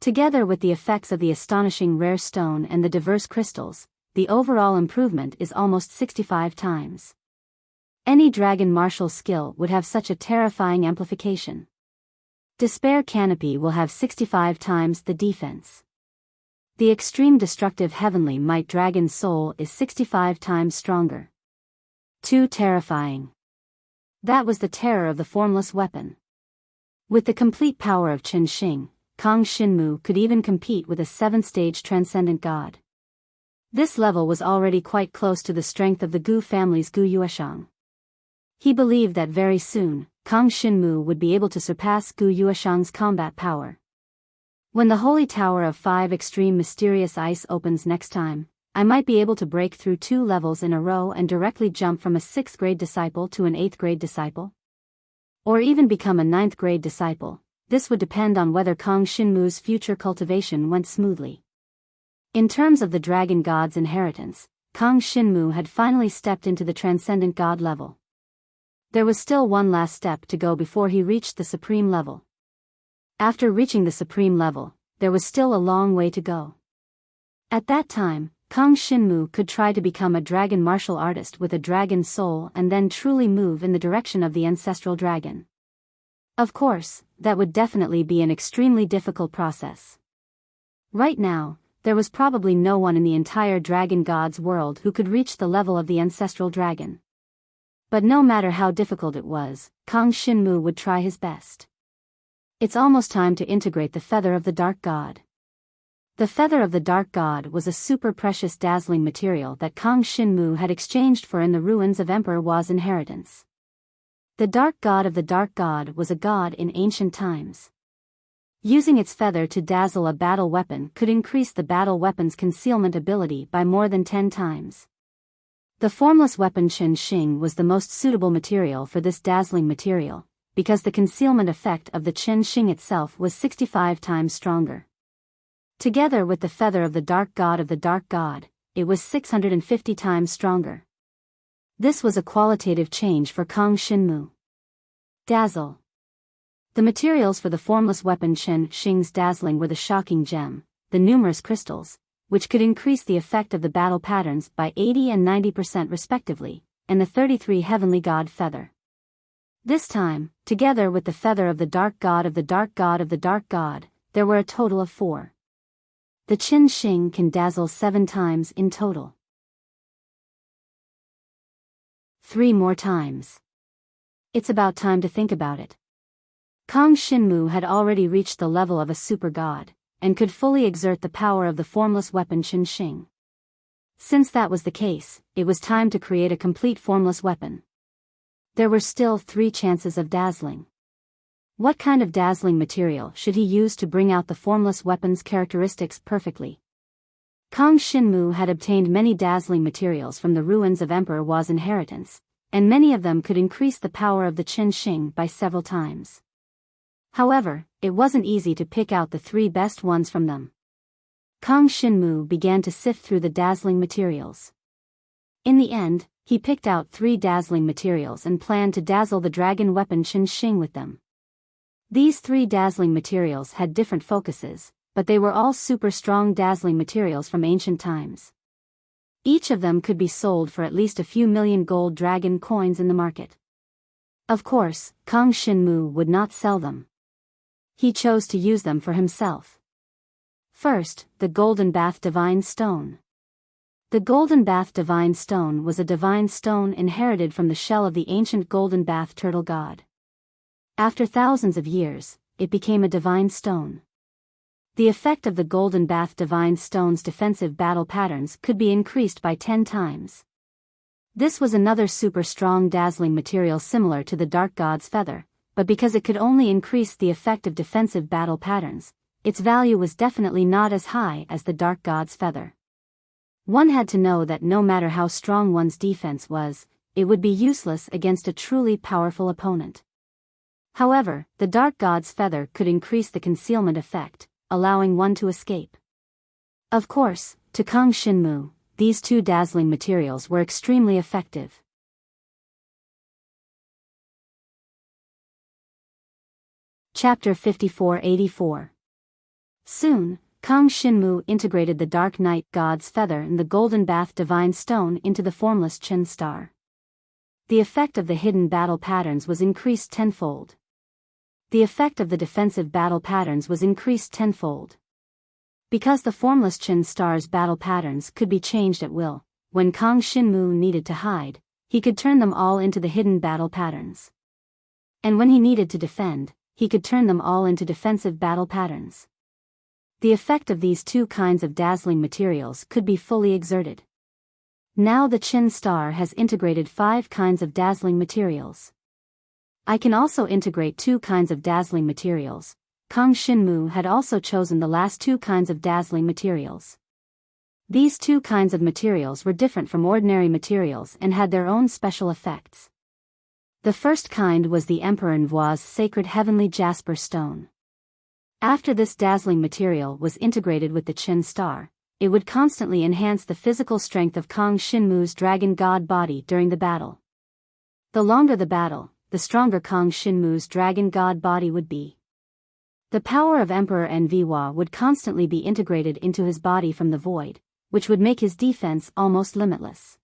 Together with the effects of the astonishing rare stone and the diverse crystals, the overall improvement is almost 65 times. Any dragon martial skill would have such a terrifying amplification. Despair Canopy will have 65 times the defense. The extreme destructive heavenly might dragon soul is 65 times stronger. Too terrifying. That was the terror of the formless weapon. With the complete power of Qin Xing, Kang Shinmu could even compete with a 7th-stage transcendent god. This level was already quite close to the strength of the Gu family's Gu Yueshang. He believed that very soon, Kang Shinmu would be able to surpass Gu Yueshang's combat power. When the Holy Tower of 5 Extreme Mysterious Ice opens next time, I might be able to break through 2 levels in a row and directly jump from a 6th grade disciple to an 8th grade disciple. Or even become a 9th grade disciple. This would depend on whether Kang Shinmu's future cultivation went smoothly. In terms of the Dragon God's inheritance, Kang Shinmu had finally stepped into the Transcendent God level. There was still one last step to go before he reached the Supreme level. After reaching the Supreme level, there was still a long way to go. At that time, Kang Shinmu could try to become a dragon martial artist with a dragon soul and then truly move in the direction of the ancestral dragon. Of course, that would definitely be an extremely difficult process. Right now, there was probably no one in the entire Dragon God's world who could reach the level of the ancestral dragon. But no matter how difficult it was, Kang Shinmu would try his best. It's almost time to integrate the Feather of the Dark God. The Feather of the Dark God was a super precious dazzling material that Kang Shinmu had exchanged for in the ruins of Emperor Hua's inheritance. The Dark God of the Dark God was a god in ancient times. Using its feather to dazzle a battle weapon could increase the battle weapon's concealment ability by more than 10 times. The formless weapon Qin Xing was the most suitable material for this dazzling material, because the concealment effect of the Qin Xing itself was 65 times stronger. Together with the Feather of the Dark God of the Dark God, it was 650 times stronger. This was a qualitative change for Kang Shinmu. Dazzle. The materials for the formless weapon Qin Xing's dazzling were the shocking gem, the numerous crystals, which could increase the effect of the battle patterns by 80 and 90% respectively, and the 33 heavenly god feather. This time, together with the feather of the dark god of the dark god of the dark god, there were a total of 4. The Qin Xing can dazzle 7 times in total. 3 more times. It's about time to think about it. Kang Shinmu had already reached the level of a super god, and could fully exert the power of the formless weapon Qin Xing. Since that was the case, it was time to create a complete formless weapon. There were still 3 chances of dazzling. What kind of dazzling material should he use to bring out the formless weapon's characteristics perfectly? Kang Shinmu had obtained many dazzling materials from the ruins of Emperor Hua's inheritance, and many of them could increase the power of the Qin Xing by several times. However, it wasn't easy to pick out the 3 best ones from them. Kang Shinmu began to sift through the dazzling materials. In the end, he picked out 3 dazzling materials and planned to dazzle the dragon weapon Qin Xing with them. These 3 dazzling materials had different focuses, but they were all super strong dazzling materials from ancient times. Each of them could be sold for at least a few million gold dragon coins in the market. Of course, Kang Shinmu would not sell them. He chose to use them for himself. First, the Golden Bath Divine Stone. The Golden Bath Divine Stone was a divine stone inherited from the shell of the ancient Golden Bath Turtle God. After thousands of years, it became a divine stone. The effect of the Golden Bath Divine Stone's defensive battle patterns could be increased by 10 times. This was another super strong dazzling material similar to the Dark God's feather, but because it could only increase the effect of defensive battle patterns, its value was definitely not as high as the Dark God's feather. One had to know that no matter how strong one's defense was, it would be useless against a truly powerful opponent. However, the Dark God's feather could increase the concealment effect, allowing one to escape. Of course, to Kang Shinmu, these 2 dazzling materials were extremely effective. Chapter 5484. Soon, Kang Shinmu integrated the Dark Night God's feather and the Golden Bath Divine Stone into the formless Qin Star. The effect of the hidden battle patterns was increased tenfold. The effect of the defensive battle patterns was increased tenfold. Because the formless Qin Star's battle patterns could be changed at will, when Kang Shinmu needed to hide, he could turn them all into the hidden battle patterns. And when he needed to defend, he could turn them all into defensive battle patterns. The effect of these 2 kinds of dazzling materials could be fully exerted. Now the Qin Star has integrated 5 kinds of dazzling materials. I can also integrate 2 kinds of dazzling materials. Kang Shinmu had also chosen the last 2 kinds of dazzling materials. These 2 kinds of materials were different from ordinary materials and had their own special effects. The first kind was the Emperor Nvua's sacred heavenly jasper stone. After this dazzling material was integrated with the Qin Star, it would constantly enhance the physical strength of Kang Shinmu's dragon god body during the battle. The longer the battle, the stronger Kang Shinmu's dragon god body would be. The power of Emperor Nvua would constantly be integrated into his body from the void, which would make his defense almost limitless.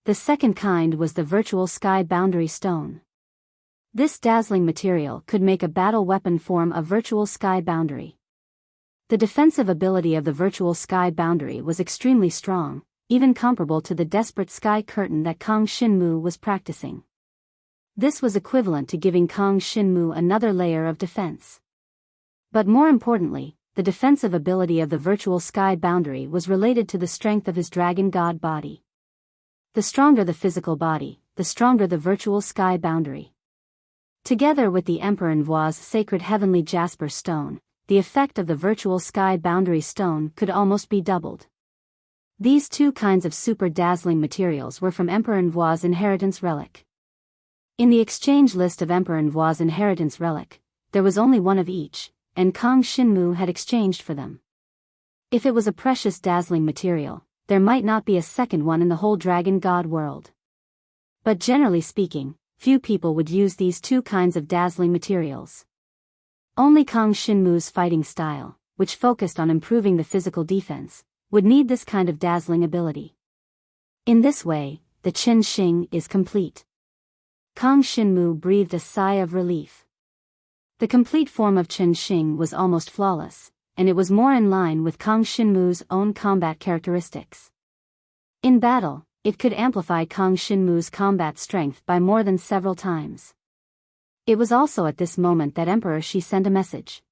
The second kind was the virtual sky boundary stone. This dazzling material could make a battle weapon form a virtual sky boundary. The defensive ability of the virtual sky boundary was extremely strong, even comparable to the desperate sky curtain that Kang Shinmu was practicing. This was equivalent to giving Kang Shinmu another layer of defense. But more importantly, the defensive ability of the virtual sky boundary was related to the strength of his dragon god body. The stronger the physical body, the stronger the virtual sky boundary. Together with the Emperor Nvua's sacred heavenly jasper stone, the effect of the virtual sky boundary stone could almost be doubled. These 2 kinds of super dazzling materials were from Emperor Nvua's inheritance relic. In the exchange list of Emperor Nvua's inheritance relic, there was only 1 of each, and Kang Shinmu had exchanged for them. If it was a precious dazzling material, there might not be a second one in the whole dragon god world. But generally speaking, few people would use these 2 kinds of dazzling materials. Only Kang Shinmu's fighting style, which focused on improving the physical defense, would need this kind of dazzling ability. In this way, the Qin Xing is complete. Kang Xinmu breathed a sigh of relief. The complete form of Chen Xing was almost flawless, and it was more in line with Kang Xinmu's own combat characteristics. In battle, it could amplify Kang Xinmu's combat strength by more than several times. It was also at this moment that Emperor Shi sent a message.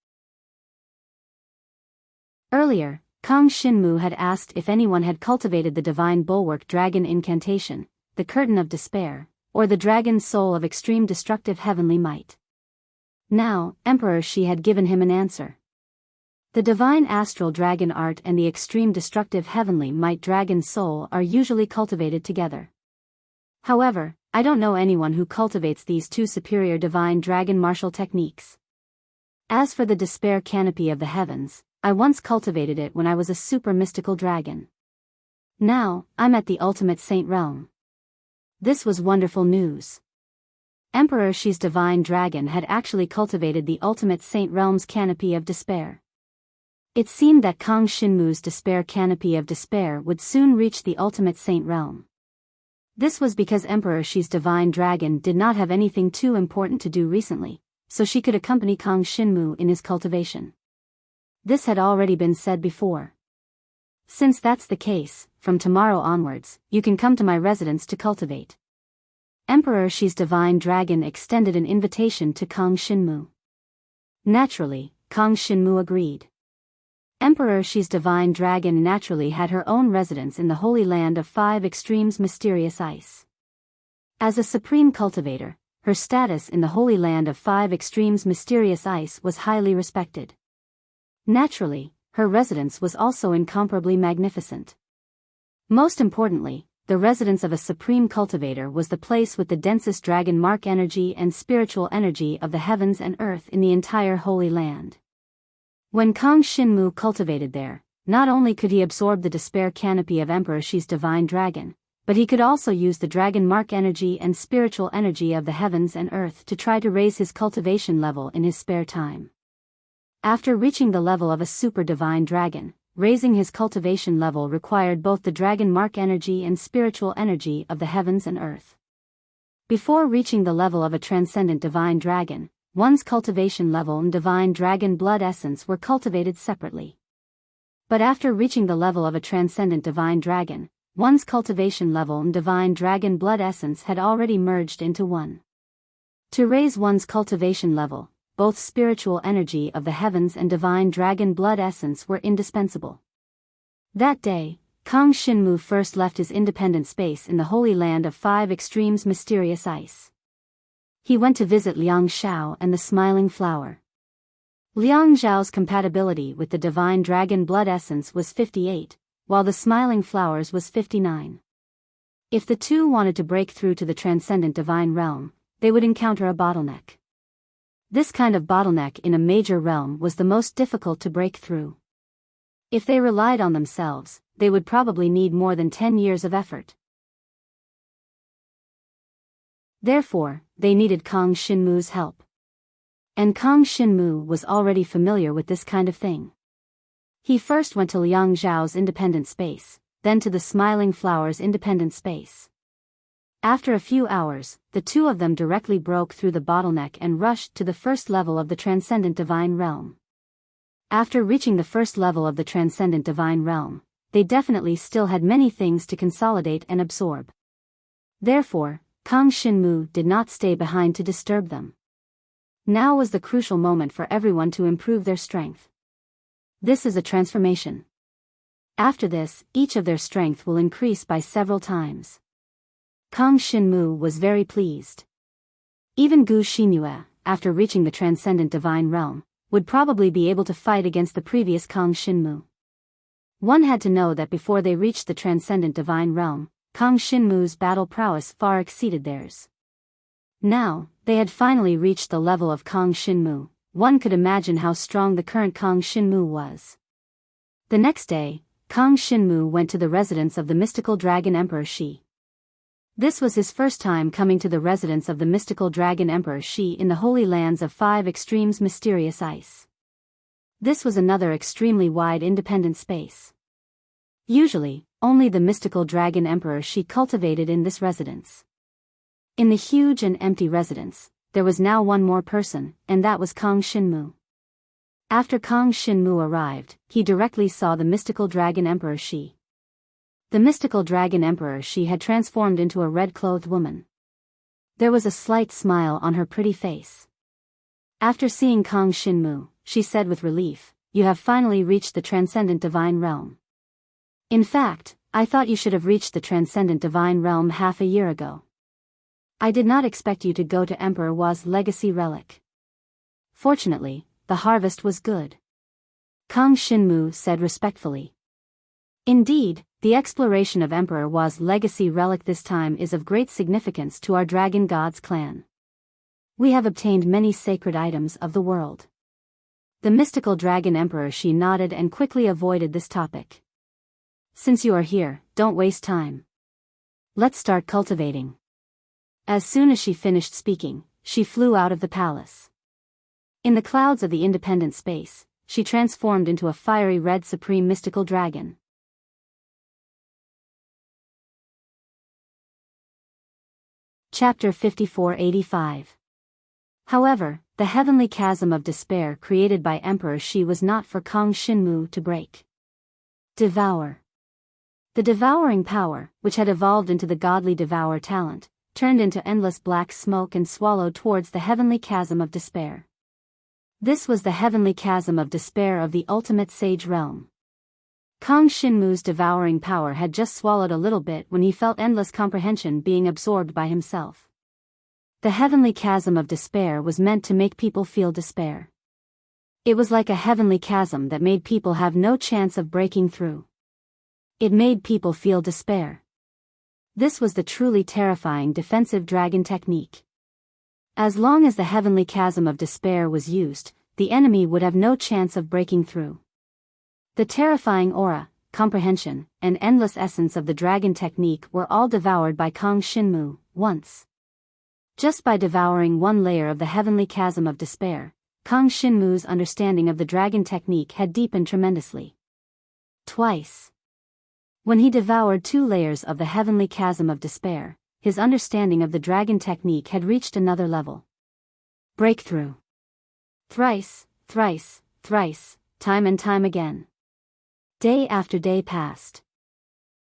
Earlier, Kang Xinmu had asked if anyone had cultivated the divine bulwark dragon incantation, the curtain of despair, or the dragon soul of extreme destructive heavenly might. Now, Emperor Shi had given him an answer. The divine astral dragon art and the extreme destructive heavenly might dragon soul are usually cultivated together. However, I don't know anyone who cultivates these two superior divine dragon martial techniques. As for the despair canopy of the heavens, I once cultivated it when I was a super mystical dragon. Now, I'm at the ultimate saint realm. This was wonderful news. Emperor Shi's divine dragon had actually cultivated the ultimate saint realm's canopy of despair. It seemed that Kang Xinmu's despair canopy of despair would soon reach the ultimate saint realm. This was because Emperor Shi's divine dragon did not have anything too important to do recently, so she could accompany Kang Xinmu in his cultivation. This had already been said before. Since that's the case, from tomorrow onwards, you can come to my residence to cultivate. Emperor Shi's divine dragon extended an invitation to Kang Xinmu. Naturally, Kang Xinmu agreed. Emperor Shi's divine dragon naturally had her own residence in the Holy Land of Five Extremes Mysterious Ice. As a supreme cultivator, her status in the Holy Land of Five Extremes Mysterious Ice was highly respected. Naturally, her residence was also incomparably magnificent. Most importantly, the residence of a supreme cultivator was the place with the densest dragon mark energy and spiritual energy of the heavens and earth in the entire Holy Land. When Kang Xinmu cultivated there, not only could he absorb the despair canopy of Emperor Shi's divine dragon, but he could also use the dragon mark energy and spiritual energy of the heavens and earth to try to raise his cultivation level in his spare time. After reaching the level of a super divine dragon, raising his cultivation level required both the dragon mark energy and spiritual energy of the heavens and earth. Before reaching the level of a transcendent divine dragon, one's cultivation level and divine dragon blood essence were cultivated separately. But after reaching the level of a transcendent divine dragon, one's cultivation level and divine dragon blood essence had already merged into one. To raise one's cultivation level, both spiritual energy of the heavens and divine dragon blood essence were indispensable. That day, Kang Xinmu first left his independent space in the Holy Land of Five Extremes Mysterious Ice. He went to visit Liang Xiao and the Smiling Flower. Liang Xiao's compatibility with the divine dragon blood essence was 58, while the Smiling Flower's was 59. If the two wanted to break through to the transcendent divine realm, they would encounter a bottleneck. This kind of bottleneck in a major realm was the most difficult to break through. If they relied on themselves, they would probably need more than 10 years of effort. Therefore, they needed Kang Xinmu's help. And Kang Xinmu was already familiar with this kind of thing. He first went to Liang Zhao's independent space, then to the Smiling Flower's independent space. After a few hours, the two of them directly broke through the bottleneck and rushed to the first level of the transcendent divine realm. After reaching the first level of the transcendent divine realm, they definitely still had many things to consolidate and absorb. Therefore, Kang Xinmu did not stay behind to disturb them. Now was the crucial moment for everyone to improve their strength. This is a transformation. After this, each of their strength will increase by several times. Kang Xinmu was very pleased. Even Gu Xinue, after reaching the transcendent divine realm, would probably be able to fight against the previous Kang Xinmu. One had to know that before they reached the transcendent divine realm, Kang Xinmu's battle prowess far exceeded theirs. Now, they had finally reached the level of Kang Xinmu. One could imagine how strong the current Kang Xinmu was. The next day, Kang Xinmu went to the residence of the mystical dragon Emperor Shi. This was his first time coming to the residence of the mystical dragon Emperor Shi in the Holy Lands of Five Extremes Mysterious Ice. This was another extremely wide independent space. Usually, only the mystical dragon Emperor Shi cultivated in this residence. In the huge and empty residence, there was now one more person, and that was Kang Shinmu. After Kang Shinmu arrived, he directly saw the mystical dragon Emperor Shi. The mystical dragon Emperor Shi had transformed into a red-clothed woman. There was a slight smile on her pretty face. After seeing Kang Shinmu, she said with relief, "You have finally reached the transcendent divine realm. In fact, I thought you should have reached the transcendent divine realm half a year ago. I did not expect you to go to Emperor Wa's legacy relic. Fortunately, the harvest was good." Kang Shinmu said respectfully. Indeed, the exploration of Emperor Wa's legacy relic this time is of great significance to our Dragon Gods clan. We have obtained many sacred items of the world. The mystical dragon Emperor Shi nodded and quickly avoided this topic. Since you are here, don't waste time. Let's start cultivating. As soon as she finished speaking, she flew out of the palace. In the clouds of the independent space, she transformed into a fiery red supreme mystical dragon. Chapter 5485. However, the heavenly chasm of despair created by Emperor Shi was not for Kang Shinmu to break. Devour. The devouring power, which had evolved into the godly devour talent, turned into endless black smoke and swallowed towards the heavenly chasm of despair. This was the heavenly chasm of despair of the ultimate sage realm. Kang Shinmu's devouring power had just swallowed a little bit when he felt endless comprehension being absorbed by himself. The heavenly chasm of despair was meant to make people feel despair. It was like a heavenly chasm that made people have no chance of breaking through. It made people feel despair. This was the truly terrifying defensive dragon technique. As long as the heavenly chasm of despair was used, the enemy would have no chance of breaking through. The terrifying aura, comprehension, and endless essence of the dragon technique were all devoured by Kang Shinmu, once. Just by devouring one layer of the heavenly chasm of despair, Kang Shinmu's understanding of the dragon technique had deepened tremendously. Twice. When he devoured 2 layers of the heavenly chasm of despair, his understanding of the dragon technique had reached another level. Breakthrough. Thrice, thrice, thrice, time and time again. Day after day passed.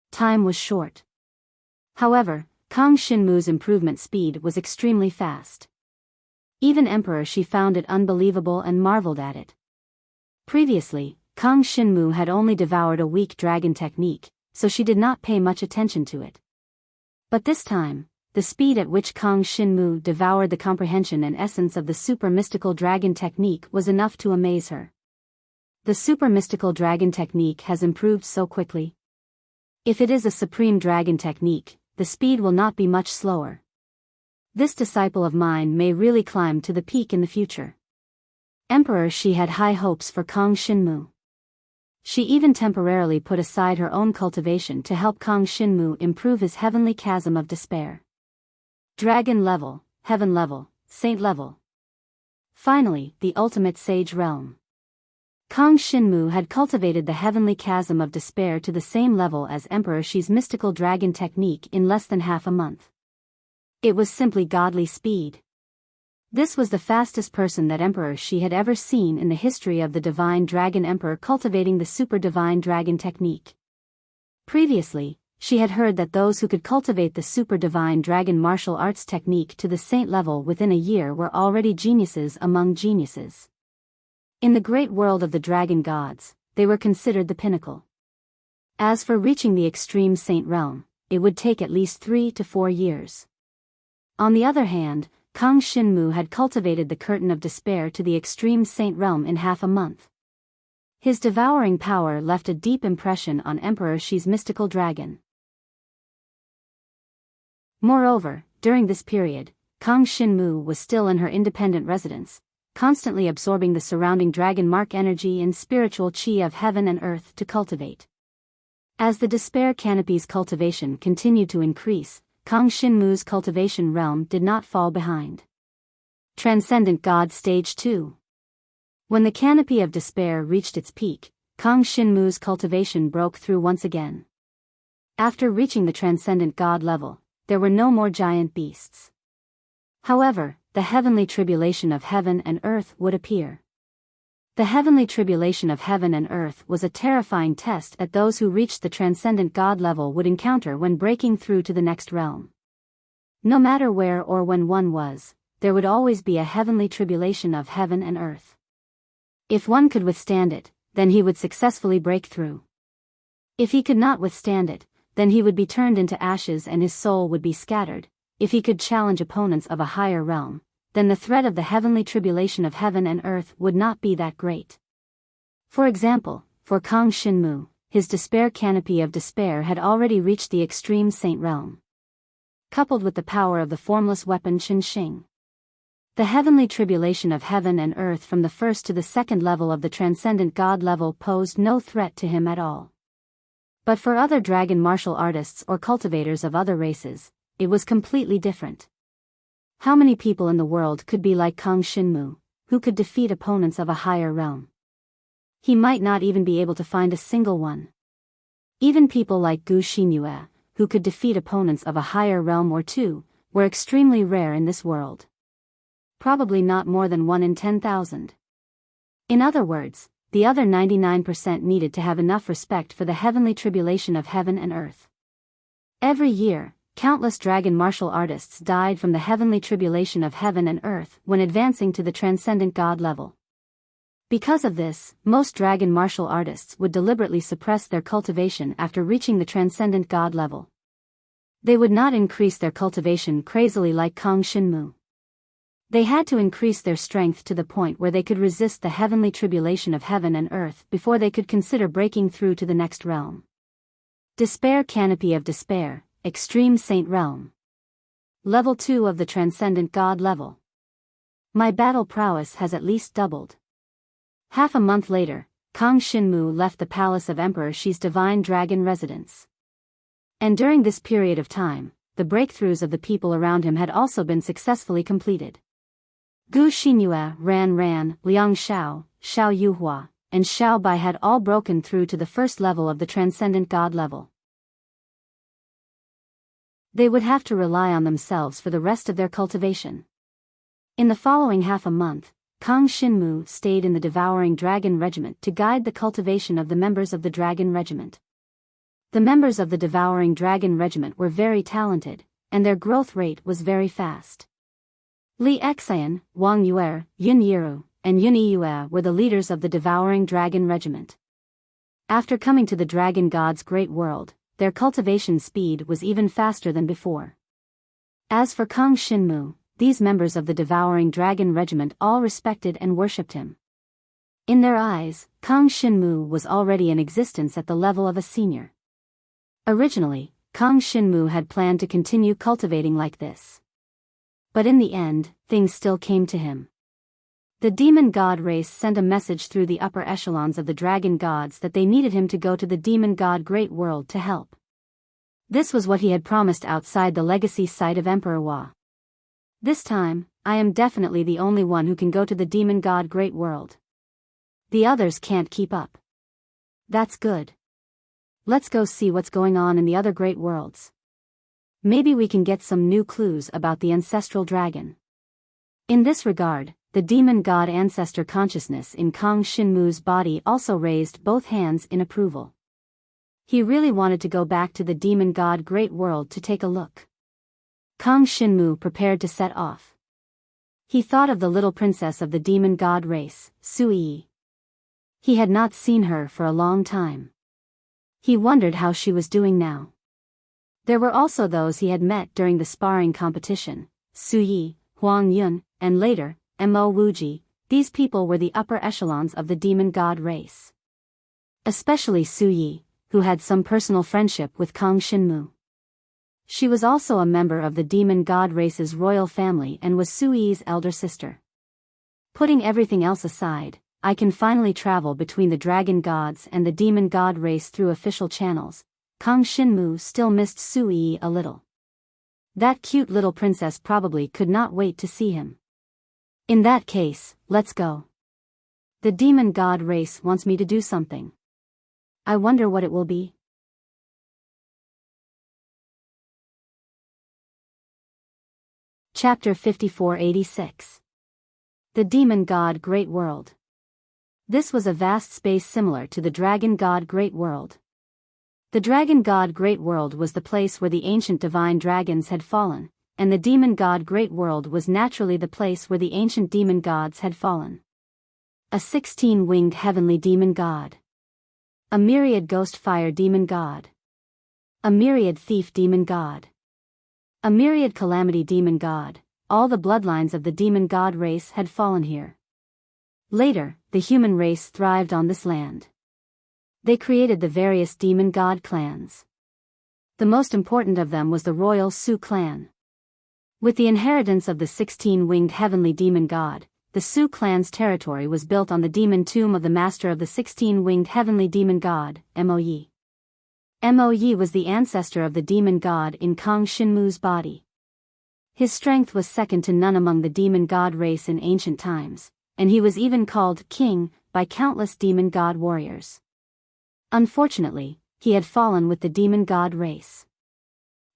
Time was short. However, Kang Shinmu's improvement speed was extremely fast. Even Emperor Shi found it unbelievable and marveled at it. Previously, Kang Shinmu had only devoured a weak dragon technique, so she did not pay much attention to it. But this time, the speed at which Kang Shinmu devoured the comprehension and essence of the super mystical dragon technique was enough to amaze her. The super mystical dragon technique has improved so quickly. If it is a supreme dragon technique, the speed will not be much slower. This disciple of mine may really climb to the peak in the future. Emperor Shi had high hopes for Kang Shinmu. She even temporarily put aside her own cultivation to help Kang Shinmu improve his heavenly chasm of despair. Dragon level, heaven level, saint level. Finally, the ultimate sage realm. Kang Shinmu had cultivated the heavenly chasm of despair to the same level as Emperor Shi's mystical dragon technique in less than half a month. It was simply godly speed. This was the fastest person that Emperor Shi had ever seen in the history of the Divine Dragon Emperor cultivating the Super Divine Dragon technique. Previously, she had heard that those who could cultivate the Super Divine Dragon martial arts technique to the saint level within a year were already geniuses among geniuses. In the great world of the dragon gods, they were considered the pinnacle. As for reaching the extreme saint realm, it would take at least 3 to 4 years. On the other hand, Kang Shinmu had cultivated the curtain of despair to the extreme saint realm in half a month. His devouring power left a deep impression on Emperor Shi's mystical dragon. Moreover, during this period, Kang Shinmu was still in her independent residence, constantly absorbing the surrounding dragon mark energy and spiritual chi of heaven and earth to cultivate. As the despair canopy's cultivation continued to increase, Kang Shinmu's cultivation realm did not fall behind. Transcendent God Stage 2. When the canopy of despair reached its peak, Kang Shinmu's cultivation broke through once again. After reaching the transcendent God level, there were no more giant beasts. However, the heavenly tribulation of heaven and earth would appear. The heavenly tribulation of heaven and earth was a terrifying test that those who reached the transcendent God level would encounter when breaking through to the next realm. No matter where or when one was, there would always be a heavenly tribulation of heaven and earth. If one could withstand it, then he would successfully break through. If he could not withstand it, then he would be turned into ashes and his soul would be scattered. If he could challenge opponents of a higher realm, then the threat of the heavenly tribulation of heaven and earth would not be that great. For example, for Kang Shinmu, his despair canopy of despair had already reached the extreme saint realm. Coupled with the power of the formless weapon Qinxing, the heavenly tribulation of heaven and earth from the first to the second level of the transcendent God level posed no threat to him at all. But for other dragon martial artists or cultivators of other races, it was completely different. How many people in the world could be like Kang Shinmu, who could defeat opponents of a higher realm? He might not even be able to find a single one. Even people like Gu Xinyue, who could defeat opponents of a higher realm or two, were extremely rare in this world. Probably not more than 1 in 10,000. In other words, the other 99% needed to have enough respect for the heavenly tribulation of heaven and earth. Every year, countless dragon martial artists died from the heavenly tribulation of heaven and earth when advancing to the transcendent God level. Because of this, most dragon martial artists would deliberately suppress their cultivation after reaching the transcendent God level. They would not increase their cultivation crazily like Kang Shinmu. They had to increase their strength to the point where they could resist the heavenly tribulation of heaven and earth before they could consider breaking through to the next realm. Despair canopy of despair, extreme saint realm. Level 2 of the transcendent God level. My battle prowess has at least doubled. Half a month later, Kang Shinmu left the palace of Emperor Shi's divine dragon residence. And during this period of time, the breakthroughs of the people around him had also been successfully completed. Gu Xinyue, Ran, Liang Xiao, Xiao Yuhua, and Xiao Bai had all broken through to the first level of the transcendent God level. They would have to rely on themselves for the rest of their cultivation. In the following half a month, Kang Shinmu stayed in the Devouring Dragon Regiment to guide the cultivation of the members of the Dragon Regiment. The members of the Devouring Dragon Regiment were very talented, and their growth rate was very fast. Li Xian, Wang Yue, Yun Yiru, and Yun Yue were the leaders of the Devouring Dragon Regiment. After coming to the Dragon God's great world, their cultivation speed was even faster than before. As for Kang Shinmu, these members of the Devouring Dragon Regiment all respected and worshipped him. In their eyes, Kang Shinmu was already in existence at the level of a senior. Originally, Kang Shinmu had planned to continue cultivating like this. But in the end, things still came to him. The demon god race sent a message through the upper echelons of the dragon gods that they needed him to go to the demon god great world to help. This was what he had promised outside the legacy site of Emperor Hua. This time, I am definitely the only one who can go to the demon god great world. The others can't keep up. That's good. Let's go see what's going on in the other great worlds. Maybe we can get some new clues about the ancestral dragon. In this regard, the demon god ancestor consciousness in Kang Shinmu's body also raised both hands in approval. He really wanted to go back to the demon god great world to take a look. Kang Shinmu prepared to set off. He thought of the little princess of the demon god race, Sui. He had not seen her for a long time. He wondered how she was doing now. There were also those he had met during the sparring competition, Su Yi, Huang Yun, and later, Mo Wuji. These people were the upper echelons of the demon god race. Especially Su Yi, who had some personal friendship with Kang Shinmu. She was also a member of the demon god race's royal family and was Su Yi's elder sister. Putting everything else aside, I can finally travel between the dragon gods and the demon god race through official channels. Kang Shinmu still missed Su Yi a little. That cute little princess probably could not wait to see him. In that case, let's go. The demon god race wants me to do something. I wonder what it will be. Chapter 5486. The Demon God Great World. This was a vast space similar to the Dragon God Great World. The Dragon God Great World was the place where the ancient divine dragons had fallen, and the Demon God Great World was naturally the place where the ancient demon gods had fallen. A 16-winged heavenly demon god. A myriad ghost fire demon god. A myriad thief demon god. A myriad calamity demon god. All the bloodlines of the demon god race had fallen here. Later, the human race thrived on this land. They created the various demon god clans. The most important of them was the royal Su clan. With the inheritance of the 16-winged heavenly demon god, the Su clan's territory was built on the demon tomb of the master of the 16-winged heavenly demon god, Moyi. Moyi was the ancestor of the demon god in Kang Shinmu's body. His strength was second to none among the demon god race in ancient times, and he was even called king by countless demon god warriors. Unfortunately, he had fallen with the demon god race.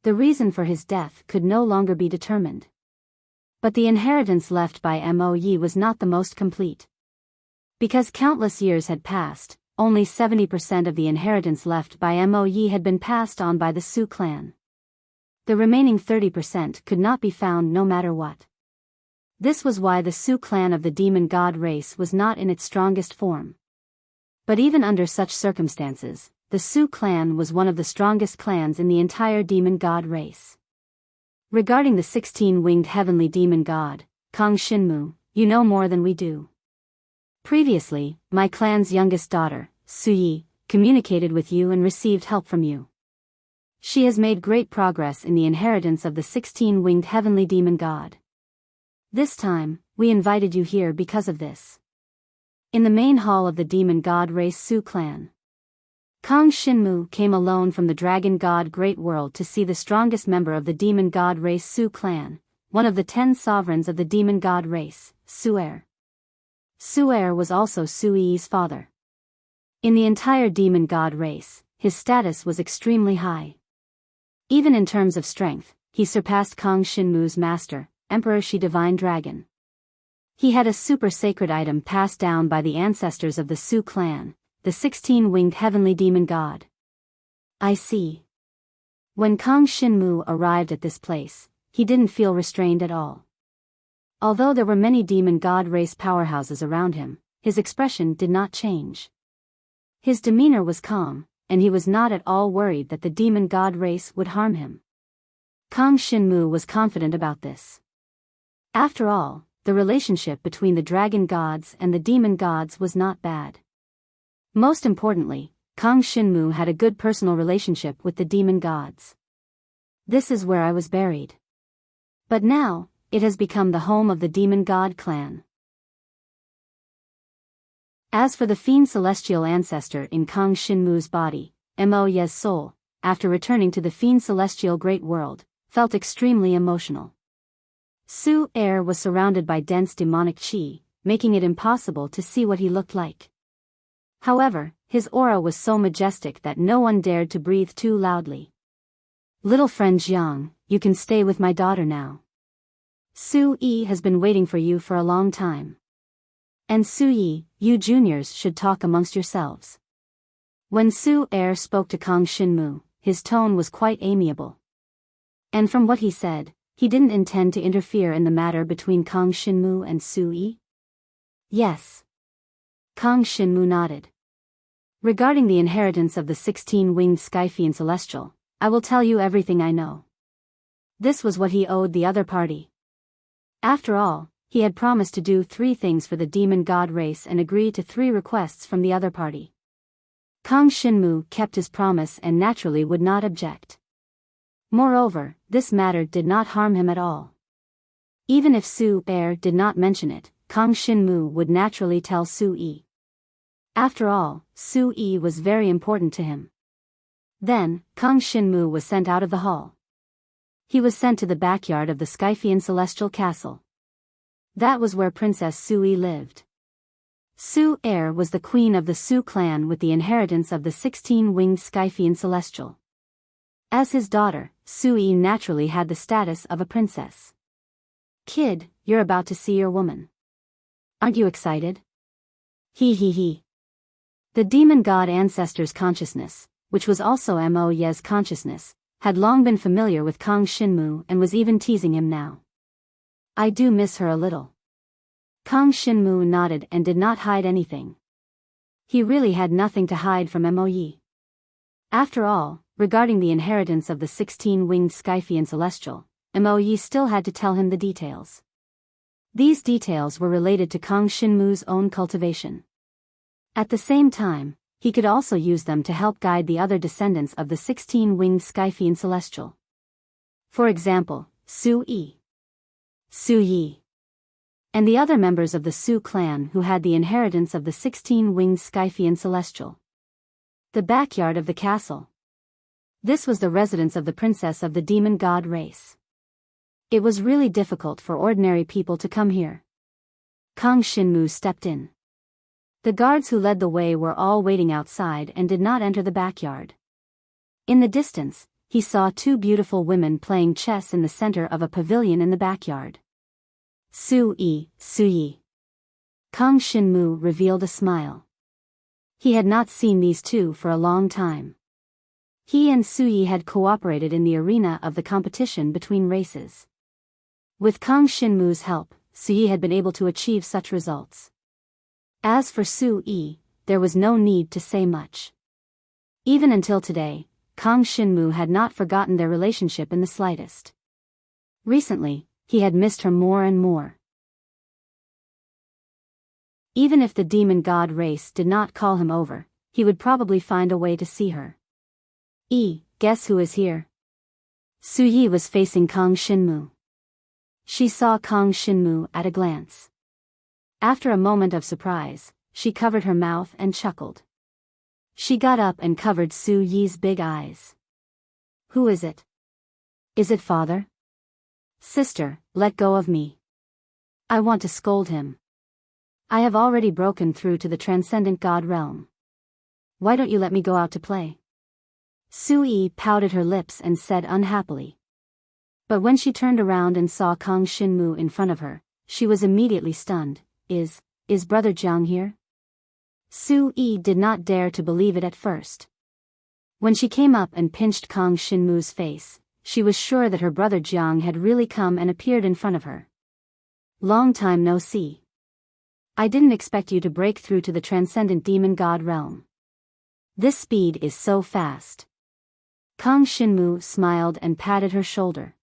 The reason for his death could no longer be determined. But the inheritance left by Moyi was not the most complete. Because countless years had passed, only 70% of the inheritance left by Moyi had been passed on by the Su clan. The remaining 30% could not be found no matter what. This was why the Su clan of the demon god race was not in its strongest form. But even under such circumstances, the Su clan was one of the strongest clans in the entire demon god race. Regarding the 16-winged heavenly demon god, Kang Shinmu, you know more than we do. Previously, my clan's youngest daughter, Suyi, communicated with you and received help from you. She has made great progress in the inheritance of the 16-winged heavenly demon god. This time, we invited you here because of this. In the main hall of the demon god race Su clan, Kang Shinmu came alone from the dragon god Great World to see the strongest member of the demon god race Su clan, one of the 10 sovereigns of the demon god race, Su'er. Su'er was also Suyi's father. In the entire demon god race, his status was extremely high. Even in terms of strength, he surpassed Kang Shinmu's master, Emperor Shi Divine Dragon. He had a super sacred item passed down by the ancestors of the Su clan, the 16-winged heavenly demon god. I see. When Kang Shinmu arrived at this place, he didn't feel restrained at all. Although there were many demon god race powerhouses around him, his expression did not change. His demeanor was calm, and he was not at all worried that the demon god race would harm him. Kang Shinmu was confident about this. After all, the relationship between the dragon gods and the demon gods was not bad. Most importantly, Kang Shinmu had a good personal relationship with the demon gods. This is where I was buried. But now, it has become the home of the demon god clan. As for the fiend celestial ancestor in Kang Shinmu's body, Moyi's soul, after returning to the fiend celestial great world, felt extremely emotional. Su'er was surrounded by dense demonic chi, making it impossible to see what he looked like. However, his aura was so majestic that no one dared to breathe too loudly. Little friend Jiang, you can stay with my daughter now. Su-yi has been waiting for you for a long time. And Su-yi, you juniors should talk amongst yourselves. When Su'er spoke to Kang Shinmu, his tone was quite amiable. And from what he said, he didn't intend to interfere in the matter between Kang Shinmu and Su-yi? Yes. Kang Shinmu nodded. Regarding the inheritance of the 16-winged Skyfiend Celestial, I will tell you everything I know. This was what he owed the other party. After all, he had promised to do 3 things for the demon god race and agree to 3 requests from the other party. Kang Shinmu kept his promise and naturally would not object. Moreover, this matter did not harm him at all. Even if Su'er did not mention it, Kang Shinmu would naturally tell Su-yi. After all, Su-yi was very important to him. Then, Kang Shinmu was sent out of the hall. He was sent to the backyard of the Skyfiend Celestial Castle. That was where Princess Su-yi lived. Su'er was the queen of the Su clan with the inheritance of the 16-winged Skyfiend Celestial. As his daughter, Su-yi naturally had the status of a princess. Kid, you're about to see your woman. Aren't you excited? He. The demon god Ancestor's consciousness, which was also Mo Ye's consciousness, had long been familiar with Kang Shinmu and was even teasing him now. I do miss her a little. Kang Shinmu nodded and did not hide anything. He really had nothing to hide from Mo Ye. After all, regarding the inheritance of the 16-winged Skyfian Celestial, Mo Ye still had to tell him the details. These details were related to Kang Shinmu's own cultivation. At the same time, he could also use them to help guide the other descendants of the 16-winged Skyfian Celestial. For example, Su Yi, and the other members of the Su clan who had the inheritance of the 16-winged Skyfian Celestial. The backyard of the castle. This was the residence of the princess of the demon god race. It was really difficult for ordinary people to come here. Kang Shinmu stepped in. The guards who led the way were all waiting outside and did not enter the backyard. In the distance, he saw two beautiful women playing chess in the center of a pavilion in the backyard. Su Yi. Kang Shinmu revealed a smile. He had not seen these two for a long time. He and Su Yi had cooperated in the arena of the competition between races. With Kang Shinmu's help, Su Yi had been able to achieve such results. As for Su Yi, there was no need to say much. Even until today, Kang Shinmu had not forgotten their relationship in the slightest. Recently, he had missed her more and more. Even if the demon god race did not call him over, he would probably find a way to see her. Guess who is here? Su Yi was facing Kang Shinmu. She saw Kang Shinmu at a glance. After a moment of surprise, she covered her mouth and chuckled. She got up and covered Su Yi's big eyes. Who is it? Is it father? Sister, let go of me. I want to scold him. I have already broken through to the transcendent god realm. Why don't you let me go out to play? Su Yi pouted her lips and said unhappily. But when she turned around and saw Kang Shinmu in front of her, she was immediately stunned. Is brother Jiang here? Su Yi did not dare to believe it at first. When she came up and pinched Kang Shinmu's face, she was sure that her brother Jiang had really come and appeared in front of her. Long time no see. I didn't expect you to break through to the transcendent demon god realm. This speed is so fast. Kang Shinmu smiled and patted her shoulder.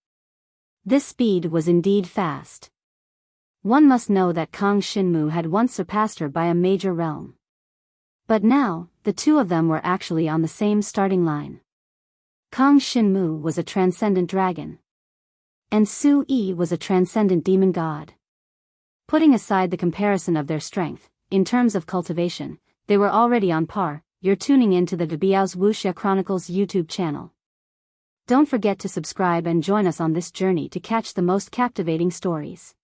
This speed was indeed fast. One must know that Kang Shinmu had once surpassed her by a major realm. But now, the two of them were actually on the same starting line. Kang Shinmu was a transcendent dragon. And Su Yi was a transcendent demon god. Putting aside the comparison of their strength, in terms of cultivation, they were already on par. You're tuning into the Biyao's Wuxia Chronicles YouTube channel. Don't forget to subscribe and join us on this journey to catch the most captivating stories.